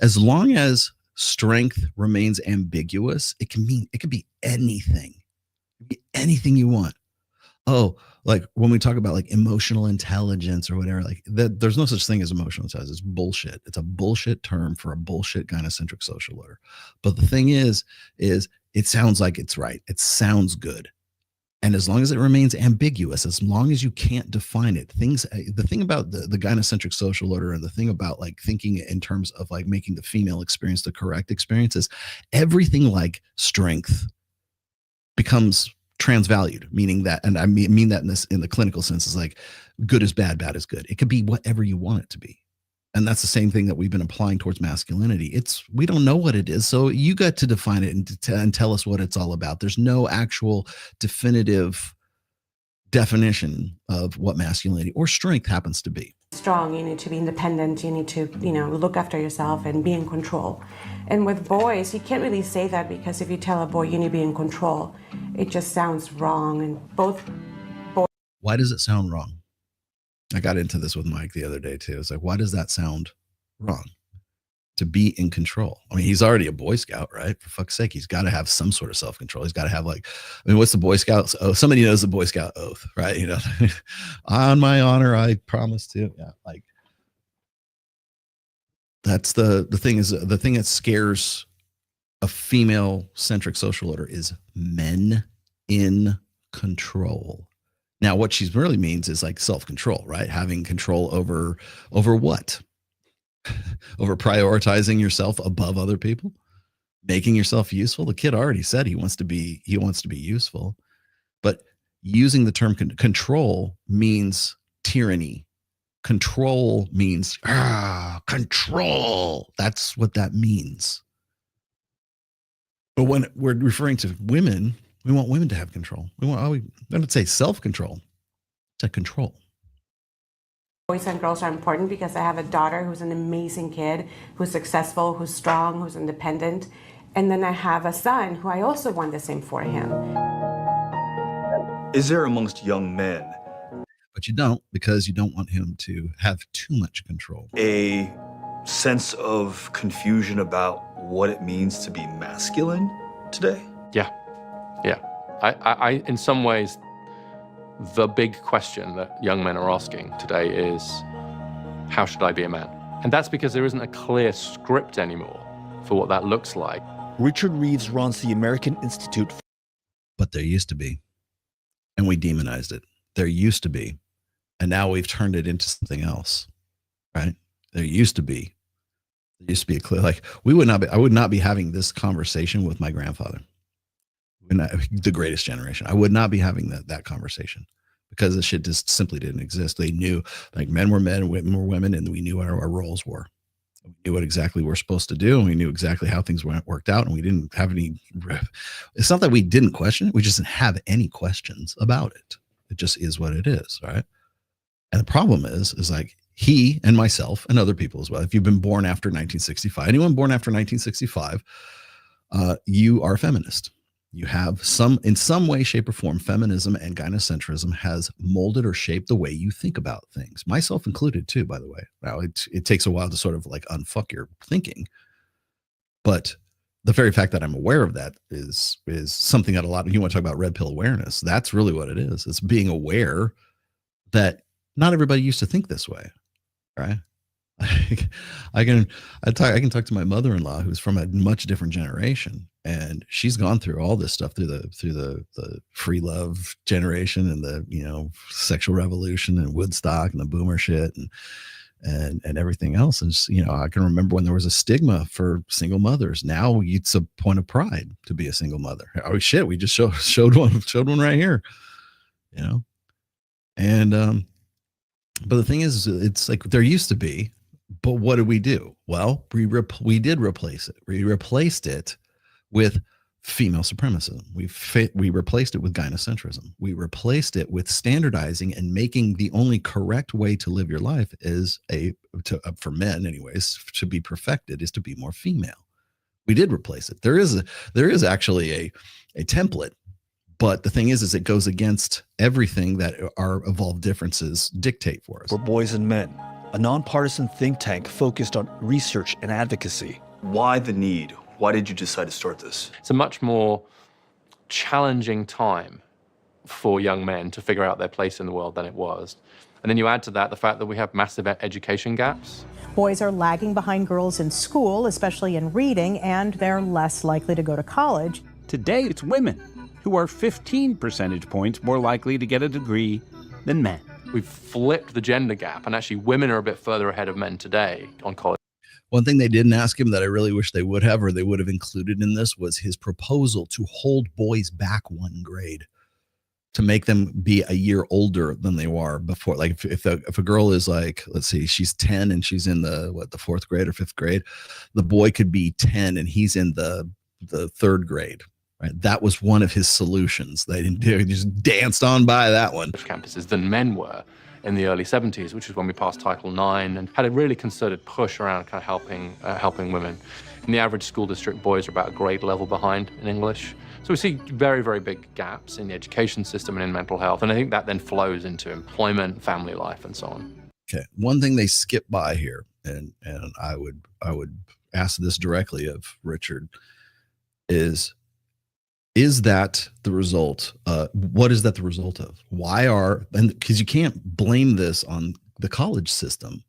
As long as strength remains ambiguous, it could be anything. It could be anything you want. Oh, like when we talk about like emotional intelligence or whatever, like that, there's no such thing as emotional intelligence. It's bullshit. It's a bullshit term for a bullshit gynocentric social order. But the thing is it sounds like it's right. It sounds good. And as long as it remains ambiguous, as long as you can't define it, the thing about the gynocentric social order and the thing about like thinking in terms of like making the female experience the correct experience is everything like strength becomes transvalued, meaning that, and I mean that in the clinical sense, is like good is bad, bad is good. It could be whatever you want it to be. And that's the same thing that we've been applying towards masculinity. We don't know what it is. So you got to define it and tell us what it's all about. There's no actual definitive definition of what masculinity or strength happens to be. strong, you need to be independent, you need to, look after yourself and be in control. And with boys, you can't really say that, because if you tell a boy you need to be in control, it just sounds wrong. And both boys. Why does it sound wrong? I got into this with Mike the other day too. It's like, why does that sound wrong? To be in control. I mean, he's already a Boy Scout, right? For fuck's sake, he's got to have some sort of self-control. He's got to have what's the Boy Scouts? Oh, somebody knows the Boy Scout oath, right? On my honor, I promise to. Yeah, like that's the thing is the thing that scares a female-centric social order is men in control. Now, what she really means is like self-control, right? Having control over what? Over prioritizing yourself above other people, making yourself useful. The kid already said he wants to be useful, but using the term control means tyranny. Control means control. That's what that means. But when we're referring to women, we want women to have control. I don't say self-control, to control. Boys and girls are important because I have a daughter who's an amazing kid, who's successful, who's strong, who's independent. And then I have a son who I also want the same for him. Is there amongst young men? But you don't, because you don't want him to have too much control. A sense of confusion about what it means to be masculine today? Yeah. I in some ways, the big question that young men are asking today is, how should I be a man? And that's because there isn't a clear script anymore for what that looks like. Richard Reeves runs the American Institute. But there used to be, and we demonized it. There used to be, and now we've turned it into something else, right? There used to be, There used to be a clear, like I would not be having this conversation with my grandfather. The greatest generation. I would not be having that conversation because the shit just simply didn't exist. They knew like men were men, women were women, and we knew what our roles were. We knew what exactly we're supposed to do, and we knew exactly how things worked out, and we didn't have any. It's not that we didn't question it; we just didn't have any questions about it. It just is what it is, right? And the problem is like he and myself and other people as well. If you've been born after 1965, anyone born after 1965, you are a feminist. You have in some way, shape, or form, feminism and gynocentrism has molded or shaped the way you think about things, myself included too, by the way. Now it takes a while to sort of like unfuck your thinking, but the very fact that I'm aware of that is something that you want to talk about red pill awareness. That's really what it is. It's being aware that not everybody used to think this way, right? I can talk to my mother-in-law who's from a much different generation, and she's gone through all this stuff through the free love generation and the sexual revolution and Woodstock and the boomer shit and everything else. And I can remember when there was a stigma for single mothers. Now it's a point of pride to be a single mother. Oh shit, we just showed one right here, and but the thing is, it's like there used to be. But what did we do? Well, we did replace it. We replaced it with female supremacism. We replaced it with gynocentrism. We replaced it with standardizing and making the only correct way to live your life is for men, anyways, to be perfected is to be more female. We did replace it. There is actually a template, but the thing is it goes against everything that our evolved differences dictate for us. For Boys and Men, a nonpartisan think tank focused on research and advocacy. Why the need? Why did you decide to start this? It's a much more challenging time for young men to figure out their place in the world than it was. And then you add to that the fact that we have massive education gaps. Boys are lagging behind girls in school, especially in reading, and they're less likely to go to college. Today, it's women who are 15 percentage points more likely to get a degree than men. We've flipped the gender gap, and actually women are a bit further ahead of men today on college. One thing they didn't ask him that I really wish they would have, or they would have included in this, was his proposal to hold boys back one grade, to make them be a year older than they were before. Like if a girl is like, let's see, she's 10 and she's in the fourth grade or fifth grade, the boy could be 10 and he's in the third grade. Right, that was one of his solutions. They didn't do; he just danced on by that one. Campuses than men were in the early 70s, which is when we passed Title IX and had a really concerted push around kind of helping women. In the average school district, boys are about a grade level behind in English. So we see very, very big gaps in the education system and in mental health, and I think that then flows into employment, family life, and so on. Okay, one thing they skip by here, and I would ask this directly of Richard, is that the result? What is that the result of? Because you can't blame this on the college system.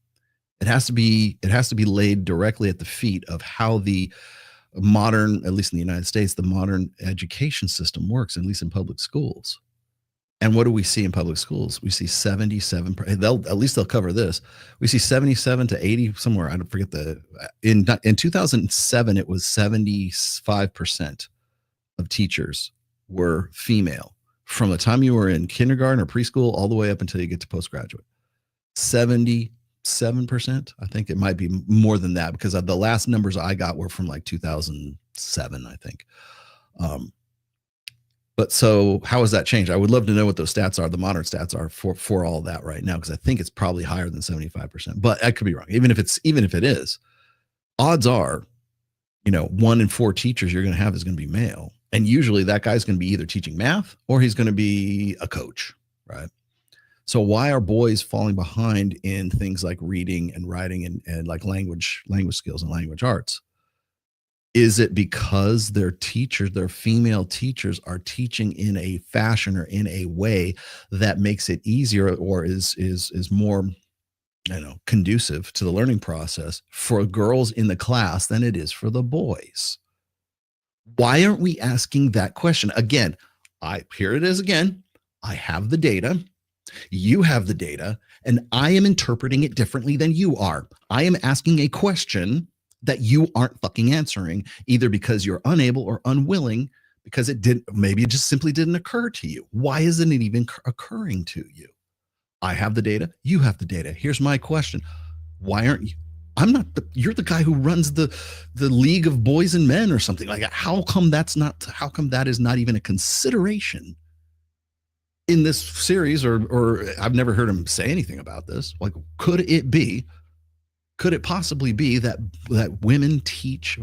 It has to be laid directly at the feet of how the modern, at least in the United States, the modern education system works, at least in public schools. And what do we see in public schools? We see 77. At least they'll cover this. We see 77 to 80 somewhere. I don't forget in 2007 it was 75% of teachers were female from the time you were in kindergarten or preschool all the way up until you get to postgraduate. 77%. I think it might be more than that because the last numbers I got were from like 2007, I think. But so how has that changed? I would love to know what those stats are, the modern stats are for all that right now, because I think it's probably higher than 75%, but I could be wrong. Even if it is, odds are, 1 in 4 teachers you're going to have is going to be male. And usually that guy's going to be either teaching math or he's going to be a coach, right? So why are boys falling behind in things like reading and writing and like language skills and language arts? Is it because their female teachers are teaching in a fashion or in a way that makes it easier or is more, conducive to the learning process for girls in the class than it is for the boys? Why aren't we asking that question? Again, here it is again. I have the data. You have the data, and I am interpreting it differently than you are. I am asking a question that you aren't fucking answering, either because you're unable or unwilling, because maybe it just simply didn't occur to you. Why isn't it even occurring to you? I have the data. You have the data. Here's my question. Why aren't you? You're the guy who runs the League of Boys and Men or something like that. How come that is not even a consideration in this series? Or I've never heard him say anything about this. Like, could it possibly be that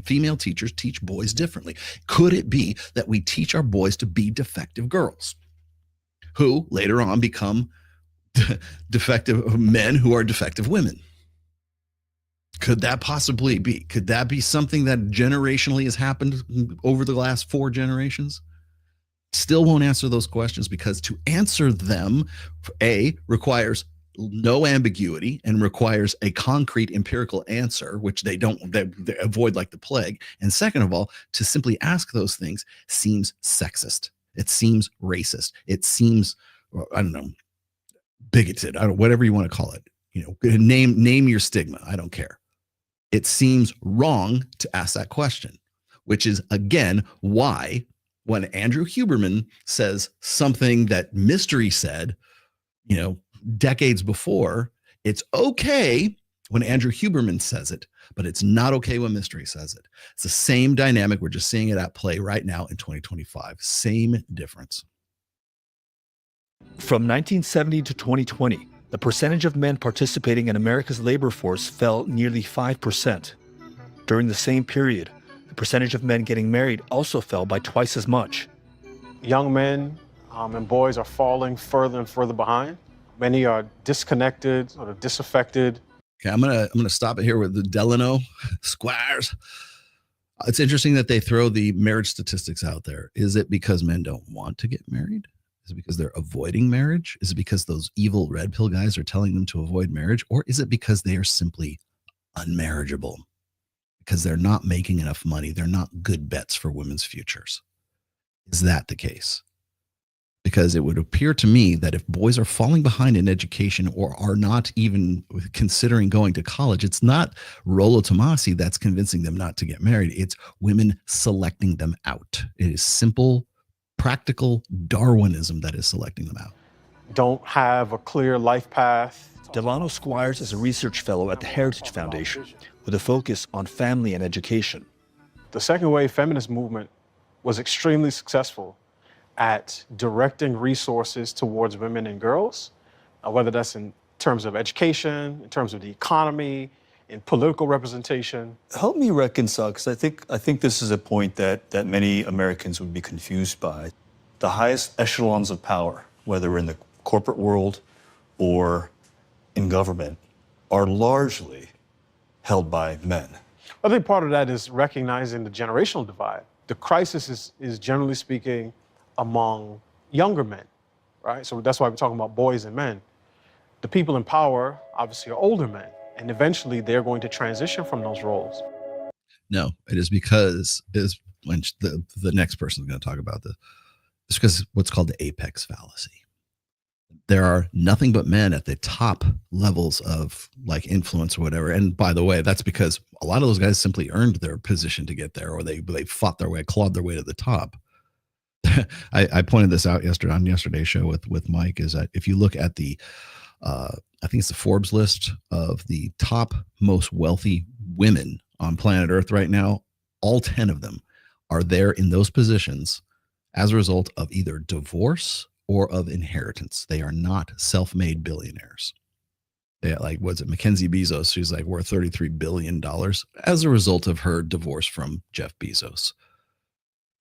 female teachers teach boys differently? Could it be that we teach our boys to be defective girls who later on become defective men who are defective women? Could that possibly be? Could that be something that generationally has happened over the last 4 generations? Still won't answer those questions, because to answer them, requires no ambiguity and requires a concrete empirical answer, which they avoid like the plague. And second of all, to simply ask those things seems sexist. It seems racist. It seems, I don't know, bigoted. Whatever you want to call it. Name your stigma. I don't care. It seems wrong to ask that question, which is, again, why when Andrew Huberman says something that Mystery said, decades before, it's okay when Andrew Huberman says it, but it's not okay when Mystery says it. It's the same dynamic. We're just seeing it at play right now in 2025. Same difference. From 1970 to 2020, the percentage of men participating in America's labor force fell nearly 5%. During the same period, the percentage of men getting married also fell by twice as much. Young men and boys are falling further and further behind. Many are disconnected, sort of disaffected. Okay, I'm gonna stop it here with the Delano Squires. It's interesting that they throw the marriage statistics out there. Is it because men don't want to get married? Is it because they're avoiding marriage? Is it because those evil red pill guys are telling them to avoid marriage? Or is it because they are simply unmarriageable? Because they're not making enough money. They're not good bets for women's futures. Is that the case? Because it would appear to me that if boys are falling behind in education or are not even considering going to college, it's not Rollo Tomasi that's convincing them not to get married. It's women selecting them out. It is simple, practical Darwinism that is selecting them out. Don't have a clear life path. Delano Squires is a research fellow at the Heritage Foundation with a focus on family and education. The second wave feminist movement was extremely successful at directing resources towards women and girls, whether that's in terms of education, in terms of the economy, in political representation. Help me reconcile, because I think this is a point that many Americans would be confused by. The highest echelons of power, whether in the corporate world or in government, are largely held by men. I think part of that is recognizing the generational divide. The crisis is generally speaking among younger men, right? So that's why we're talking about boys and men. The people in power obviously are older men, and eventually they're going to transition from those roles. No, it is because when the next person is going to talk about this. It's because what's called the apex fallacy. There are nothing but men at the top levels of like influence or whatever. And by the way, that's because a lot of those guys simply earned their position to get there, or they fought their way, clawed their way to the top. I pointed this out on yesterday's show with Mike, is that if you look at the, I think it's the Forbes list of the top most wealthy women on planet Earth right now, all 10 of them are there in those positions as a result of either divorce or of inheritance. They are not self-made billionaires. They like, what's it, Mackenzie Bezos, she's like worth $33 billion as a result of her divorce from Jeff Bezos.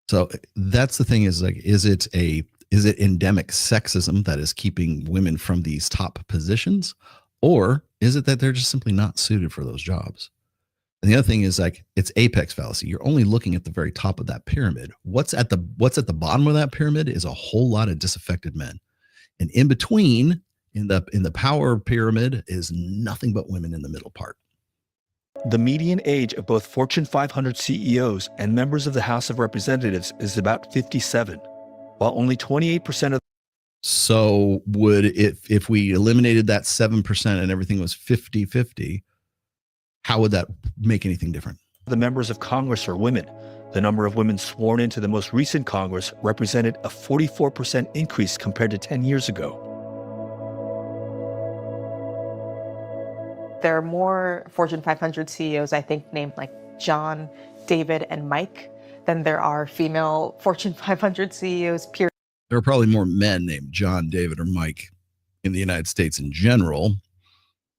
So that's the thing, is like, is it endemic sexism that is keeping women from these top positions? Or is it that they're just simply not suited for those jobs? And the other thing is, like, it's apex fallacy. You're only looking at the very top of that pyramid. What's at the bottom of that pyramid is a whole lot of disaffected men. And in between, in the power pyramid, is nothing but women in the middle part. The median age of both Fortune 500 CEOs and members of the House of Representatives is about 57, while only 28% of... So would it, if we eliminated that 7% and everything was 50-50, how would that make anything different? The members of Congress are women. The number of women sworn into the most recent Congress represented a 44% increase compared to 10 years ago. There are more Fortune 500 CEOs, I think, named like John, David, and Mike than there are female Fortune 500 CEOs, period. There are probably more men named John, David, or Mike in the United States in general,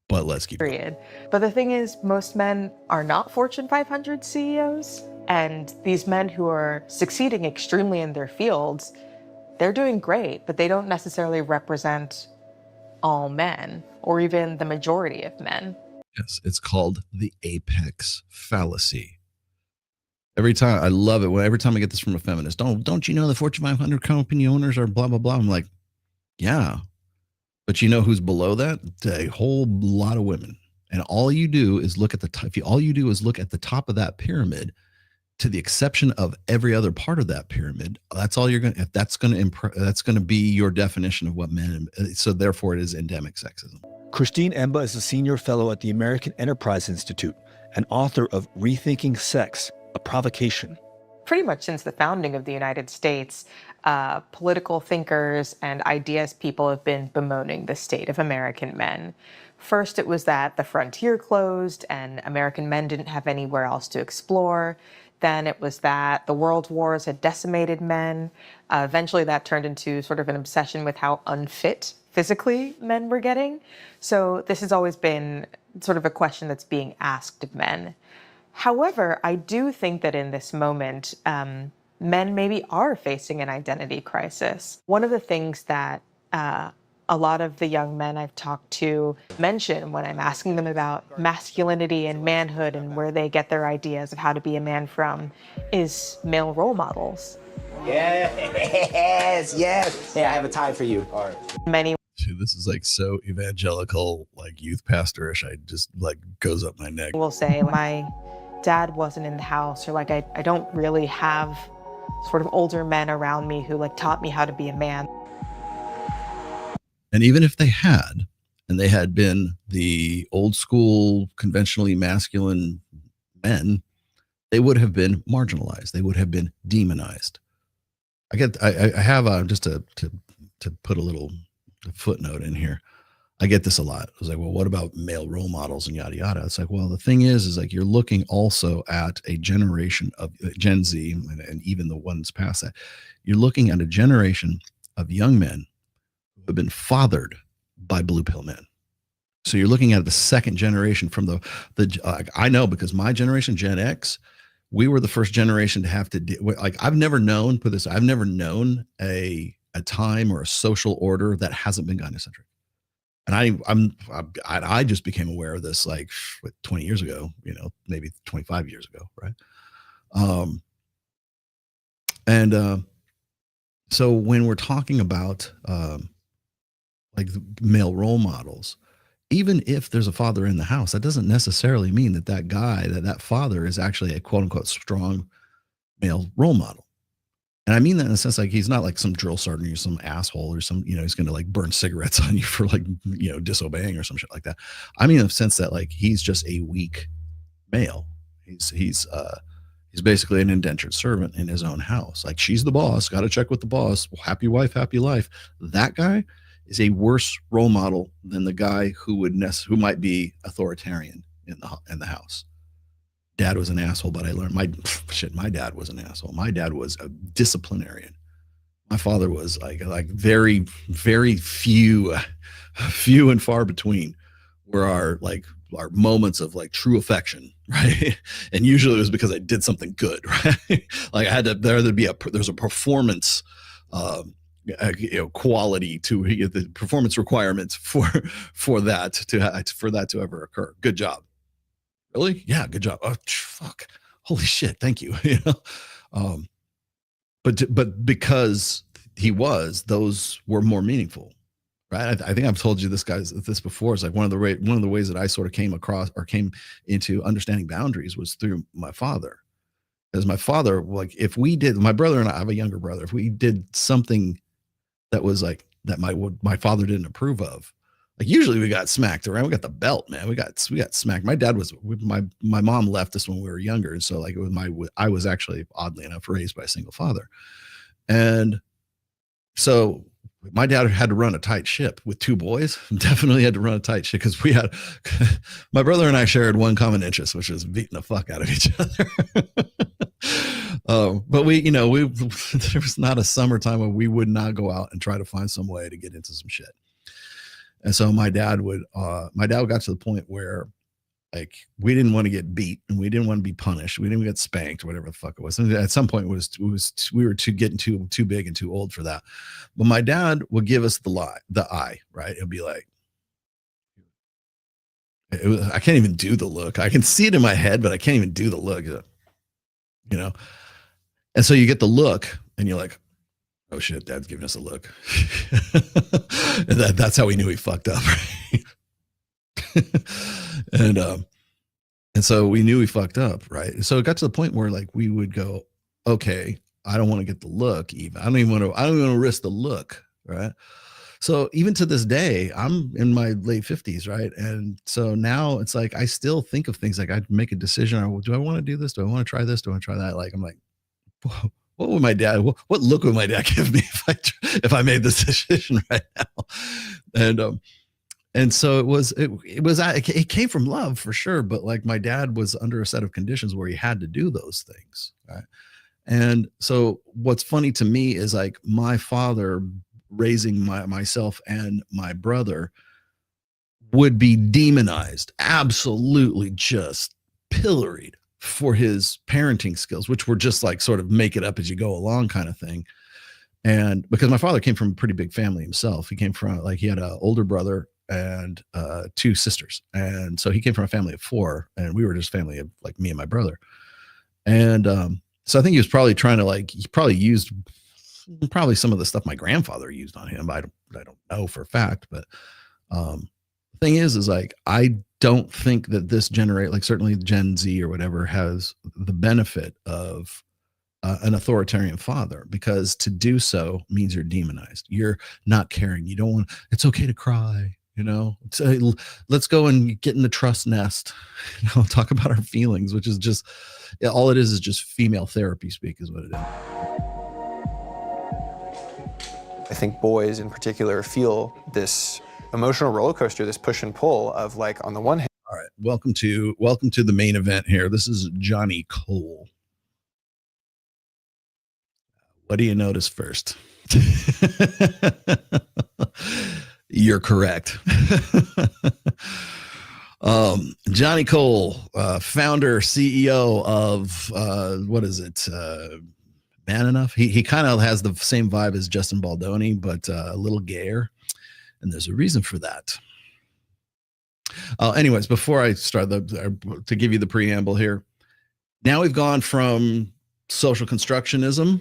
but let's keep Period. But the thing is, most men are not Fortune 500 CEOs. And these men who are succeeding extremely in their fields, they're doing great, but they don't necessarily represent all men or even the majority of men. Yes, it's called the apex fallacy. Every time, I love it. Every time I get this from a feminist, don't you know the Fortune 500 company owners are blah, blah, blah. I'm like, yeah, but you know who's below that? A whole lot of women. And all you do is look at the top. All you do is look at the top of that pyramid, to the exception of every other part of that pyramid. That's all you're going to, if that's going to be your definition of what men, so therefore it is endemic sexism. Christine Emba is a senior fellow at the American Enterprise Institute and author of Rethinking Sex, a Provocation. Pretty much since the founding of the United States, political thinkers and ideas people have been bemoaning the state of American men. First, it was that the frontier closed and American men didn't have anywhere else to explore. Then it was that the world wars had decimated men. Eventually that turned into sort of an obsession with how unfit physically men were getting. So this has always been sort of a question that's being asked of men. However, I do think that in this moment, men maybe are facing an identity crisis. One of the things that a lot of the young men I've talked to mention when I'm asking them about masculinity and manhood and where they get their ideas of how to be a man from is male role models. Yes. Hey, I have a tie for you. All right. Many. Dude, this is like so evangelical, like youth pastorish. I just like goes up my neck. Will say my dad wasn't in the house, or like I don't really have sort of older men around me who like taught me how to be a man. And even if they had, and they had been the old school, conventionally masculine men, they would have been marginalized. They would have been demonized. I have just to put a little footnote in here. I get this a lot. I was like, well, what about male role models and yada yada? It's like, well, the thing is like you're looking also at a generation of Gen Z and even the ones past that. You're looking at a generation of young men who have been fathered by blue pill men. So you're looking at the second generation from the I know because my generation, Gen X, we were the first generation to have to like I've never known a time or a social order that hasn't been gynocentric. And I just became aware of this like 20 years ago, maybe 25 years ago, right? So when we're talking about like male role models, even if there's a father in the house, that doesn't necessarily mean that father is actually a quote unquote strong male role model. And I mean that in the sense like he's not like some drill sergeant or some asshole or some, he's going to like burn cigarettes on you for like, disobeying or some shit like that. I mean in the sense that like he's just a weak male. He's basically an indentured servant in his own house. Like she's the boss, got to check with the boss. Happy wife, happy life. That guy is a worse role model than the guy who might be authoritarian in the house. Dad was an asshole, but I learned my dad was an asshole. My dad was a disciplinarian. My father was like very, very few and far between were our moments of like true affection, right? And usually it was because I did something good, right? Like there's a performance, quality to the performance requirements for that to ever occur. Good job. Really? Yeah, good job. Oh, fuck. Holy shit. Thank you. But because those were more meaningful, right? I think I've told you this before. It's like one of the ways that I sort of came across or came into understanding boundaries was through my father. Because my father, like my brother and I have a younger brother, if we did something that was like that my father didn't approve of, Like usually we got smacked around. We got the belt, man. We got smacked. My dad was my mom left us when we were younger, and so like it was I was actually oddly enough raised by a single father, and so my dad had to run a tight ship with two boys. Definitely had to run a tight ship because we had my brother and I shared one common interest, which was beating the fuck out of each other. But there was not a summertime when we would not go out and try to find some way to get into some shit. And so my dad got to the point where like we didn't want to get beat and we didn't want to be punished. We didn't get spanked or whatever the fuck it was. And at some point we were getting too big and too old for that. But my dad would give us the eye, right? It'd be like, I can't even do the look. I can see it in my head, but I can't even do the look, And so you get the look and you're like, oh shit, dad's giving us a look. And that's how we knew he fucked up, right? And so we knew we fucked up, right? So it got to the point where like we would go, okay, I don't want to get the look even. I don't even want to risk the look, right? So even to this day, I'm in my late 50s, right? And so now it's like I still think of things like I'd make a decision. Do I want to do this? Do I want to try this? Do I want to try that? Like I'm like, whoa. What would my dad? What look would my dad give me if I made this decision right now? And so it came from love for sure, but like my dad was under a set of conditions where he had to do those things, right? And so what's funny to me is like my father raising myself and my brother would be demonized, absolutely just pilloried for his parenting skills, which were just like sort of make it up as you go along kind of thing. And because my father came from a pretty big family himself, he came from like, he had an older brother and two sisters. And so he came from a family of four and we were just family of like me and my brother. And so I think he was probably trying to like, he probably used some of the stuff my grandfather used on him. I don't know for a fact, but the thing is like, I don't think that this generate, like certainly Gen Z or whatever has the benefit of an authoritarian father, because to do so means you're demonized. You're not caring. You don't want, it's okay to cry, let's go and get in the trust nest, talk about our feelings, which is just, all it is just female therapy speak is what it is. I think boys in particular feel this emotional roller coaster, this push and pull of like, on the one hand. All right. Welcome to the main event here. This is Johnny Cole. What do you notice first? You're correct. Johnny Cole, founder, CEO of, what is it? Man Enough. He kind of has the same vibe as Justin Baldoni, but a little gayer. And there's a reason for that. Anyways, before I start to give you the preamble here, now we've gone from social constructionism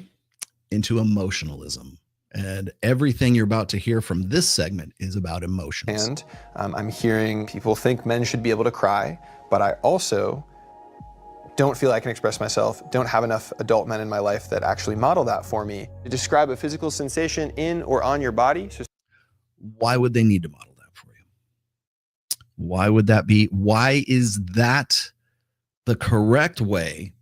into emotionalism. And everything you're about to hear from this segment is about emotions. And I'm hearing people think men should be able to cry, but I also don't feel I can express myself, don't have enough adult men in my life that actually model that for me. To describe a physical sensation in or on your body. Why would they need to model that for you? Why would that be? Why is that the correct way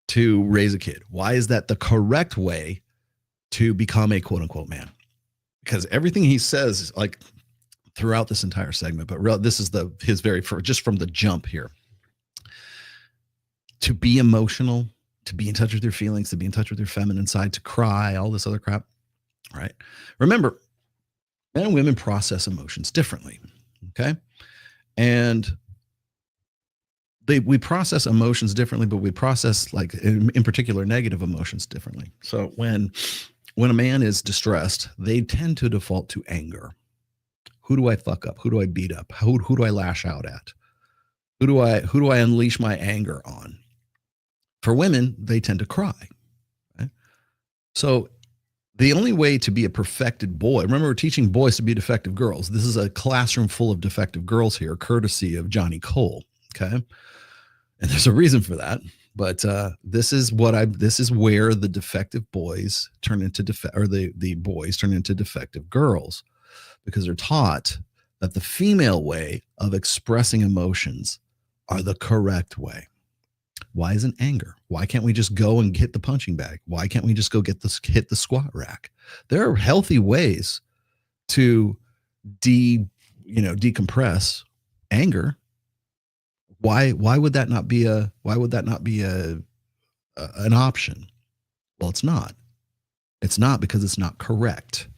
to raise a kid? Why is that the correct way to become a quote unquote man? Because everything he says, like throughout this entire segment, but this is his very first, just from the jump here. To be emotional, to be in touch with your feelings, to be in touch with your feminine side, to cry, all this other crap, right? Remember, men and women process emotions differently, okay? And we process emotions differently, but we process, like, in particular, negative emotions differently. So when a man is distressed, they tend to default to anger. Who do I fuck up? Who do I beat up? Who do I lash out at? Who do I unleash my anger on? For women, they tend to cry. Right? So the only way to be a perfected boy, remember we're teaching boys to be defective girls. This is a classroom full of defective girls here, courtesy of Johnny Cole. Okay. And there's a reason for that. But this is where the defective boys turn into the boys turn into defective girls, because they're taught that the female way of expressing emotions are the correct way. Why isn't anger? Why can't we just go and hit the punching bag? Why can't we just go hit the squat rack? There are healthy ways to decompress anger. Why would that not be an option? Well, it's not. It's not because it's not correct.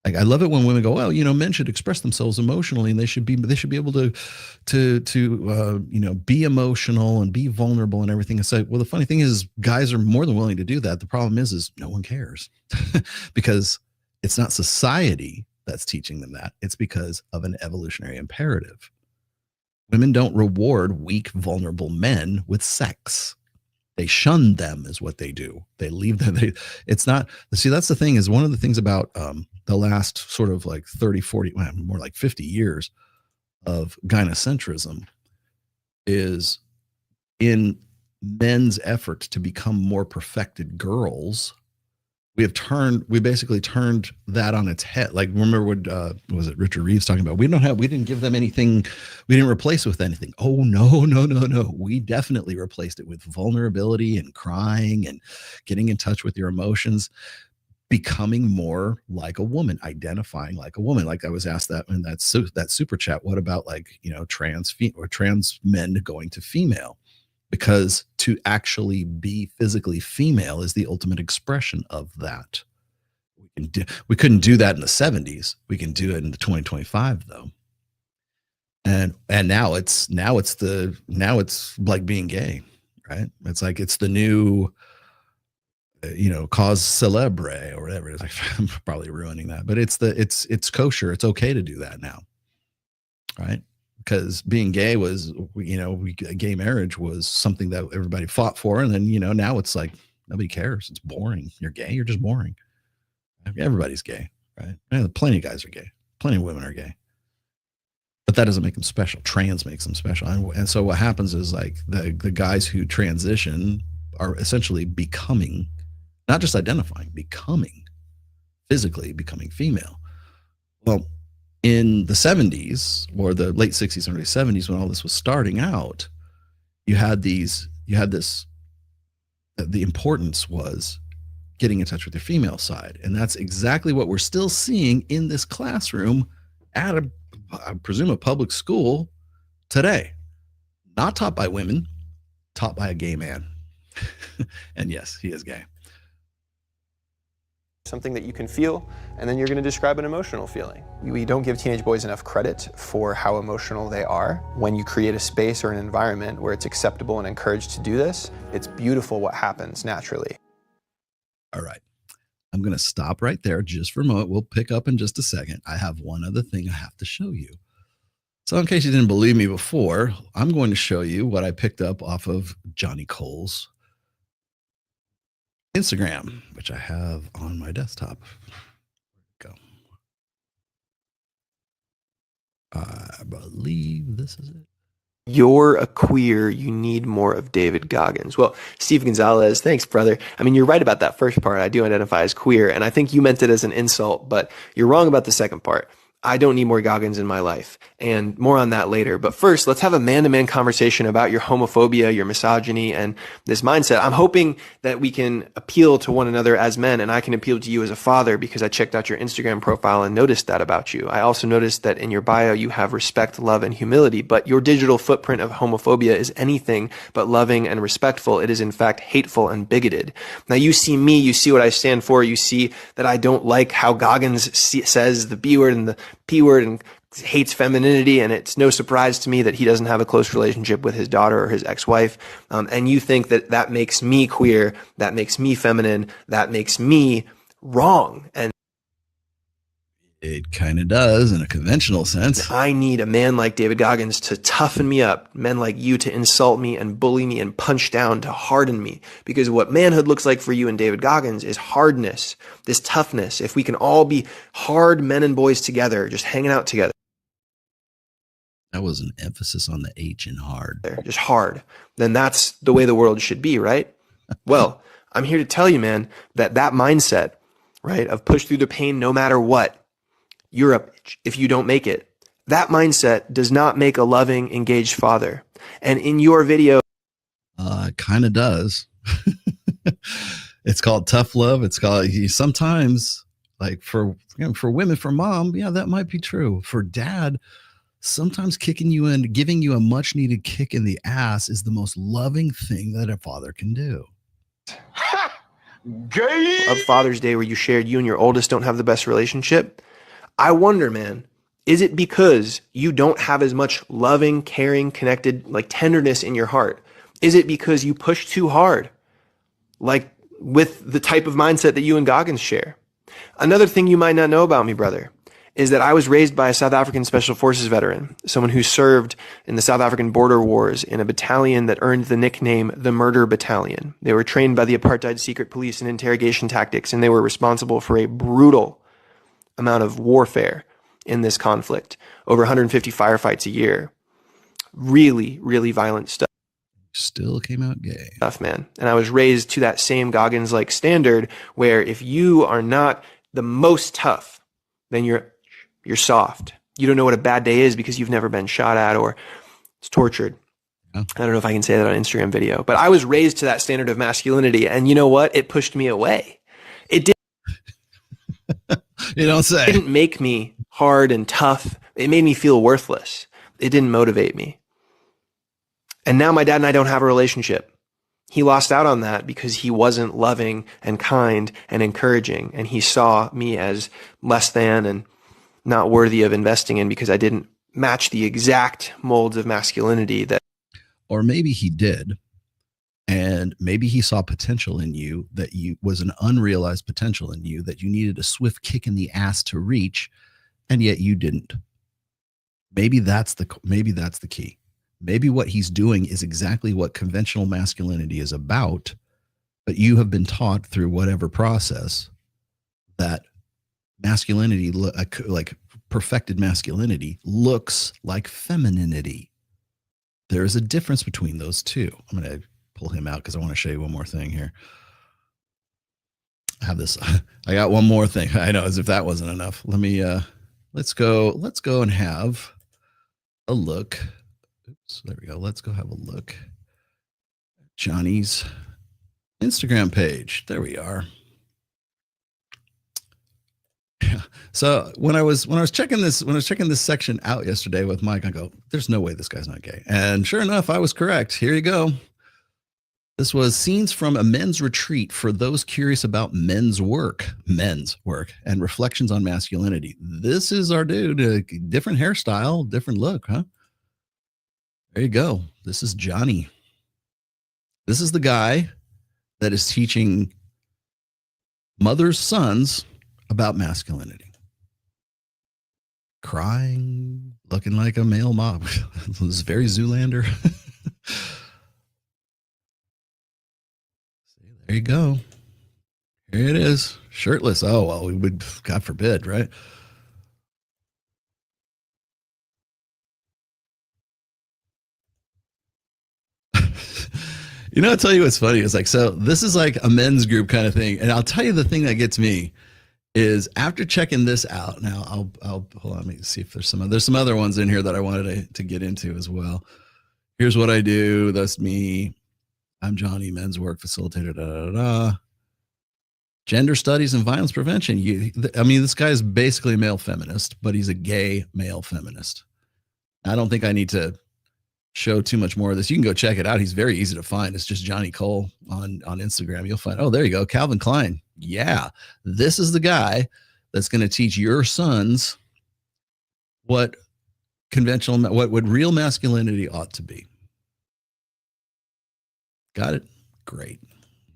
Like, I love it when women go, well, men should express themselves emotionally, and they should be able to be emotional and be vulnerable and everything. It's like, well, the funny thing is, guys are more than willing to do that. The problem is no one cares because it's not society that's teaching them that. It's because of an evolutionary imperative. Women don't reward weak, vulnerable men with sex. They shun them is what they do. They leave them. It's not, see, that's the thing, is one of the things about the last sort of like 30, 40, more like 50 years of gynocentrism is in men's efforts to become more perfected girls. We basically turned that on its head. Like, remember what was it Richard Reeves talking about? We didn't give them anything. We didn't replace it with anything. Oh, no. We definitely replaced it with vulnerability and crying and getting in touch with your emotions, becoming more like a woman, identifying like a woman. Like, I was asked that in that super chat, what about like, trans men going to female? Because to actually be physically female is the ultimate expression of that. We couldn't do that in the 70s. We can do it in the 2025 though. And now it's like being gay, right? It's like, it's the new, cause celebre or whatever. It's like, I'm probably ruining that, but it's kosher. It's okay to do that now, right? Because being gay was, gay marriage was something that everybody fought for. And then, now it's like, nobody cares. It's boring. You're gay. You're just boring. Everybody's gay, right? Plenty of guys are gay. Plenty of women are gay. But that doesn't make them special. Trans makes them special. And so what happens is, like, the guys who transition are essentially becoming, not just identifying, physically becoming female. Well, in the 70s or the late 60s, early 70s, when all this was starting out, the importance was getting in touch with your female side. And that's exactly what we're still seeing in this classroom at I presume a public school today. Not taught by women, taught by a gay man. And yes, he is gay. Something that you can feel, and then you're going to describe an emotional feeling. We don't give teenage boys enough credit for how emotional they are. When you create a space or an environment where it's acceptable and encouraged to do this, it's beautiful what happens naturally. All right. I'm going to stop right there just for a moment. We'll pick up in just a second. I have one other thing I have to show you. So in case you didn't believe me before, I'm going to show you what I picked up off of Johnny Cole's Instagram, which I have on my desktop. Go. I believe this is it. You're a queer, you need more of David Goggins. Well, Steve Gonzalez, thanks, brother. I mean, you're right about that first part. I do identify as queer, and I think you meant it as an insult, but you're wrong about the second part. I don't need more Goggins in my life, and more on that later. But first, let's have a man-to-man conversation about your homophobia, your misogyny, and this mindset. I'm hoping that we can appeal to one another as men, and I can appeal to you as a father, because I checked out your Instagram profile and noticed that about you. I also noticed that in your bio, you have respect, love, and humility, but your digital footprint of homophobia is anything but loving and respectful. It is, in fact, hateful and bigoted. Now, you see me, you see what I stand for, you see that I don't like how Goggins says the B word and the P word and hates femininity, and it's no surprise to me that he doesn't have a close relationship with his daughter or his ex-wife, and you think that that makes me queer, that makes me feminine, that makes me wrong. And it kind of does in a conventional sense. I need a man like David Goggins to toughen me up, men like you to insult me and bully me and punch down, to harden me. Because what manhood looks like for you and David Goggins is hardness, this toughness. If we can all be hard men and boys together, just hanging out together. That was an emphasis on the H in hard. Just hard. Then that's the way the world should be, right? Well, I'm here to tell you, man, that mindset, right, of push through the pain no matter what, you're a bitch if you don't make it. That mindset does not make a loving, engaged father. And in your video, it kind of does. It's called tough love. It's called sometimes, like for women, for mom, yeah, that might be true. For dad, sometimes kicking you in, giving you a much needed kick in the ass is the most loving thing that a father can do. of Father's Day where you shared you and your oldest don't have the best relationship, I wonder, man, is it because you don't have as much loving, caring, connected, like tenderness in your heart? Is it because you push too hard, like with the type of mindset that you and Goggins share? Another thing you might not know about me, brother, is that I was raised by a South African Special Forces veteran, someone who served in the South African border wars in a battalion that earned the nickname the Murder Battalion. They were trained by the apartheid secret police in interrogation tactics, and they were responsible for a brutal amount of warfare in this conflict, over 150 firefights a year. Really, really violent stuff. Still came out gay. Stuff, man. And I was raised to that same Goggins-like standard where if you are not the most tough, then you're soft. You don't know what a bad day is because you've never been shot at or tortured. I don't know if I can say that on Instagram video, but I was raised to that standard of masculinity. And you know what? It pushed me away. It did. You don't say. It didn't make me hard and tough. It made me feel worthless. It didn't motivate me. And now my dad and I don't have a relationship. He lost out on that because he wasn't loving and kind and encouraging. And he saw me as less than and not worthy of investing in because I didn't match the exact molds of masculinity that. Or maybe he did. And maybe he saw potential in you that you was an unrealized potential in you that you needed a swift kick in the ass to reach. And yet you didn't. Maybe that's the key. Maybe what he's doing is exactly what conventional masculinity is about, but you have been taught through whatever process that masculinity, like perfected masculinity, looks like femininity. There is a difference between those two. I'm going to pull him out because I want to show you one more thing here. I have this. I got one more thing. I know, as if that wasn't enough. Let me, let's go and have a look. Oops, there we go. Let's go have a look at Johnny's Instagram page. There we are. Yeah. So when I was checking this section out yesterday with Mike, I go, there's no way this guy's not gay. And sure enough, I was correct. Here you go. This was scenes from a men's retreat for those curious about men's work, and reflections on masculinity. This is our dude, different hairstyle, different look, huh? There you go. This is Johnny. This is the guy that is teaching mothers' sons about masculinity. Crying, looking like a male mob. It was very Zoolander. There you go. Here it is. Shirtless. Oh, well, we would, God forbid, right? You know, I'll tell you what's funny. It's like, so this is like a men's group kind of thing. And I'll tell you the thing that gets me is after checking this out. Now I'll hold on. Let me see if there's some other ones in here that I wanted to get into as well. Here's what I do. That's me. I'm Johnny, men's work facilitator, Gender studies and violence prevention. I mean, this guy is basically a male feminist, but he's a gay male feminist. I don't think I need to show too much more of this. You can go check it out. He's very easy to find. It's just Johnny Cole on Instagram. You'll find, oh, there you go. Calvin Klein. Yeah. This is the guy that's going to teach your sons what real masculinity ought to be. Got it? Great.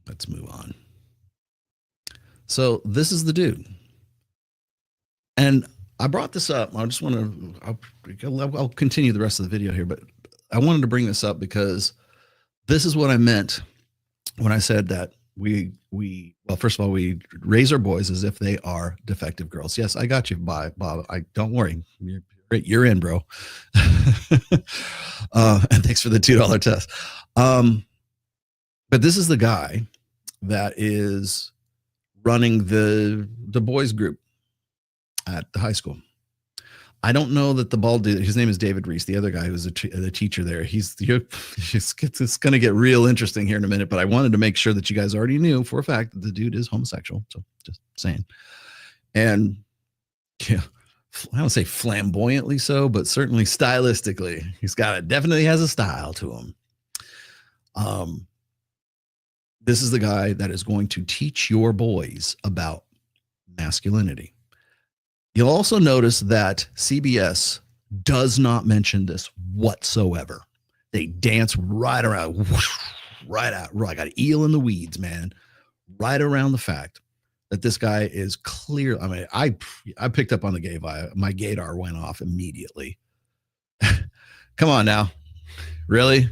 Let's move on. So this is the dude. And I brought this up. I just want to, I'll continue the rest of the video here, but I wanted to bring this up because this is what I meant when I said that well, first of all, we raise our boys as if they are defective girls. Yes, I got you, Bob. Don't worry. You're in, bro. And thanks for the $2 test. But this is the guy that is running the boys group at the high school. I don't know that the bald dude, his name is David Reese, the other guy who's the teacher there. It's going to get real interesting here in a minute, but I wanted to make sure that you guys already knew for a fact that the dude is homosexual. So just saying. And yeah, I don't say flamboyantly so, but certainly stylistically, definitely has a style to him. This is the guy that is going to teach your boys about masculinity. You'll also notice that CBS does not mention this whatsoever. They dance right around, right out. I got an eel in the weeds, man. Right around the fact that this guy is clear. I mean, I picked up on the gay vibe. My gaydar went off immediately. Come on now, really?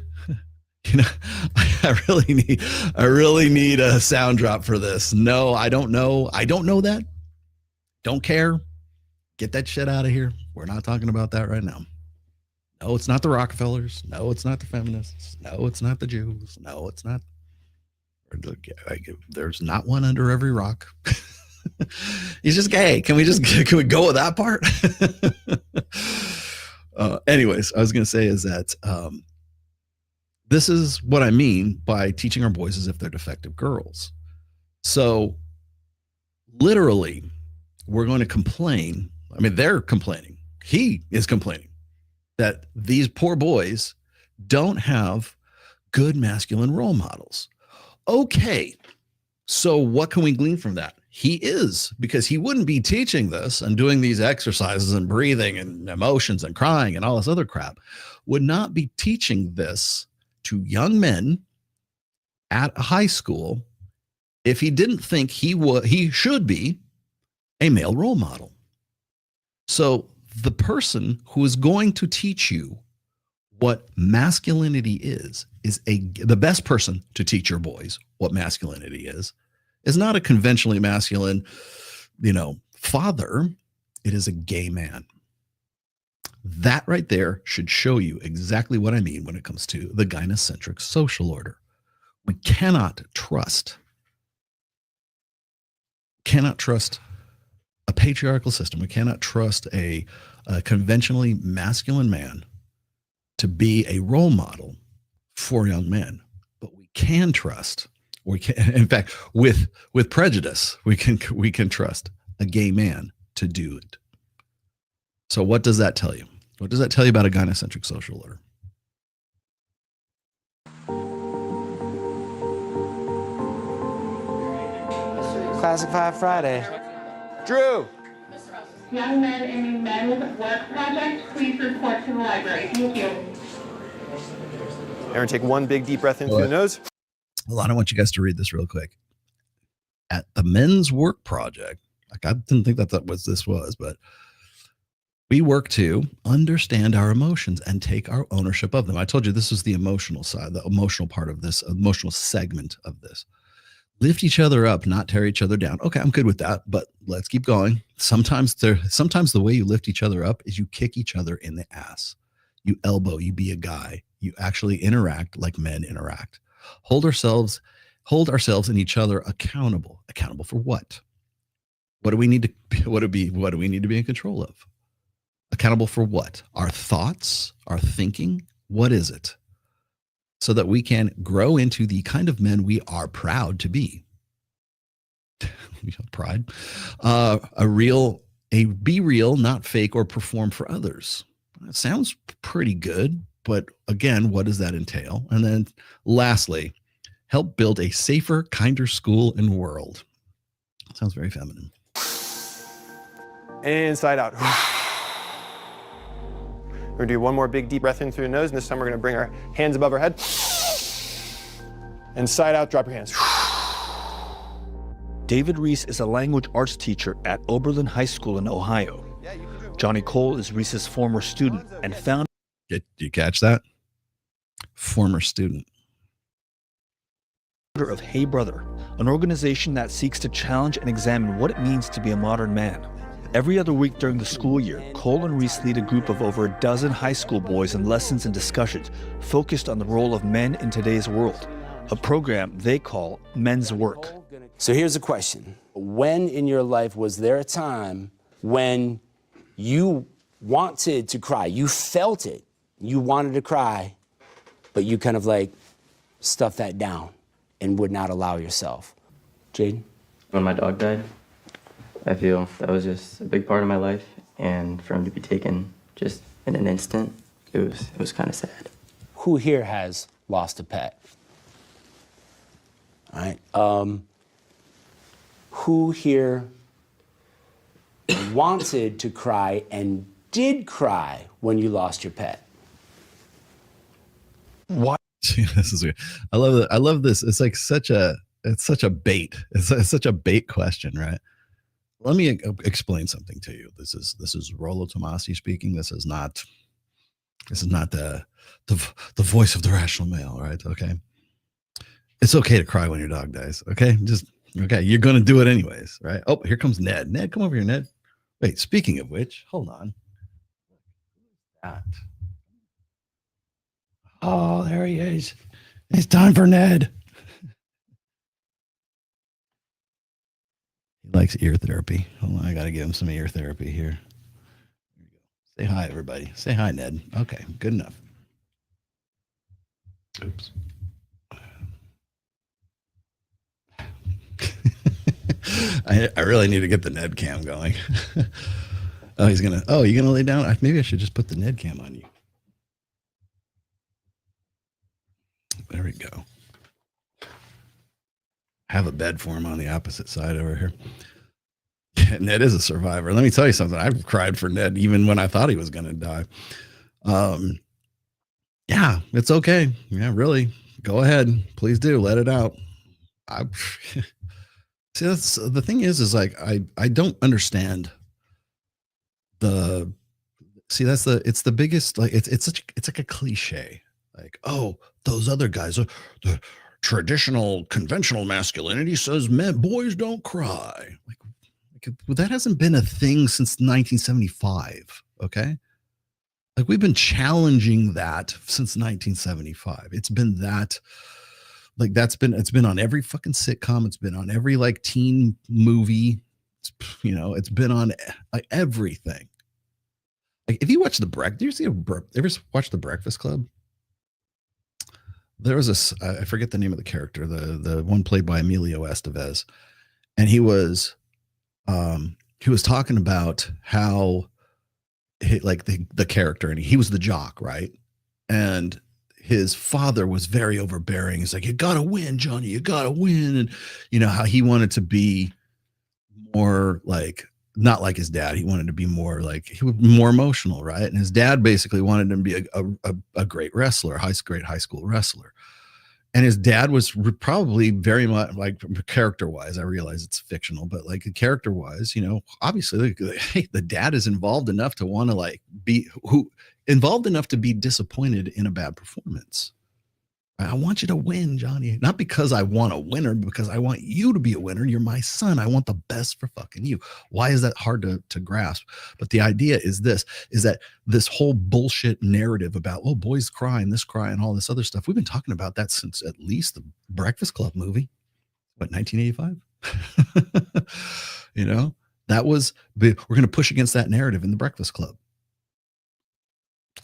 I really need a sound drop for this. No, I don't know. I don't know that. Don't care. Get that shit out of here. We're not talking about that right now. No, it's not the Rockefellers. No, it's not the feminists. No, it's not the Jews. No, it's not. There's not one under every rock. He's just gay. Can we go with that part? Anyways, I was going to say is that this is what I mean by teaching our boys as if they're defective girls. So literally, we're going to complain. I mean, they're complaining. He is complaining that these poor boys don't have good masculine role models. Okay, so what can we glean from that? He is, because he wouldn't be teaching this and doing these exercises and breathing and emotions and crying and all this other crap, would not be teaching this to young men at a high school if he didn't think he should be a male role model. So the person who is going to teach you what masculinity is the best person to teach your boys what masculinity is not a conventionally masculine, father. It is a gay man. That right there should show you exactly what I mean when it comes to the gynocentric social order. We cannot trust a patriarchal system. We cannot trust a conventionally masculine man to be a role model for young men, but we can trust. In fact, with prejudice, we can trust a gay man to do it. So, what does that tell you? What does that tell you about a gynocentric social order? Classic 5 Friday. Drew! Young men in men's work project, please report to the library. Thank you. Aaron, take one big deep breath in through the nose. Well, I don't want you guys to read this real quick. At the men's work project, I didn't think that this was, but we work to understand our emotions and take our ownership of them. I told you this was the emotional side, the emotional part of this, emotional segment of this. Lift each other up, not tear each other down. Okay, I'm good with that, but let's keep going. Sometimes the way you lift each other up is you kick each other in the ass. You elbow, you be a guy. You actually interact like men interact. Hold ourselves and each other accountable. Accountable for what? What do we need to be in control of? Accountable for what? Our thoughts, our thinking. What is it? So that we can grow into the kind of men we are proud to be. Pride. Be real, not fake or perform for others. That sounds pretty good, but again, what does that entail? And then lastly, help build a safer, kinder school and world. Sounds very feminine. Inside out. We're gonna do one more big deep breath in through the nose, and this time we're gonna bring our hands above our head. And side out, drop your hands. David Reese is a language arts teacher at Oberlin High School in Ohio. Johnny Cole is Reese's former student and founder. Did you catch that? Former student. Of Hey Brother, an organization that seeks to challenge and examine what it means to be a modern man. Every other week during the school year, Cole and Reese lead a group of over a dozen high school boys in lessons and discussions focused on the role of men in today's world, a program they call Men's Work. So here's a question. When in your life was there a time when you wanted to cry. You felt it. You wanted to cry, but you kind of like stuffed that down and would not allow yourself. Jaden? When my dog died, I feel that was just a big part of my life, and for him to be taken just in an instant, it was kind of sad. Who here has lost a pet? All right. Who here wanted to cry and did cry when you lost your pet? What? This is weird. I love that. I love this. It's like such a bait. It's such a bait question, right? Let me explain something to you. This is Rollo Tomassi speaking. This is not the voice of the rational male, right? Okay. It's okay to cry when your dog dies. Okay. Okay. You're going to do it anyways, right? Oh, here comes Ned. Ned, come over here, Ned. Wait, speaking of which, hold on. That. Oh, there he is. It's time for Ned. He likes ear therapy. Hold on, I got to give him some ear therapy here. There you go. Say hi, everybody. Say hi, Ned. Okay, good enough. Oops. I really need to get the Ned cam going. Oh, you're gonna lay down? Maybe I should just put the Ned cam on you. There we go. Have a bed for him on the opposite side over here. Ned is a survivor. Let me tell you something. I've cried for Ned even when I thought he was going to die. Yeah, it's okay. Yeah, really. Go ahead. Please do. Let it out. See, that's the thing is like, I don't understand it's the biggest, like, it's like a cliche. Like, oh, those other guys are the traditional conventional masculinity says boys don't cry. Like well, that hasn't been a thing since 1975. Okay. Like we've been challenging that since 1975. It's been that, like it's been on every fucking sitcom. It's been on every like teen movie. It's been on like everything. Like if you watch do you ever watch The Breakfast Club? There was I forget the name of the character, the one played by Emilio Estevez, and he was talking about how the character, and he was the jock, right? And his father was very overbearing. He's like, you gotta win, Johnny, you gotta win. And how he wanted to be more like, not like his dad. He wanted to be more like, he was more emotional, right? And his dad basically wanted him to be a great wrestler, great high school wrestler. And his dad was probably very much like character-wise. I realize it's fictional, but like character-wise, obviously, hey, the dad is involved enough to want to involved enough to be disappointed in a bad performance. I want you to win, Johnny. Not because I want a winner, because I want you to be a winner. You're my son. I want the best for fucking you. Why is that hard to grasp? But the idea is that this whole bullshit narrative about, oh, boys cry and this cry and all this other stuff. We've been talking about that since at least the Breakfast Club movie. What, 1985? That was, we're going to push against that narrative in the Breakfast Club.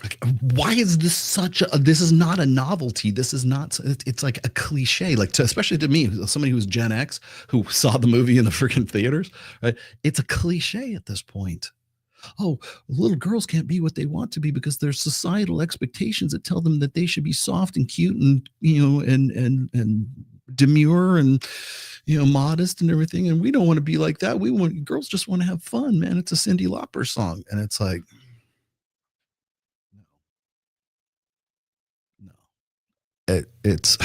Like, why is this this is not a novelty. This is not, it's like a cliche, like especially to me, somebody who's Gen X, who saw the movie in the freaking theaters, right? It's a cliche at this point. Oh, little girls can't be what they want to be because there's societal expectations that tell them that they should be soft and cute and, and demure and, modest and everything. And we don't want to be like that. Girls just want to have fun, man. It's a Cyndi Lauper song. And it's like, it's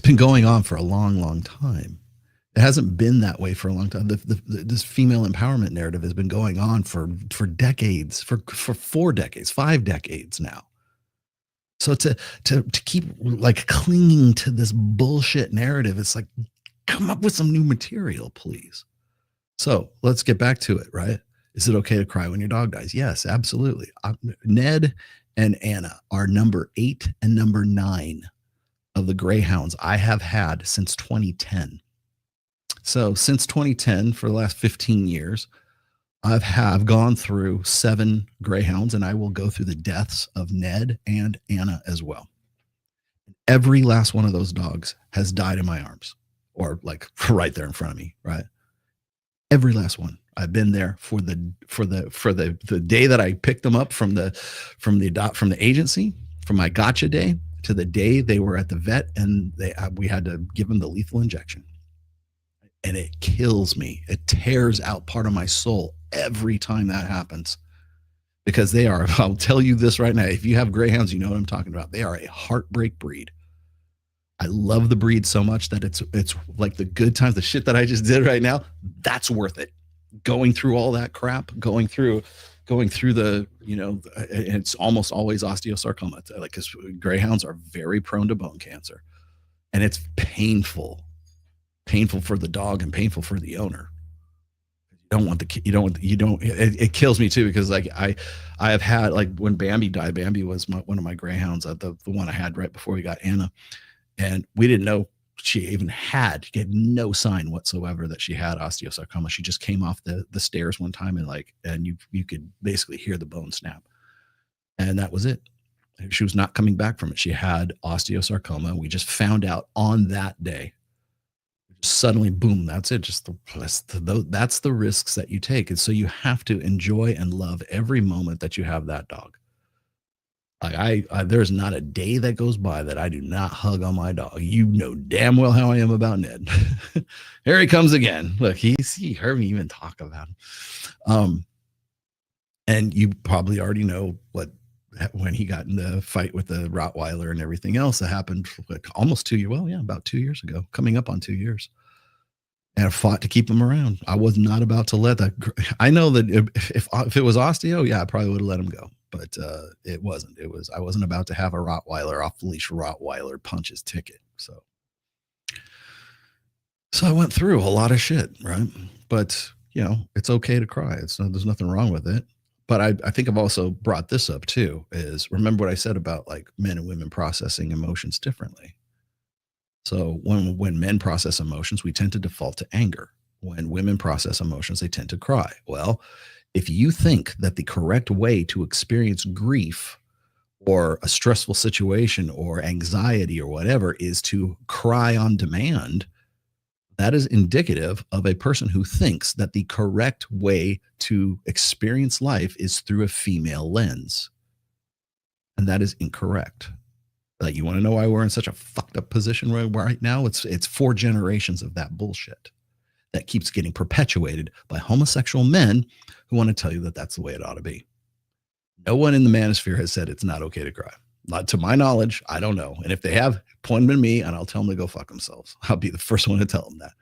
been going on for a long time. It hasn't been that way for a long time. This female empowerment narrative has been going on for decades, for 4 decades, 5 decades now. So to keep like clinging to this bullshit narrative, it's like, come up with some new material, please. So let's get back to it, right? Is it okay to cry when your dog dies? Yes, absolutely. Ned and Anna are number 8 and number 9 of the greyhounds I have had since 2010. So since 2010, for the last 15 years, I've gone through 7 greyhounds, and I will go through the deaths of Ned and Anna as well. Every last one of those dogs has died in my arms, or like right there in front of me, right? Every last one. I've been there for the day that I picked them up from the agency, from my gotcha day, to the day they were at the vet, and we had to give them the lethal injection. And it kills me. It tears out part of my soul every time that happens, because they are, I'll tell you this right now, if you have greyhounds, you know what I'm talking about. They are a heartbreak breed. I love the breed so much that it's like the good times, the shit that I just did right now, that's worth it. Going through all that crap, going through the, it's almost always osteosarcoma, like, because greyhounds are very prone to bone cancer, and it's painful for the dog and painful for the owner. It kills me too, because like I have had, like, when Bambi died, Bambi was one of my greyhounds, the one I had right before we got Anna, and we didn't know she even had no sign whatsoever that she had osteosarcoma. She just came off the stairs one time, and you could basically hear the bone snap, and that was it. She was not coming back from it. She had osteosarcoma. We just found out on that day. Suddenly, boom, that's it. That's the risks that you take. And so you have to enjoy and love every moment that you have that dog. Like there's not a day that goes by that I do not hug on my dog. You know damn well how I am about Ned. Here he comes again. Look, he heard me even talk about him. And you probably already know when he got in the fight with the Rottweiler and everything else that happened like almost 2 years. Well, yeah, about 2 years ago, coming up on 2 years. And I fought to keep him around. I was not about to let that. I know that if it was osteo, yeah, I probably would have let him go. But it wasn't. I wasn't about to have a Rottweiler, off-leash Rottweiler punch his ticket. So I went through a lot of shit, right? But it's okay to cry. There's nothing wrong with it. But I think I've also brought this up too, is remember what I said about like men and women processing emotions differently. So when men process emotions, we tend to default to anger. When women process emotions, they tend to cry. Well, if you think that the correct way to experience grief or a stressful situation or anxiety or whatever is to cry on demand, that is indicative of a person who thinks that the correct way to experience life is through a female lens. And that is incorrect. Like, you want to know why we're in such a fucked up position right now? It's 4 generations of that bullshit that keeps getting perpetuated by homosexual men who want to tell you that that's the way it ought to be. No one in the manosphere has said it's not okay to cry. Not to my knowledge. I don't know. And if they have, point them at me and I'll tell them to go fuck themselves. I'll be the first one to tell them that.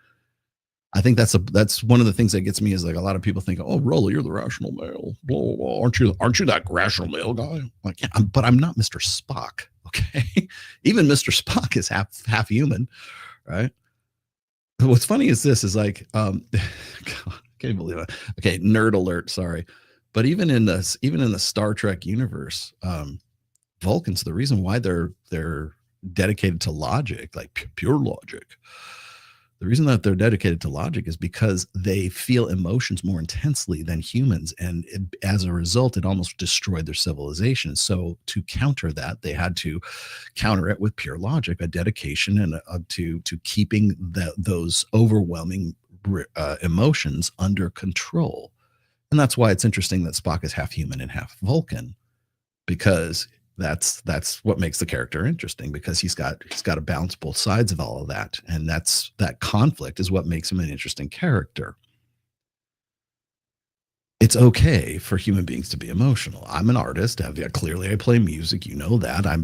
I think that's one of the things that gets me, is like a lot of people think, oh, Rollo, you're the rational male. Blah, blah, blah. Aren't you that rational male guy? I'm like, yeah, but I'm not Mr. Spock. Okay. Even Mr. Spock is half human. Right. What's funny is this is like, God, can't believe it. Okay. Nerd alert. Sorry. But even in the Star Trek universe, Vulcans, the reason why they're dedicated to logic, like pure logic, the reason that they're dedicated to logic is because they feel emotions more intensely than humans. And as a result, it almost destroyed their civilization. So to counter that, they had to counter it with pure logic, a dedication and to keeping those overwhelming emotions under control. And that's why it's interesting that Spock is half human and half Vulcan, because that's what makes the character interesting, because he's got to balance both sides of all of that. And that conflict is what makes him an interesting character. It's okay for human beings to be emotional. I'm an artist. Clearly I play music. You know that. I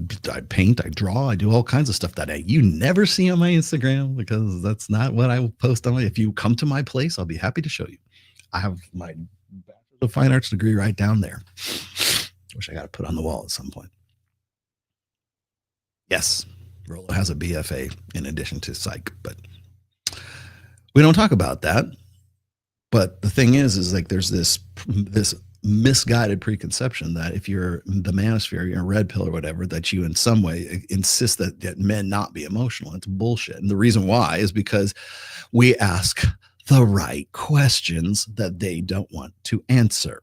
paint, I draw, I do all kinds of stuff that you never see on my Instagram, because that's not what I will post on. If you come to my place, I'll be happy to show you. I have my Bachelor of Fine Arts degree right down there. Wish I got to put on the wall at some point. Yes, Rollo has a BFA in addition to psych, but we don't talk about that. But the thing is like there's this misguided preconception that if you're the manosphere, you're a red pill or whatever, that you in some way insist that men not be emotional. It's bullshit. And the reason why is because we ask the right questions that they don't want to answer.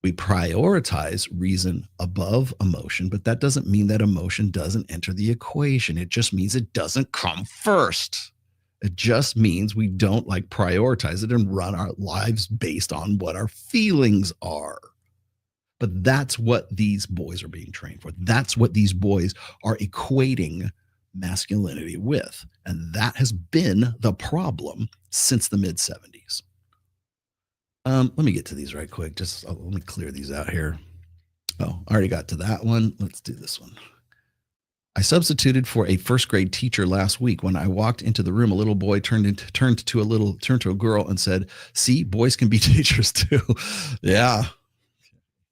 We prioritize reason above emotion, but that doesn't mean that emotion doesn't enter the equation. It just means it doesn't come first. It just means we don't like prioritize it and run our lives based on what our feelings are. But that's what these boys are being trained for. That's what these boys are equating masculinity with. And that has been the problem since the mid 70s. Let me get to these right quick. Let me clear these out here. Oh, I already got to that one. Let's do this one. I substituted for a first grade teacher last week. When I walked into the room, a little boy turned to a girl and said, "See, boys can be teachers too." Yeah,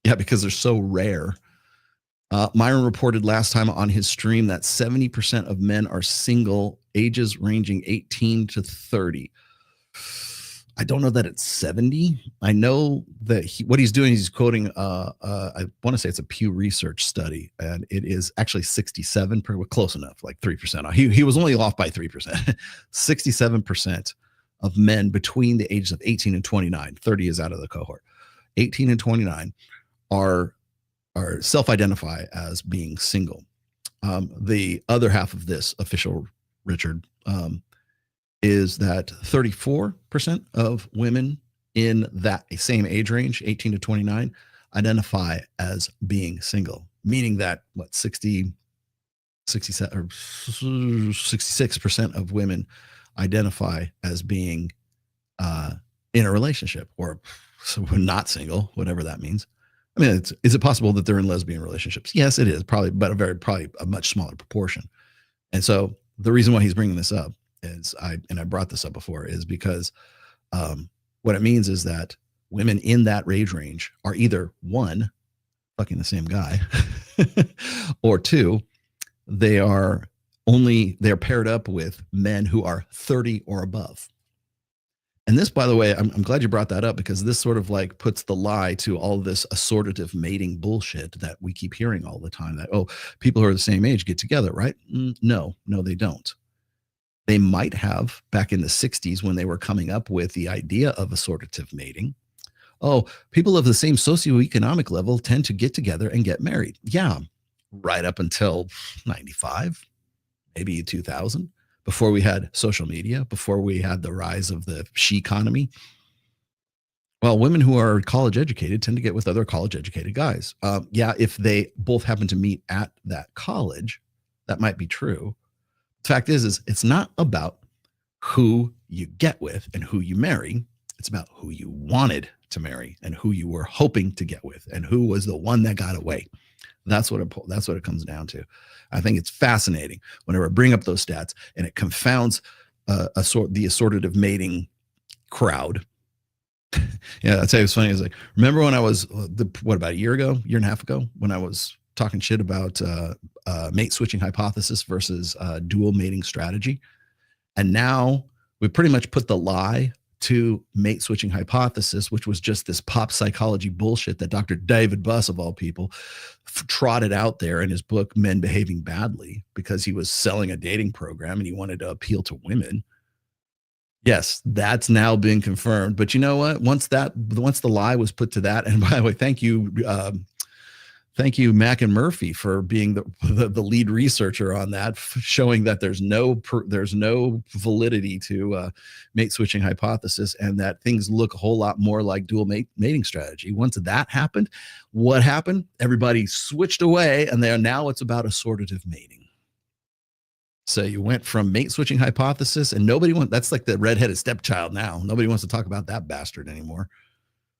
because they're so rare. Myron reported last time on his stream that 70% of men are single, ages ranging 18 to 30. I don't know that it's 70. I know that what he's doing is he's quoting, I want to say it's a Pew Research study, and it is actually 67, close enough, like 3%. He was only off by 3%. 67% of men between the ages of 18 and 29, 30 is out of the cohort, 18 and 29 are self-identify as being single. The other half of this, official Richard, is that 34% of women in that same age range, 18 to 29, identify as being single, meaning that 67 or 66% of women identify as being in a relationship or not single, whatever that means. I mean, is it possible that they're in lesbian relationships? Yes, it is, probably, but probably a much smaller proportion. And so the reason why he's bringing this up is, I brought this up before, is because what it means is that women in that age range are either one, fucking the same guy, or two, they're paired up with men who are 30 or above. And this, by the way, I'm glad you brought that up, because this sort of like puts the lie to all this assortative mating bullshit that we keep hearing all the time, that, oh, people who are the same age get together, right? No, they don't. They might have back in the 60s when they were coming up with the idea of assortative mating. Oh, people of the same socioeconomic level tend to get together and get married. Yeah, right up until 95, maybe 2000, before we had social media, before we had the rise of the she economy. Well, women who are college educated tend to get with other college educated guys. If they both happen to meet at that college, that might be true. The fact is it's not about who you get with and who you marry. It's about who you wanted to marry and who you were hoping to get with and who was the one that got away. That's what it comes down to. I think it's fascinating whenever I bring up those stats, and it confounds the assortative mating crowd. Yeah, I'll tell you what's funny is, like, remember when I was about a year and a half ago, when I was talking shit about mate switching hypothesis versus dual mating strategy. And now we pretty much put the lie to mate switching hypothesis, which was just this pop psychology bullshit that Dr. David Buss, of all people, trotted out there in his book, Men Behaving Badly, because he was selling a dating program and he wanted to appeal to women. Yes, that's now been confirmed. But you know what? Once the lie was put to that, and by the way, thank you, Mack and Murphy, for being the lead researcher on that, showing that there's no validity to mate switching hypothesis, and that things look a whole lot more like dual mating strategy. Once that happened, what happened? Everybody switched away, and now it's about assortative mating. So you went from mate switching hypothesis, and that's like the redheaded stepchild now. Nobody wants to talk about that bastard anymore.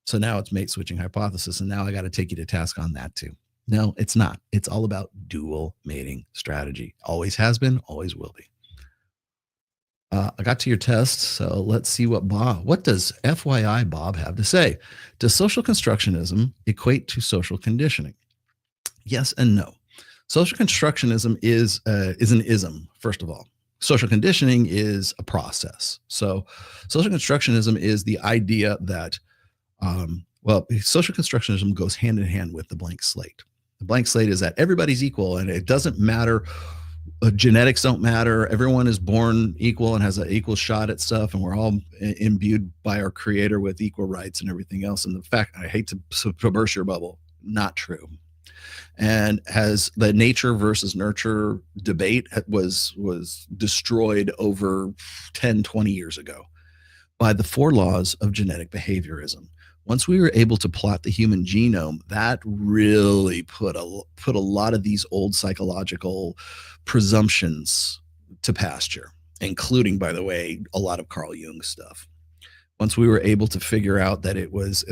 So now it's mate switching hypothesis, and now I got to take you to task on that too. No, it's not. It's all about dual mating strategy. Always has been, always will be. I got to your test, so let's see what does FYI Bob have to say? Does social constructionism equate to social conditioning? Yes and no. Social constructionism is an ism, first of all. Social conditioning is a process. So social constructionism is the idea that, social constructionism goes hand in hand with the blank slate. The blank slate is that everybody's equal, and it doesn't matter genetics don't matter. Everyone is born equal and has an equal shot at stuff, and we're all imbued by our creator with equal rights and everything else. And the fact, I hate to burst your bubble, not true. And has the nature versus nurture debate was destroyed over 10, 20 years ago by the 4 laws of genetic behaviorism. Once we were able to plot the human genome, that really put a lot of these old psychological presumptions to pasture, including, by the way, a lot of Carl Jung stuff. Once we were able to figure out that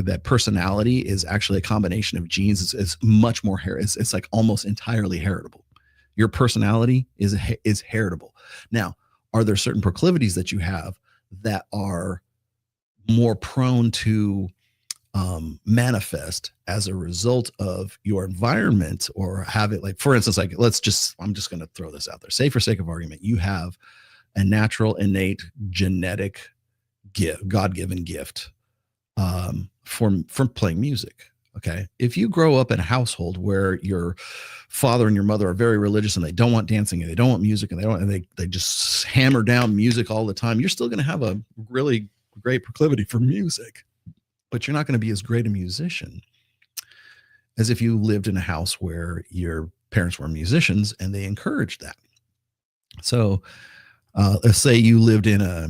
that personality is actually a combination of genes, it's much more it's like almost entirely heritable. Your personality is heritable. Now, are there certain proclivities that you have that are more prone to manifest as a result of your environment, or have it, like, for instance, like, I'm just going to throw this out there. Say, for sake of argument, you have a natural, innate, genetic gift, God-given gift from playing music. Okay. If you grow up in a household where your father and your mother are very religious and they don't want dancing and they don't want music and they just hammer down music all the time, you're still going to have a really great proclivity for music, but you're not going to be as great a musician as if you lived in a house where your parents were musicians and they encouraged that. So let's say you lived in a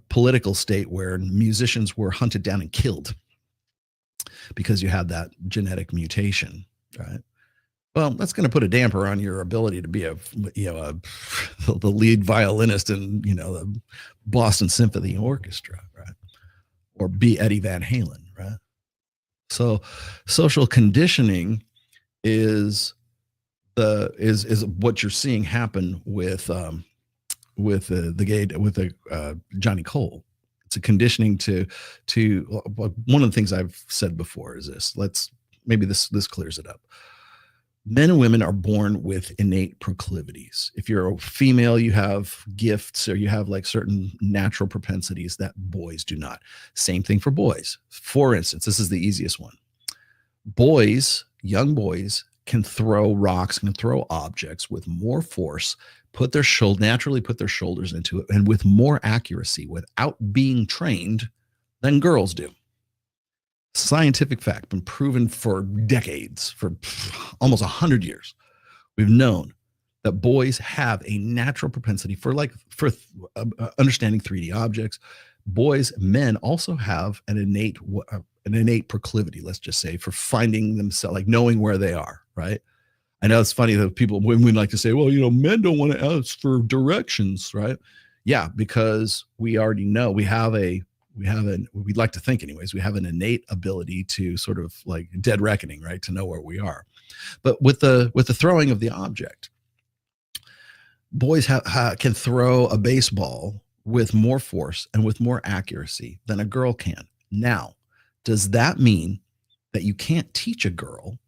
political state where musicians were hunted down and killed because you had that genetic mutation, right? Well, that's going to put a damper on your ability to be the lead violinist in, the Boston Symphony Orchestra, right? Or be Eddie Van Halen, right? So social conditioning is what you're seeing happen with Johnny Cole. It's a conditioning to one of the things I've said before is this. Maybe this clears it up. Men and women are born with innate proclivities. If you're a female, you have gifts, or you have like certain natural propensities that boys do not. Same thing for boys. For instance, this is the easiest one. Young boys can throw rocks, can throw objects with more force, naturally put their shoulders into it, and with more accuracy without being trained than girls do. Scientific fact, been proven for decades, for almost 100 years. We've known that boys have a natural propensity for understanding 3D objects. Men also have an innate proclivity, let's just say, for finding themselves, like knowing where they are, right? I know it's funny that women like to say, well, men don't want to ask for directions, right? Yeah, because we already know we'd like to think anyways, we have an innate ability to sort of like dead reckoning, right? To know where we are. But with the throwing of the object, boys can throw a baseball with more force and with more accuracy than a girl can. Now, does that mean that you can't teach a girl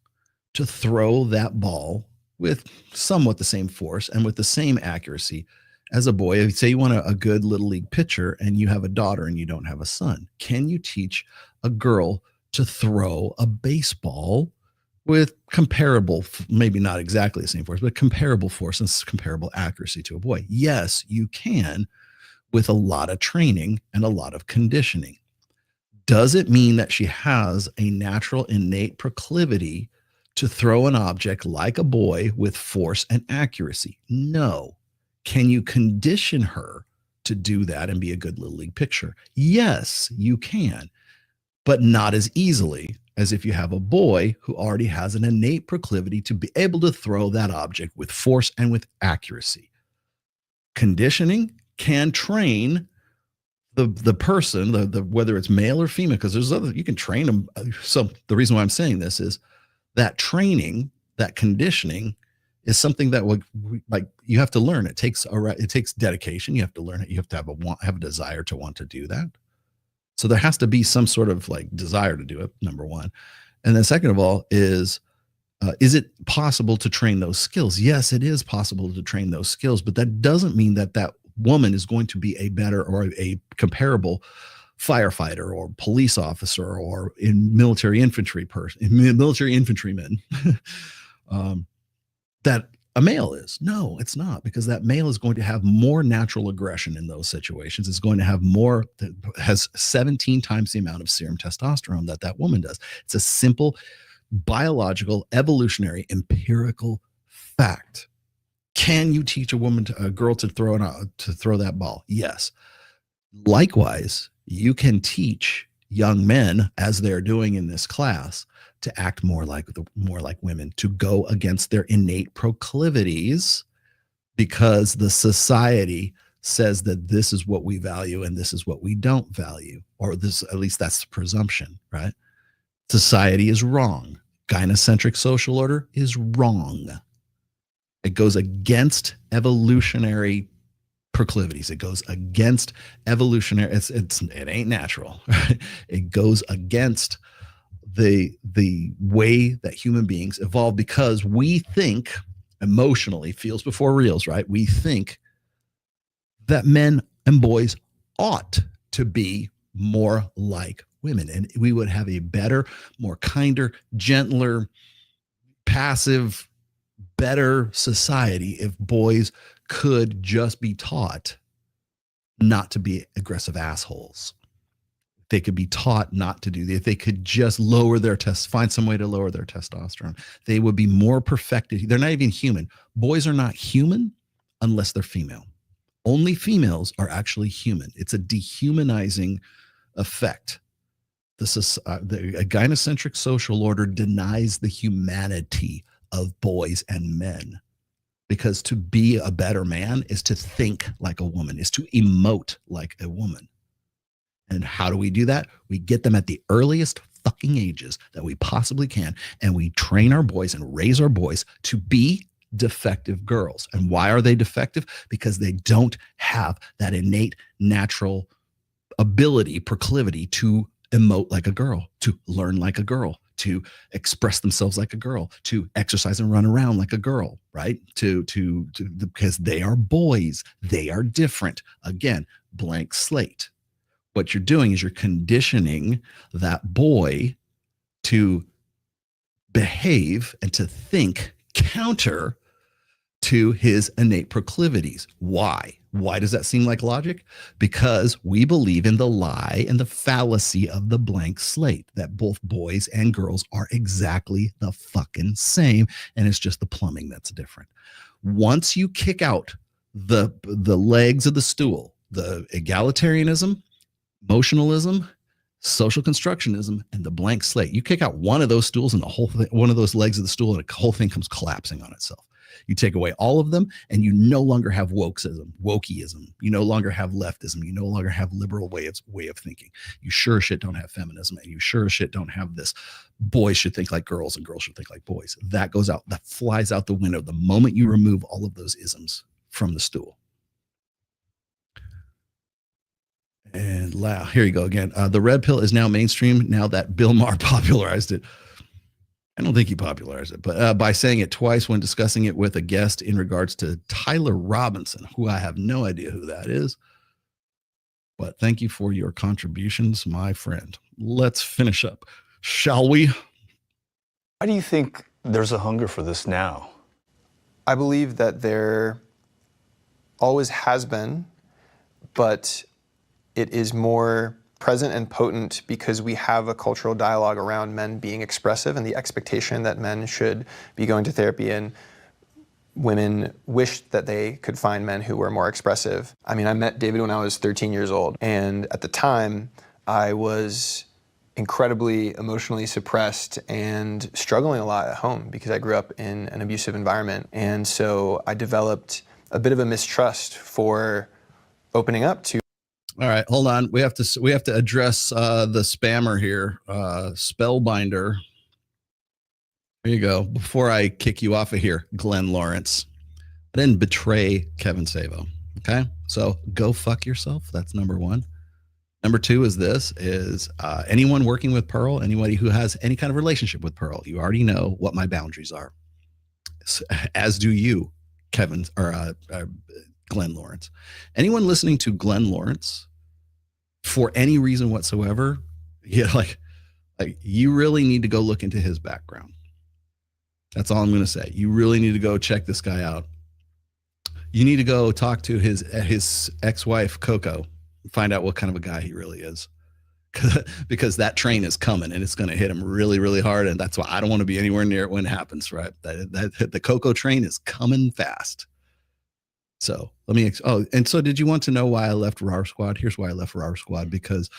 to throw that ball with somewhat the same force and with the same accuracy as a boy? Say you want a good little league pitcher and you have a daughter and you don't have a son. Can you teach a girl to throw a baseball with comparable, maybe not exactly the same force, but comparable force and comparable accuracy to a boy? Yes, you can, with a lot of training and a lot of conditioning. Does it mean that she has a natural innate proclivity to throw an object like a boy with force and accuracy? No. Can you condition her to do that and be a good little league pitcher? Yes, you can, but not as easily as if you have a boy who already has an innate proclivity to be able to throw that object with force and with accuracy. Conditioning can train the person, whether it's male or female, because you can train them. So the reason why I'm saying this is that training, that conditioning, is something that you have to learn. It takes dedication. You have to learn it. You have to have a desire to want to do that. So there has to be some sort of like desire to do it, number one. And then second of all is it possible to train those skills? Yes, it is possible to train those skills, but that doesn't mean that woman is going to be a better or a comparable firefighter or police officer or military infantryman that a male is. No, it's not, because that male is going to have more natural aggression in those situations. It's going to have more, has 17 times the amount of serum testosterone that that woman does. It's a simple biological, evolutionary, empirical fact. Can you teach a girl to throw that ball? Yes. Likewise, you can teach young men, as they're doing in this class, to act more like women, to go against their innate proclivities, because the society says that this is what we value and this is what we don't value, or this, at least that's the presumption, right? Society is wrong. Gynocentric social order is wrong. It goes against evolutionary proclivities. It goes against evolutionary. It ain't natural. Right? It goes against the way that human beings evolve, because we think emotionally, feels before reals, right? We think that men and boys ought to be more like women, and we would have a better, more kinder, gentler, passive, better society if boys could just be taught not to be aggressive assholes. They could be taught not to do that. If they could just lower their find some way to lower their testosterone, they would be more perfected. They're not even human. Boys are not human unless they're female. Only females are actually human. It's a dehumanizing effect. The gynocentric social order denies the humanity of boys and men, because to be a better man is to think like a woman, is to emote like a woman. And how do we do that? We get them at the earliest fucking ages that we possibly can, and we train our boys and raise our boys to be defective girls. And why are they defective? Because they don't have that innate natural ability, proclivity to emote like a girl, to learn like a girl, to express themselves like a girl, to exercise and run around like a girl, right? Because they are boys. They are different. Again, blank slate. What you're doing is you're conditioning that boy to behave and to think counter to his innate proclivities. Why? Why does that seem like logic? Because we believe in the lie and the fallacy of the blank slate, that both boys and girls are exactly the fucking same, and it's just the plumbing that's different. Once you kick out the legs of the stool, the egalitarianism, emotionalism, social constructionism, and the blank slate, you kick out one of those stools and the whole thing, one of those legs of the stool, and the whole thing comes collapsing on itself. You take away all of them, and you no longer have wokeism. You no longer have leftism. You no longer have liberal way of thinking. You sure as shit don't have feminism, and you sure as shit don't have this boys should think like girls and girls should think like boys. That goes out, that flies out the window the moment you remove all of those isms from the stool. And here you go again. The red pill is now mainstream now that Bill Maher popularized it. I don't think he popularized it, but by saying it twice when discussing it with a guest in regards to Tyler Robinson, who I have no idea who that is. But thank you for your contributions, my friend. Let's finish up, shall we? Why do you think there's a hunger for this now? I believe that there always has been, but it is more present and potent because we have a cultural dialogue around men being expressive and the expectation that men should be going to therapy, and women wish that they could find men who were more expressive. I mean, I met David when I was 13 years old, and at the time I was incredibly emotionally suppressed and struggling a lot at home because I grew up in an abusive environment. And so I developed a bit of a mistrust for opening up to. All right, hold on. We have to address the spammer here, Spellbinder. Here you go. Before I kick you off of here, Glenn Lawrence, I didn't betray Kevin Savo. Okay, so go fuck yourself. That's number one. Number two is anyone working with Pearl, anybody who has any kind of relationship with Pearl, you already know what my boundaries are, as do you, Kevin or Glenn Lawrence. Anyone listening to Glenn Lawrence for any reason whatsoever, like you really need to go look into his background. That's all I'm going to say. You really need to go check this guy out. You need to go talk to his ex-wife, Coco, and find out what kind of a guy he really is. Because that train is coming and it's going to hit him really, really hard. And that's why I don't want to be anywhere near it when it happens, right? The Coco train is coming fast. So let me, and so did you want to know why I left RAR Squad? Here's why I left RAR Squad, because,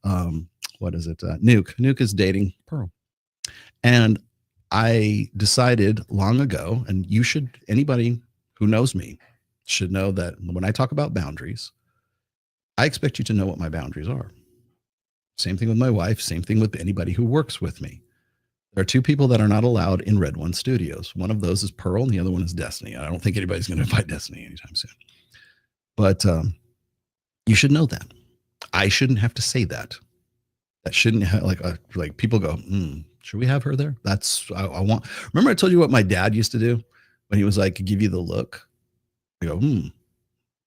what is it? Nuke is dating Pearl. And I decided long ago, and you should, anybody who knows me should know that when I talk about boundaries, I expect you to know what my boundaries are. Same thing with my wife, same thing with anybody who works with me. There are two people that are not allowed in Red One Studios. One of those is Pearl and the other one is Destiny. I don't think anybody's going to invite Destiny anytime soon. But you should know that. I shouldn't have to say that. That shouldn't have, like people go, should we have her there? That's, I want. Remember I told you what my dad used to do when he was like, give you the look? I go,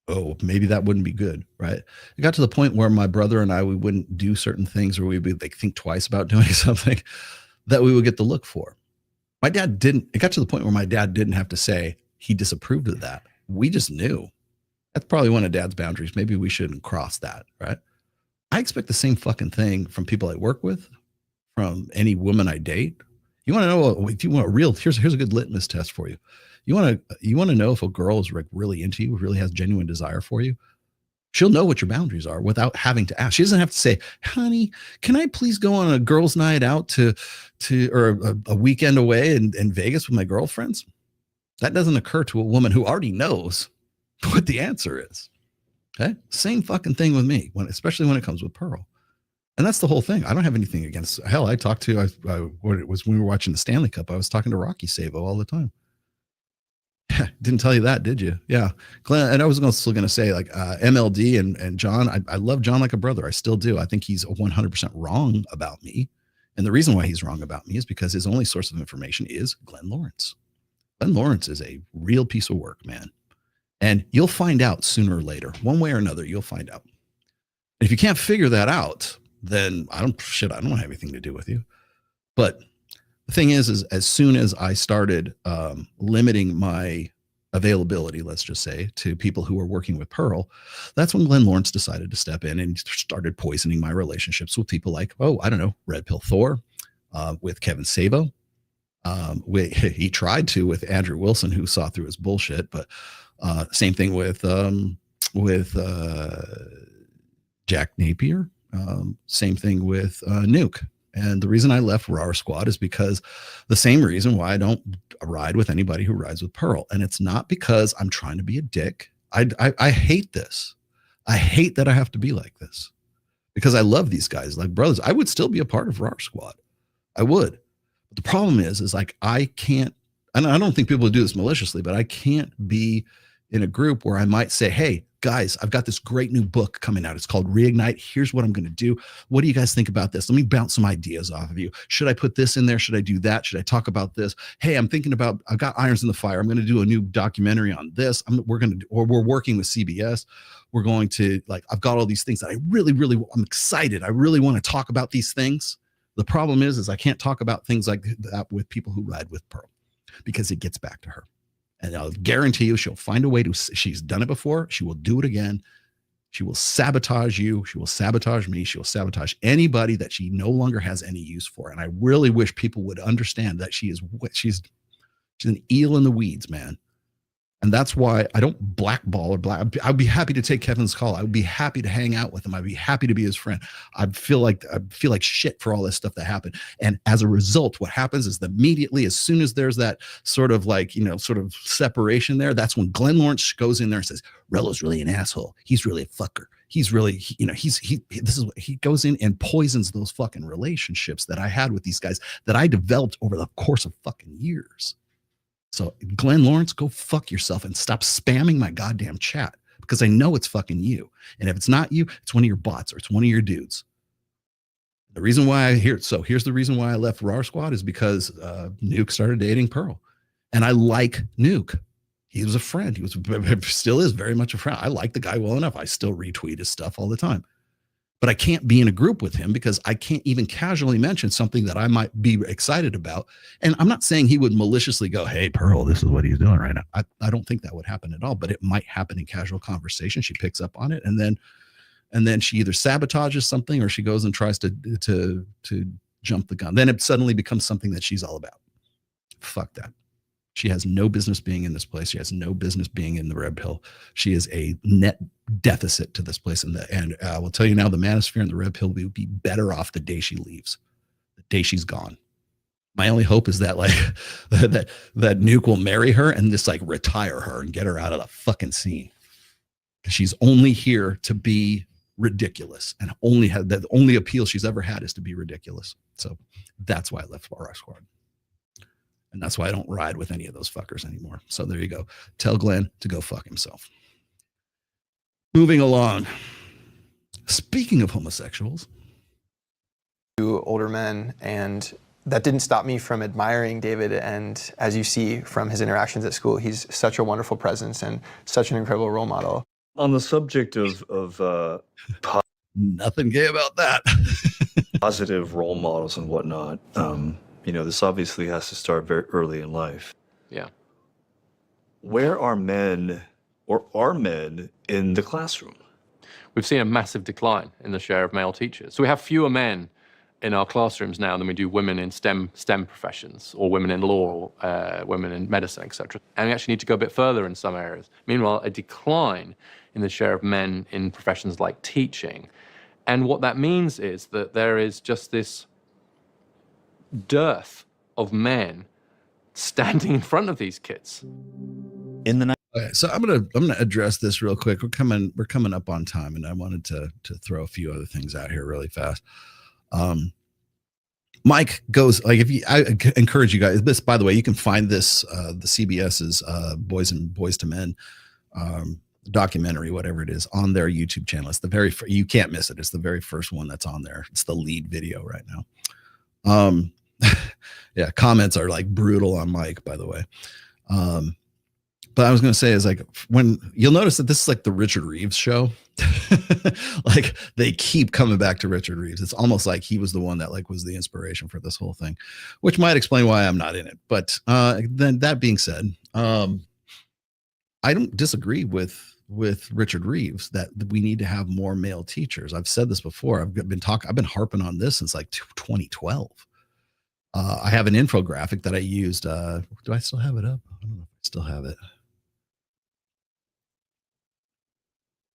oh, maybe that wouldn't be good, right? It got to the point where my brother and I, we wouldn't do certain things, or we'd be like think twice about doing something that we would get the look for. My dad didn't. It got to the point where my dad didn't have to say he disapproved of that. We just knew. That's probably one of Dad's boundaries. Maybe we shouldn't cross that, right? I expect the same fucking thing from people I work with, from any woman I date. You want to know if you want a real? Here's a good litmus test for you. You want to know if a girl is like really into you, really has genuine desire for you. She'll know what your boundaries are without having to ask. She doesn't have to say, honey, can I please go on a girls' night out or a weekend away in Vegas with my girlfriends? That doesn't occur to a woman who already knows what the answer is. Okay. Same fucking thing with me, especially when it comes with Pearl. And that's the whole thing. I don't have anything against, hell, I talked to, what it was when we were watching the Stanley Cup, I was talking to Rocky Savo all the time. Didn't tell you that, did you? Yeah. Glenn, and I was still going to say like MLD and John, I love John like a brother. I still do. I think he's 100% wrong about me. And the reason why he's wrong about me is because his only source of information is Glenn Lawrence. Glenn Lawrence is a real piece of work, man. And you'll find out sooner or later, one way or another, you'll find out. If you can't figure that out, then I don't have anything to do with you. But the thing is as soon as I started limiting my availability, let's just say, to people who were working with Pearl, that's when Glenn Lawrence decided to step in and started poisoning my relationships with people like, Red Pill Thor, with Kevin Savo. He tried to with Andrew Wilson, who saw through his bullshit, but same thing with Jack Napier. Same thing with Nuke. And the reason I left RAR Squad is because the same reason why I don't ride with anybody who rides with Pearl. And it's not because I'm trying to be a dick. I hate this. I hate that I have to be like this because I love these guys like brothers. I would still be a part of RAR Squad. I would. But the problem is like I can't, and I don't think people would do this maliciously, but I can't be in a group where I might say, hey, guys, I've got this great new book coming out. It's called Reignite. Here's what I'm going to do. What do you guys think about this? Let me bounce some ideas off of you. Should I put this in there? Should I do that? Should I talk about this? Hey, I've got irons in the fire. I'm going to do a new documentary on this. We're working with CBS. We're going to I've got all these things that I'm excited. I really want to talk about these things. The problem is I can't talk about things like that with people who ride with Pearl because it gets back to her. And I'll guarantee you she'll find a way she's done it before. She will do it again. She will sabotage you. She will sabotage me. She will sabotage anybody that she no longer has any use for. And I really wish people would understand that she's an eel in the weeds, man. And that's why I don't blackball I'd be happy to take Kevin's call. I would be happy to hang out with him. I'd be happy to be his friend. I feel like shit for all this stuff that happened. And as a result, what happens is that immediately, as soon as there's that sort of separation there, that's when Glenn Lawrence goes in there and says, Rello's really an asshole. He's really a fucker. He's really, this is what he goes in and poisons those fucking relationships that I had with these guys that I developed over the course of fucking years. So Glenn Lawrence, go fuck yourself and stop spamming my goddamn chat because I know it's fucking you. And if it's not you, it's one of your bots or it's one of your dudes. The reason why here's the reason why I left RAR Squad is because Nuke started dating Pearl. And I like Nuke. He was a friend. Still is very much a friend. I like the guy well enough. I still retweet his stuff all the time. but I can't be in a group with him because I can't even casually mention something that I might be excited about. And I'm not saying he would maliciously go, hey, Pearl, this is what he's doing right now. I don't think that would happen at all, but it might happen in casual conversation. She picks up on it, and then she either sabotages something or she goes and tries to jump the gun. Then it suddenly becomes something that she's all about. Fuck that. She has no business being in this place. She has no business being in the red pill. She is a net deficit to this place. And I will tell you now, the manosphere and the red pill will be better off the day she leaves, the day she's gone. My only hope is that like that Nuke will marry her and just like retire her and get her out of the fucking scene. She's only here to be ridiculous, and the only appeal she's ever had is to be ridiculous. So that's why I left Rock Squad. And that's why I don't ride with any of those fuckers anymore. So there you go. Tell Glenn to go fuck himself. Moving along. Speaking of homosexuals. To older men, and that didn't stop me from admiring David. And as you see from his interactions at school, he's such a wonderful presence and such an incredible role model. On the subject of nothing gay about that. Positive role models and whatnot, this obviously has to start very early in life. Yeah. Where are men, or are men in the classroom? We've seen a massive decline in the share of male teachers. So we have fewer men in our classrooms now than we do women in STEM professions, or women in law, or women in medicine, etc. And we actually need to go a bit further in some areas. Meanwhile, a decline in the share of men in professions like teaching. And what that means is that there is just this dearth of men standing in front of these kids. Okay, so I'm gonna address this real quick. We're coming up on time, and I wanted to throw a few other things out here really fast. Mike goes like, I encourage you guys. This, by the way, you can find this the CBS's Boys to Men documentary, whatever it is, on their YouTube channel. It's you can't miss it. It's the very first one that's on there. It's the lead video right now. Yeah, comments are like brutal on Mike, by the way. But I was going to say is like, when you'll notice that this is like the Richard Reeves show, like they keep coming back to Richard Reeves. It's almost like he was the one that like was the inspiration for this whole thing, which might explain why I'm not in it. But then that being said, I don't disagree with Richard Reeves that we need to have more male teachers. I've said this before. I've been harping on this since like 2012. I have an infographic that I used. Do I still have it up? I don't know if I still have it.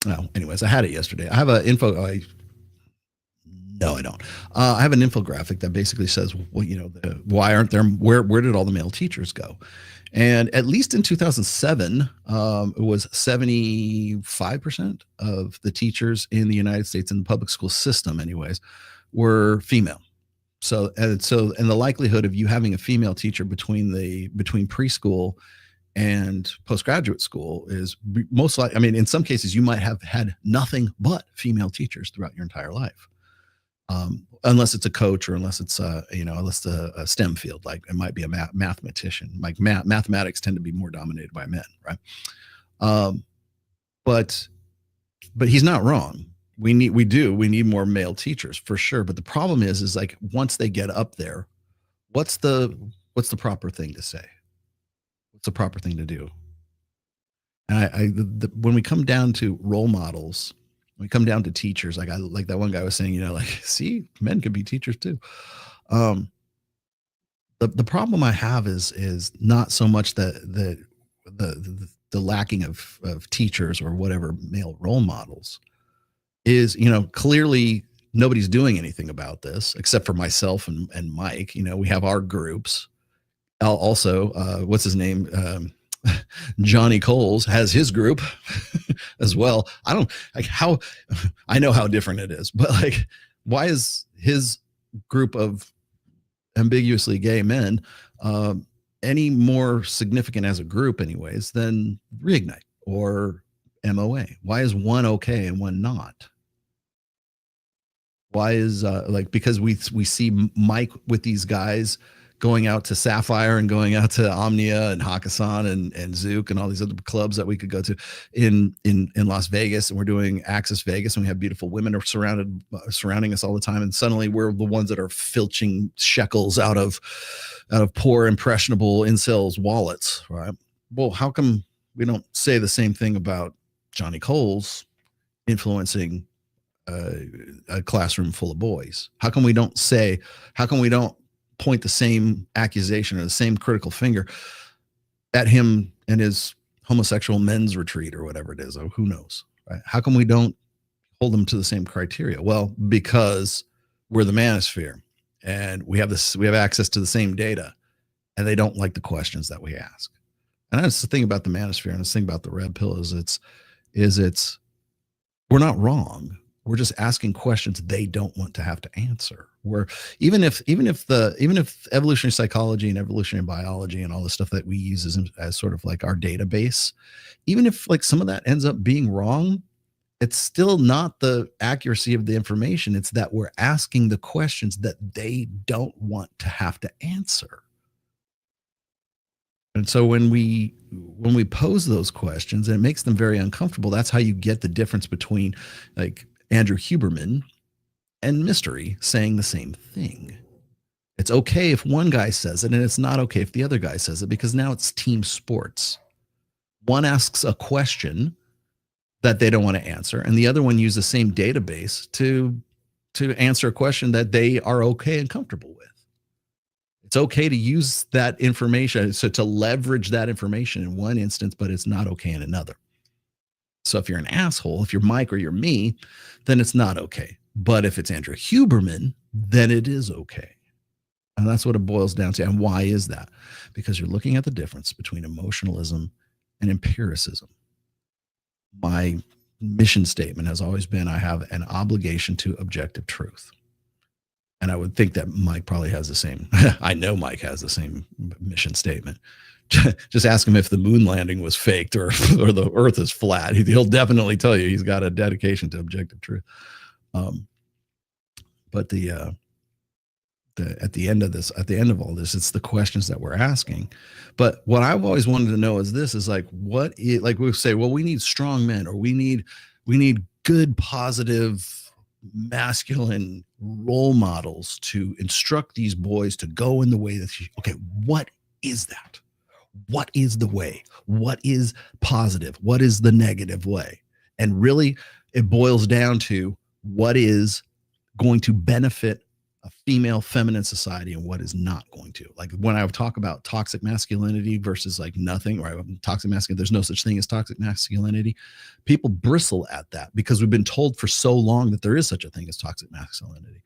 No, anyways, I had it yesterday. I have an no, I don't. I have an infographic that basically says, well, why aren't there, where did all the male teachers go? And at least in 2007, it was 75% of the teachers in the United States in the public school system anyways, were female. So the likelihood of you having a female teacher between preschool and postgraduate school is most likely, I mean, in some cases you might have had nothing but female teachers throughout your entire life. Unless it's a coach, or unless it's unless a STEM field, like it might be a mathematician. Like mathematics tend to be more dominated by men, right? But he's not wrong. We need more male teachers for sure. But the problem is like once they get up there, what's the proper thing to say? What's the proper thing to do? And when we come down to role models, when we come down to teachers, like that one guy was saying, like, see, men could be teachers too. The problem I have is not so much the lacking of teachers or whatever male role models is, clearly nobody's doing anything about this except for myself and Mike. We have our groups. Also, what's his name? Johnny Coles has his group as well. I know how different it is, but like, why is his group of ambiguously gay men any more significant as a group anyways than Reignite or MOA? Why is one okay and one not? Why is because we see Mike with these guys going out to Sapphire and going out to Omnia and Hakkasan and Zook and all these other clubs that we could go to in Las Vegas, and we're doing Access Vegas, and we have beautiful women are surrounding us all the time, and suddenly we're the ones that are filching shekels out of poor impressionable incels' wallets, right? Well, how come we don't say the same thing about Johnny Coles influencing a classroom full of boys? How come we don't point the same accusation or the same critical finger at him and his homosexual men's retreat or whatever it is, or who knows, right? How come we don't hold them to the same criteria? Well, because we're the manosphere and we have access to the same data, and they don't like the questions that we ask. And that's the thing about the manosphere, and the thing about the red pill is we're not wrong. We're just asking questions they don't want to have to answer. We're even if evolutionary psychology and evolutionary biology and all the stuff that we use as sort of like our database, even if like some of that ends up being wrong, it's still not the accuracy of the information. It's that we're asking the questions that they don't want to have to answer. And so when we pose those questions, and it makes them very uncomfortable, that's how you get the difference between like Andrew Huberman and Mystery saying the same thing. It's okay if one guy says it, and it's not okay if the other guy says it, because now it's team sports. One asks a question that they don't want to answer, and the other one uses the same database to answer a question that they are okay and comfortable with. It's okay to use that information, so to leverage that information in one instance, but it's not okay in another. So if you're an asshole, if you're Mike or you're me, then it's not okay. But if it's Andrew Huberman, then it is okay. And that's what it boils down to. And why is that? Because you're looking at the difference between emotionalism and empiricism. My mission statement has always been, I have an obligation to objective truth. And I would think that Mike probably has the same. I know Mike has the same mission statement. Just ask him if the moon landing was faked or the earth is flat. He'll definitely tell you he's got a dedication to objective truth. But at the end of all this, it's the questions that we're asking. But what I've always wanted to know is like we say, well, we need strong men, or we need good, positive, masculine role models to instruct these boys to go in the way that okay, what is that? What is the way? What is positive? What is the negative way? And really, it boils down to what is going to benefit a female feminine society and what is not going to. Like when I talk about toxic masculinity versus like nothing, or toxic masculinity, there's no such thing as toxic masculinity. People bristle at that because we've been told for so long that there is such a thing as toxic masculinity.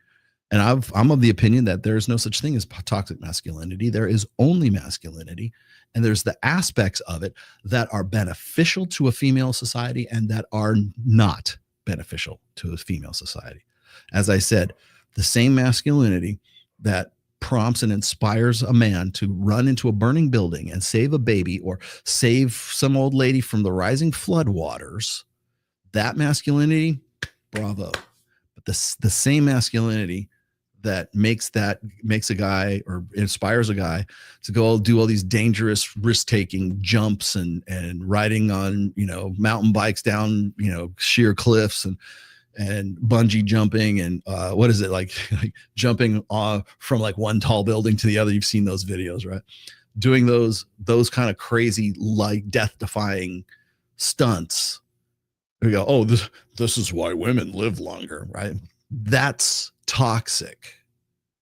And I'm of the opinion that there is no such thing as toxic masculinity. There is only masculinity. And there's the aspects of it that are beneficial to a female society and that are not beneficial to a female society. As I said, the same masculinity that prompts and inspires a man to run into a burning building and save a baby or save some old lady from the rising flood waters, that masculinity, bravo. But the same masculinity that makes a guy or inspires a guy to go do all these dangerous risk-taking jumps and riding on, mountain bikes down, sheer cliffs and bungee jumping and what is it like jumping from like one tall building to the other. You've seen those videos, right? Doing those kind of crazy, like death-defying stunts. We go, oh, this is why women live longer, right? That's toxic,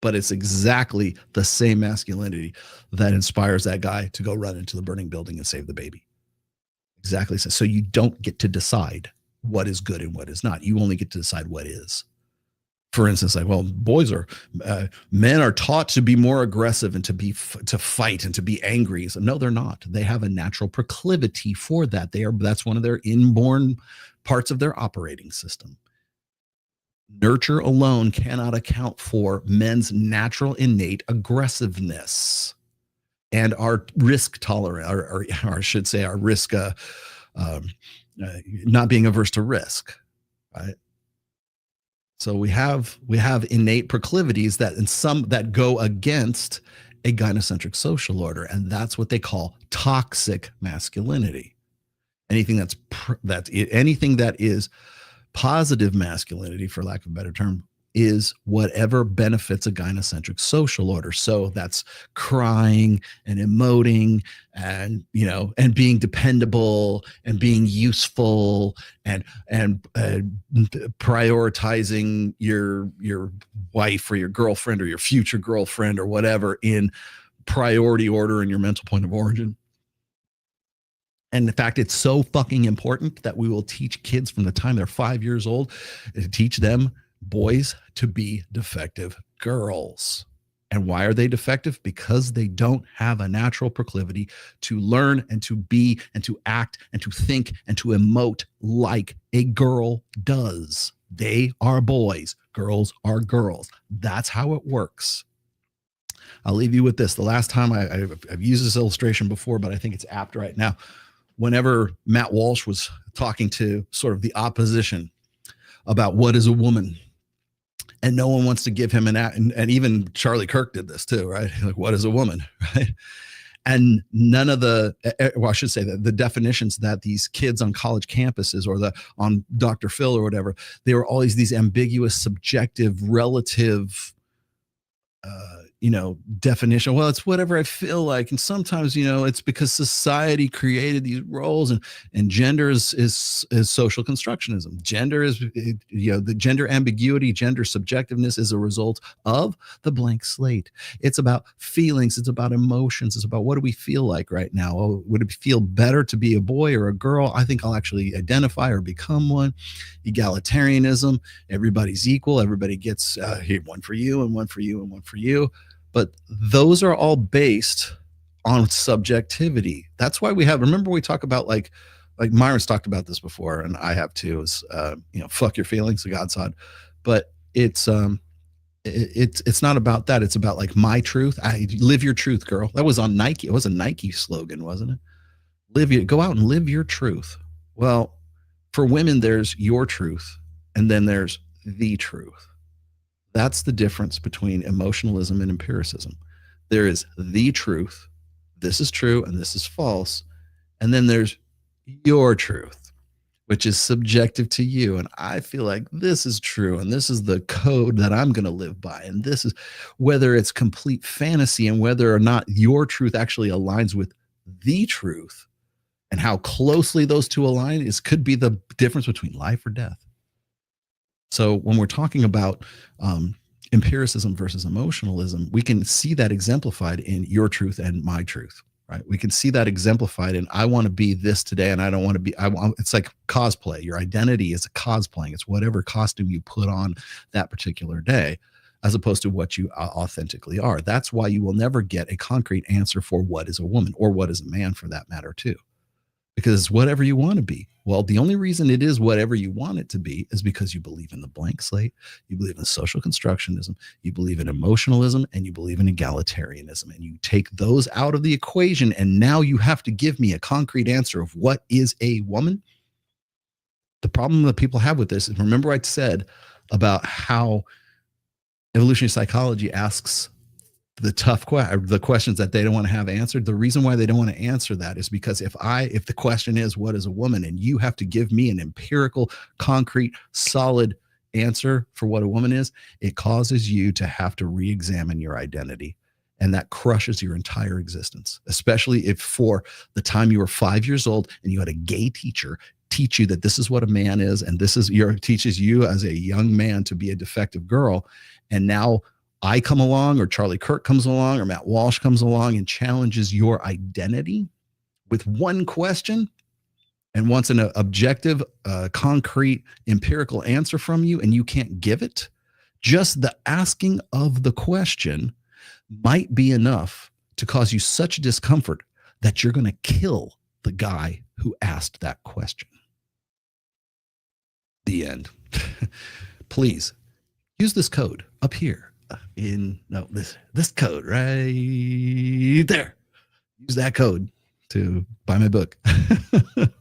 but it's exactly the same masculinity that inspires that guy to go run into the burning building and save the baby. Exactly. So you don't get to decide what is good and what is not. You only get to decide what is. For instance, like, well, men are taught to be more aggressive and to fight and to be angry. So no, they're not. They have a natural proclivity for that. That's one of their inborn parts of their operating system. Nurture alone cannot account for men's natural innate aggressiveness and our risk tolerance, or I should say our risk, not being averse to risk, right? So we have innate proclivities that go against a gynocentric social order, and that's what they call toxic masculinity. Anything anything that is positive masculinity, for lack of a better term, is whatever benefits a gynocentric social order. So that's crying and emoting and, you know, and being dependable and being useful and prioritizing your wife or your girlfriend or your future girlfriend or whatever in priority order in your mental point of origin. And in fact, it's so fucking important that we will teach kids from the time they're 5 years old to teach them, boys, to be defective girls. And why are they defective? Because they don't have a natural proclivity to learn and to be and to act and to think and to emote like a girl does. They are boys. Girls are girls. That's how it works. I'll leave you with this. The last time I've used this illustration before, but I think it's apt right now. Whenever Matt Walsh was talking to sort of the opposition about what is a woman, and no one wants to give him and even Charlie Kirk did this too, right? Like, what is a woman, right? And none of the, well, I should say that the definitions that these kids on college campuses or on Dr. Phil or whatever, they were always these ambiguous, subjective, relative, definition. Well, it's whatever I feel like. And sometimes, it's because society created these roles, and gender is social constructionism. Gender is, the gender ambiguity, gender subjectiveness is a result of the blank slate. It's about feelings. It's about emotions. It's about what do we feel like right now? Oh, would it feel better to be a boy or a girl? I think I'll actually identify or become one. Egalitarianism. Everybody's equal. Everybody gets here, one for you and one for you and one for you. But those are all based on subjectivity. That's why remember we talk about like Myron's talked about this before, and I have too, is, fuck your feelings, the God side. But it's not about that. It's about like my truth. I live your truth, girl. That was on Nike. It was a Nike slogan, wasn't it? Go out and live your truth. Well, for women, there's your truth, and then there's the truth. That's the difference between emotionalism and empiricism. There is the truth. This is true and this is false. And then there's your truth, which is subjective to you. And I feel like this is true. And this is the code that I'm going to live by. And this is whether it's complete fantasy and whether or not your truth actually aligns with the truth, and how closely those two align could be the difference between life or death. So when we're talking about empiricism versus emotionalism, we can see that exemplified in your truth and my truth, right? We can see that exemplified in I want to be this today, and I don't want to be. It's like cosplay. Your identity is a cosplaying. It's whatever costume you put on that particular day, as opposed to what you authentically are. That's why you will never get a concrete answer for what is a woman or what is a man, for that matter, too. Because it's whatever you want to be. Well, the only reason it is whatever you want it to be is because you believe in the blank slate, you believe in social constructionism, you believe in emotionalism, and you believe in egalitarianism. And you take those out of the equation, and now you have to give me a concrete answer of what is a woman. The problem that people have with this is, remember I said about how evolutionary psychology asks the questions that they don't want to have answered. The reason why they don't want to answer that is because if the question is what is a woman, and you have to give me an empirical, concrete, solid answer for what a woman is, it causes you to have to re-examine your identity. And that crushes your entire existence, especially if for the time you were 5 years old and you had a gay teacher teach you that this is what a man is, and teaches you as a young man to be a defective girl. And now I come along, or Charlie Kirk comes along, or Matt Walsh comes along and challenges your identity with one question and wants an objective, concrete, empirical answer from you, and you can't give it. Just the asking of the question might be enough to cause you such discomfort that you're going to kill the guy who asked that question. The end. Please use this code up here. This code right there. Use that code to buy my book. The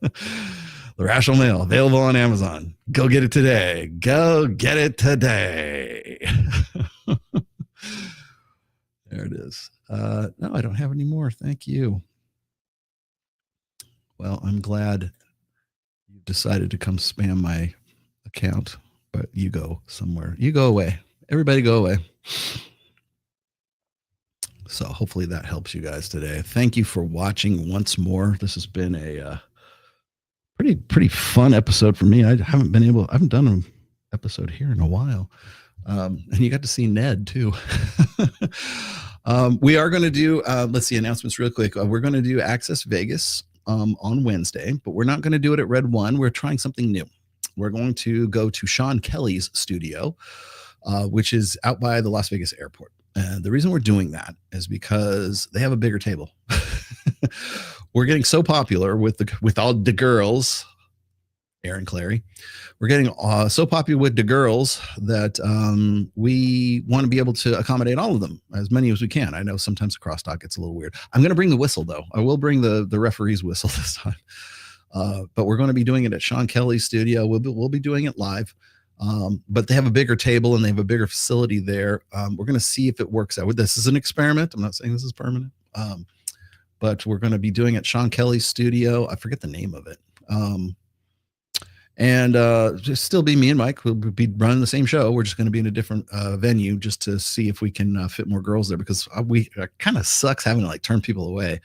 Rational Male, available on Amazon. Go get it today. Go get it today. There it is. No, I don't have any more. Thank you. Well, I'm glad you decided to come spam my account, but you go somewhere. You go away. Everybody go away. So hopefully that helps you guys today. Thank you for watching once more. This has been a pretty fun episode for me. I haven't done an episode here in a while. And you got to see Ned too. We are going to do, let's see, announcements real quick. We're going to do Access Vegas on Wednesday, but we're not going to do it at Red One. We're trying something new. We're going to go to Sean Kelly's studio, which is out by the Las Vegas airport. And the reason we're doing that is because they have a bigger table. We're getting so popular with all the girls, Aaron Clary. We're getting so popular with the girls that we want to be able to accommodate all of them, as many as we can. I know sometimes the crosstalk gets a little weird. I'm going to bring the whistle, though. I will bring the referee's whistle this time. But we're going to be doing it at Sean Kelly's studio. We'll be doing it live. But they have a bigger table and they have a bigger facility there. We're going to see if it works out. This is an experiment. I'm not saying this is permanent. But we're going to be doing it at Sean Kelly's studio. I forget the name of it. And just still be me and Mike. We'll be running the same show. We're just going to be in a different venue just to see if we can fit more girls there, because it kind of sucks having to like turn people away.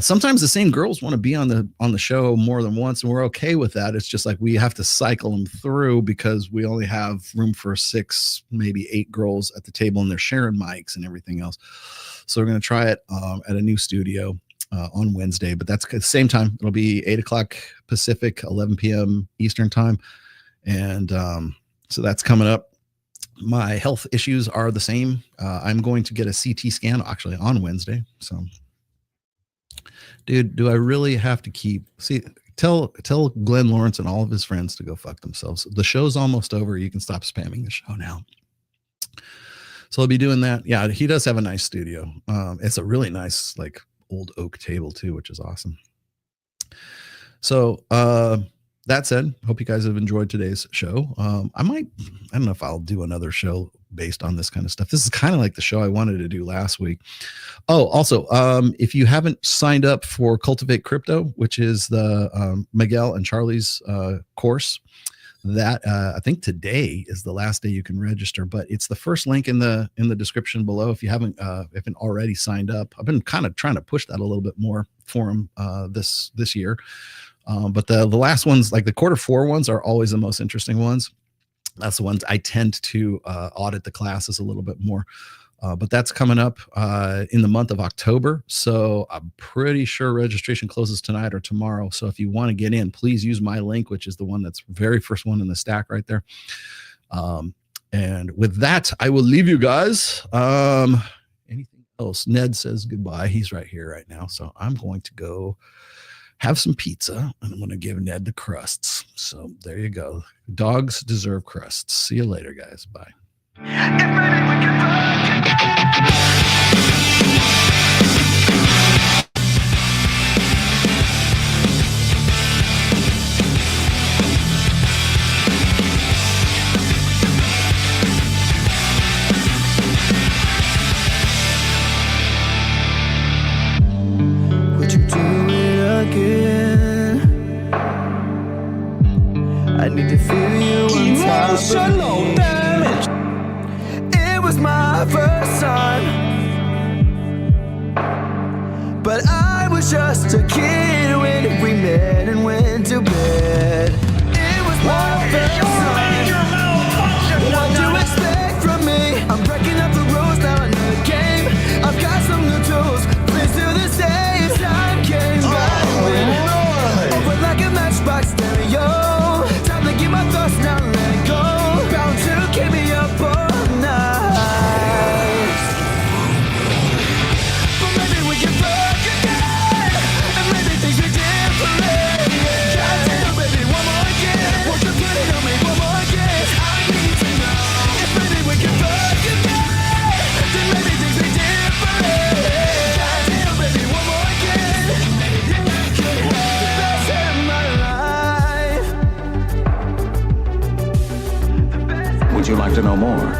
Sometimes the same girls want to be on the show more than once, and we're okay with that. It's just like we have to cycle them through because we only have room for 6, maybe 8 girls at the table, and they're sharing mics and everything else. So we're going to try it at a new studio on Wednesday, but that's at the same time. It'll be 8:00 Pacific, 11 p.m. Eastern time. And so that's coming up. My health issues are the same. I'm going to get a CT scan actually on Wednesday. So, dude, do I really have to tell Glenn Lawrence and all of his friends to go fuck themselves. The show's almost over. You can stop spamming the show now. So I'll be doing that. Yeah, he does have a nice studio. It's a really nice, like, old oak table too, which is awesome. So that said, hope you guys have enjoyed today's show. I don't know if I'll do another show based on this kind of stuff. This is kind of like the show I wanted to do last week. Oh, also, if you haven't signed up for Cultivate Crypto, which is the Miguel and Charlie's course, that I think today is the last day you can register, but it's the first link in the description below. If you haven't already signed up, I've been kind of trying to push that a little bit more for them this year. But the last ones, like the Q4 ones, are always the most interesting ones. That's the ones I tend to audit the classes a little bit more. But that's coming up in the month of October. So I'm pretty sure registration closes tonight or tomorrow. So if you want to get in, please use my link, which is the one that's very first one in the stack right there. And with that, I will leave you guys. Anything else? Ned says goodbye. He's right here right now. So I'm going to go have some pizza, and I'm going to give Ned the crusts. So there you go. Dogs deserve crusts. See you later, guys. Bye. Would you do it again? I need to feel you on top of me. Damage. It was my first time, but I was just a kid when we met and went to bed. It was my first time. What do you expect from me? I'm breaking up the rules now in the game. I've got some new tools. Please do the same. Time came back over like a matchbox stereo. Time to get my thoughts now, let go. Bound to keep me up all night. But maybe we can fuck again, and maybe things be different. Goddamn, baby, one more again. Won't you put it on me one more again? I need to know if maybe we can fuck again, then maybe things be different. Goddamn, baby, one more again. Then I could have the best in my life. Would you like to know more?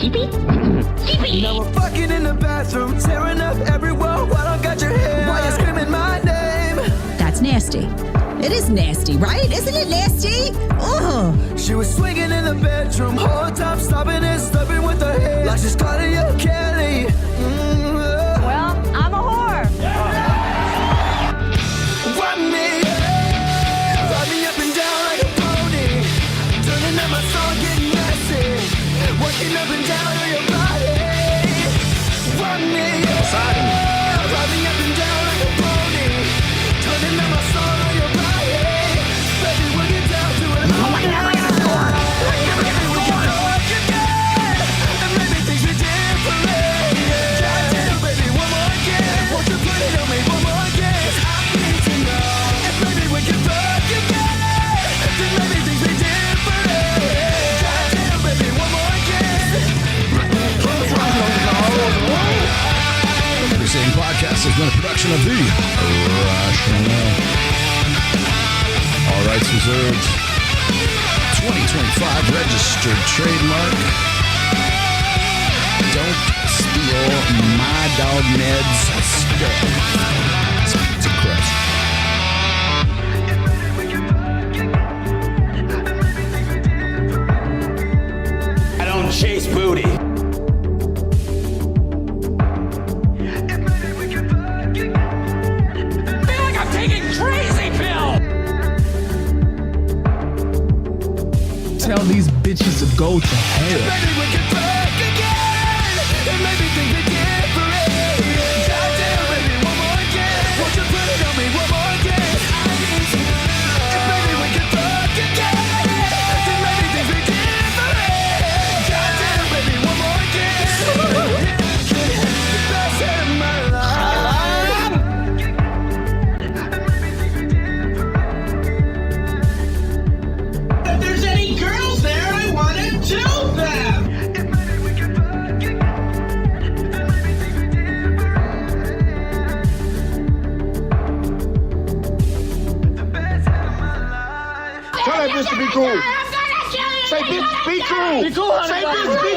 Now we're fucking in the bathroom, tearing up everywhere while I got your hair. Why you screaming my name? That's nasty. It is nasty, right? Isn't it nasty? Ugh. She was swinging in the bedroom, whole time stopping and stepping with her hair. Like she's calling you Kelly. Well, I'm a whore. Run me up and down like a pony. Turning up my song, getting nasty. Working up and down on your body. Run me Sartine. Run me up and down like a pony. Turning up my song on your body. Baby, we'll get down to it. Oh, we're never gonna score. We're never gonna score. And maybe things are different. Goddamn, baby, one more again. Won't you put it on me one more again? I need to know. And maybe we can fuck again. Then maybe things are different. Goddamn, baby, one more again. The same podcast has been a production of the Rational. All rights reserved. 2025 registered trademark. Don't steal my dog Ned's stuff. It's a crush. I don't chase booty. I feel like I'm taking crazy pill. Tell these bitches to go to hell. Maybe we can fuck again. And maybe things are different. Goddamn, baby, one more again. Won't you put it on me one more again? I need to know. And maybe we can fuck again. Then maybe things are different. Goddamn, baby, one more again. The best day of my life. If there's any girls there, I want to do them. Tell that bitch to be cool. Say bitch, be cool. Be cool, honey. Say bitch, be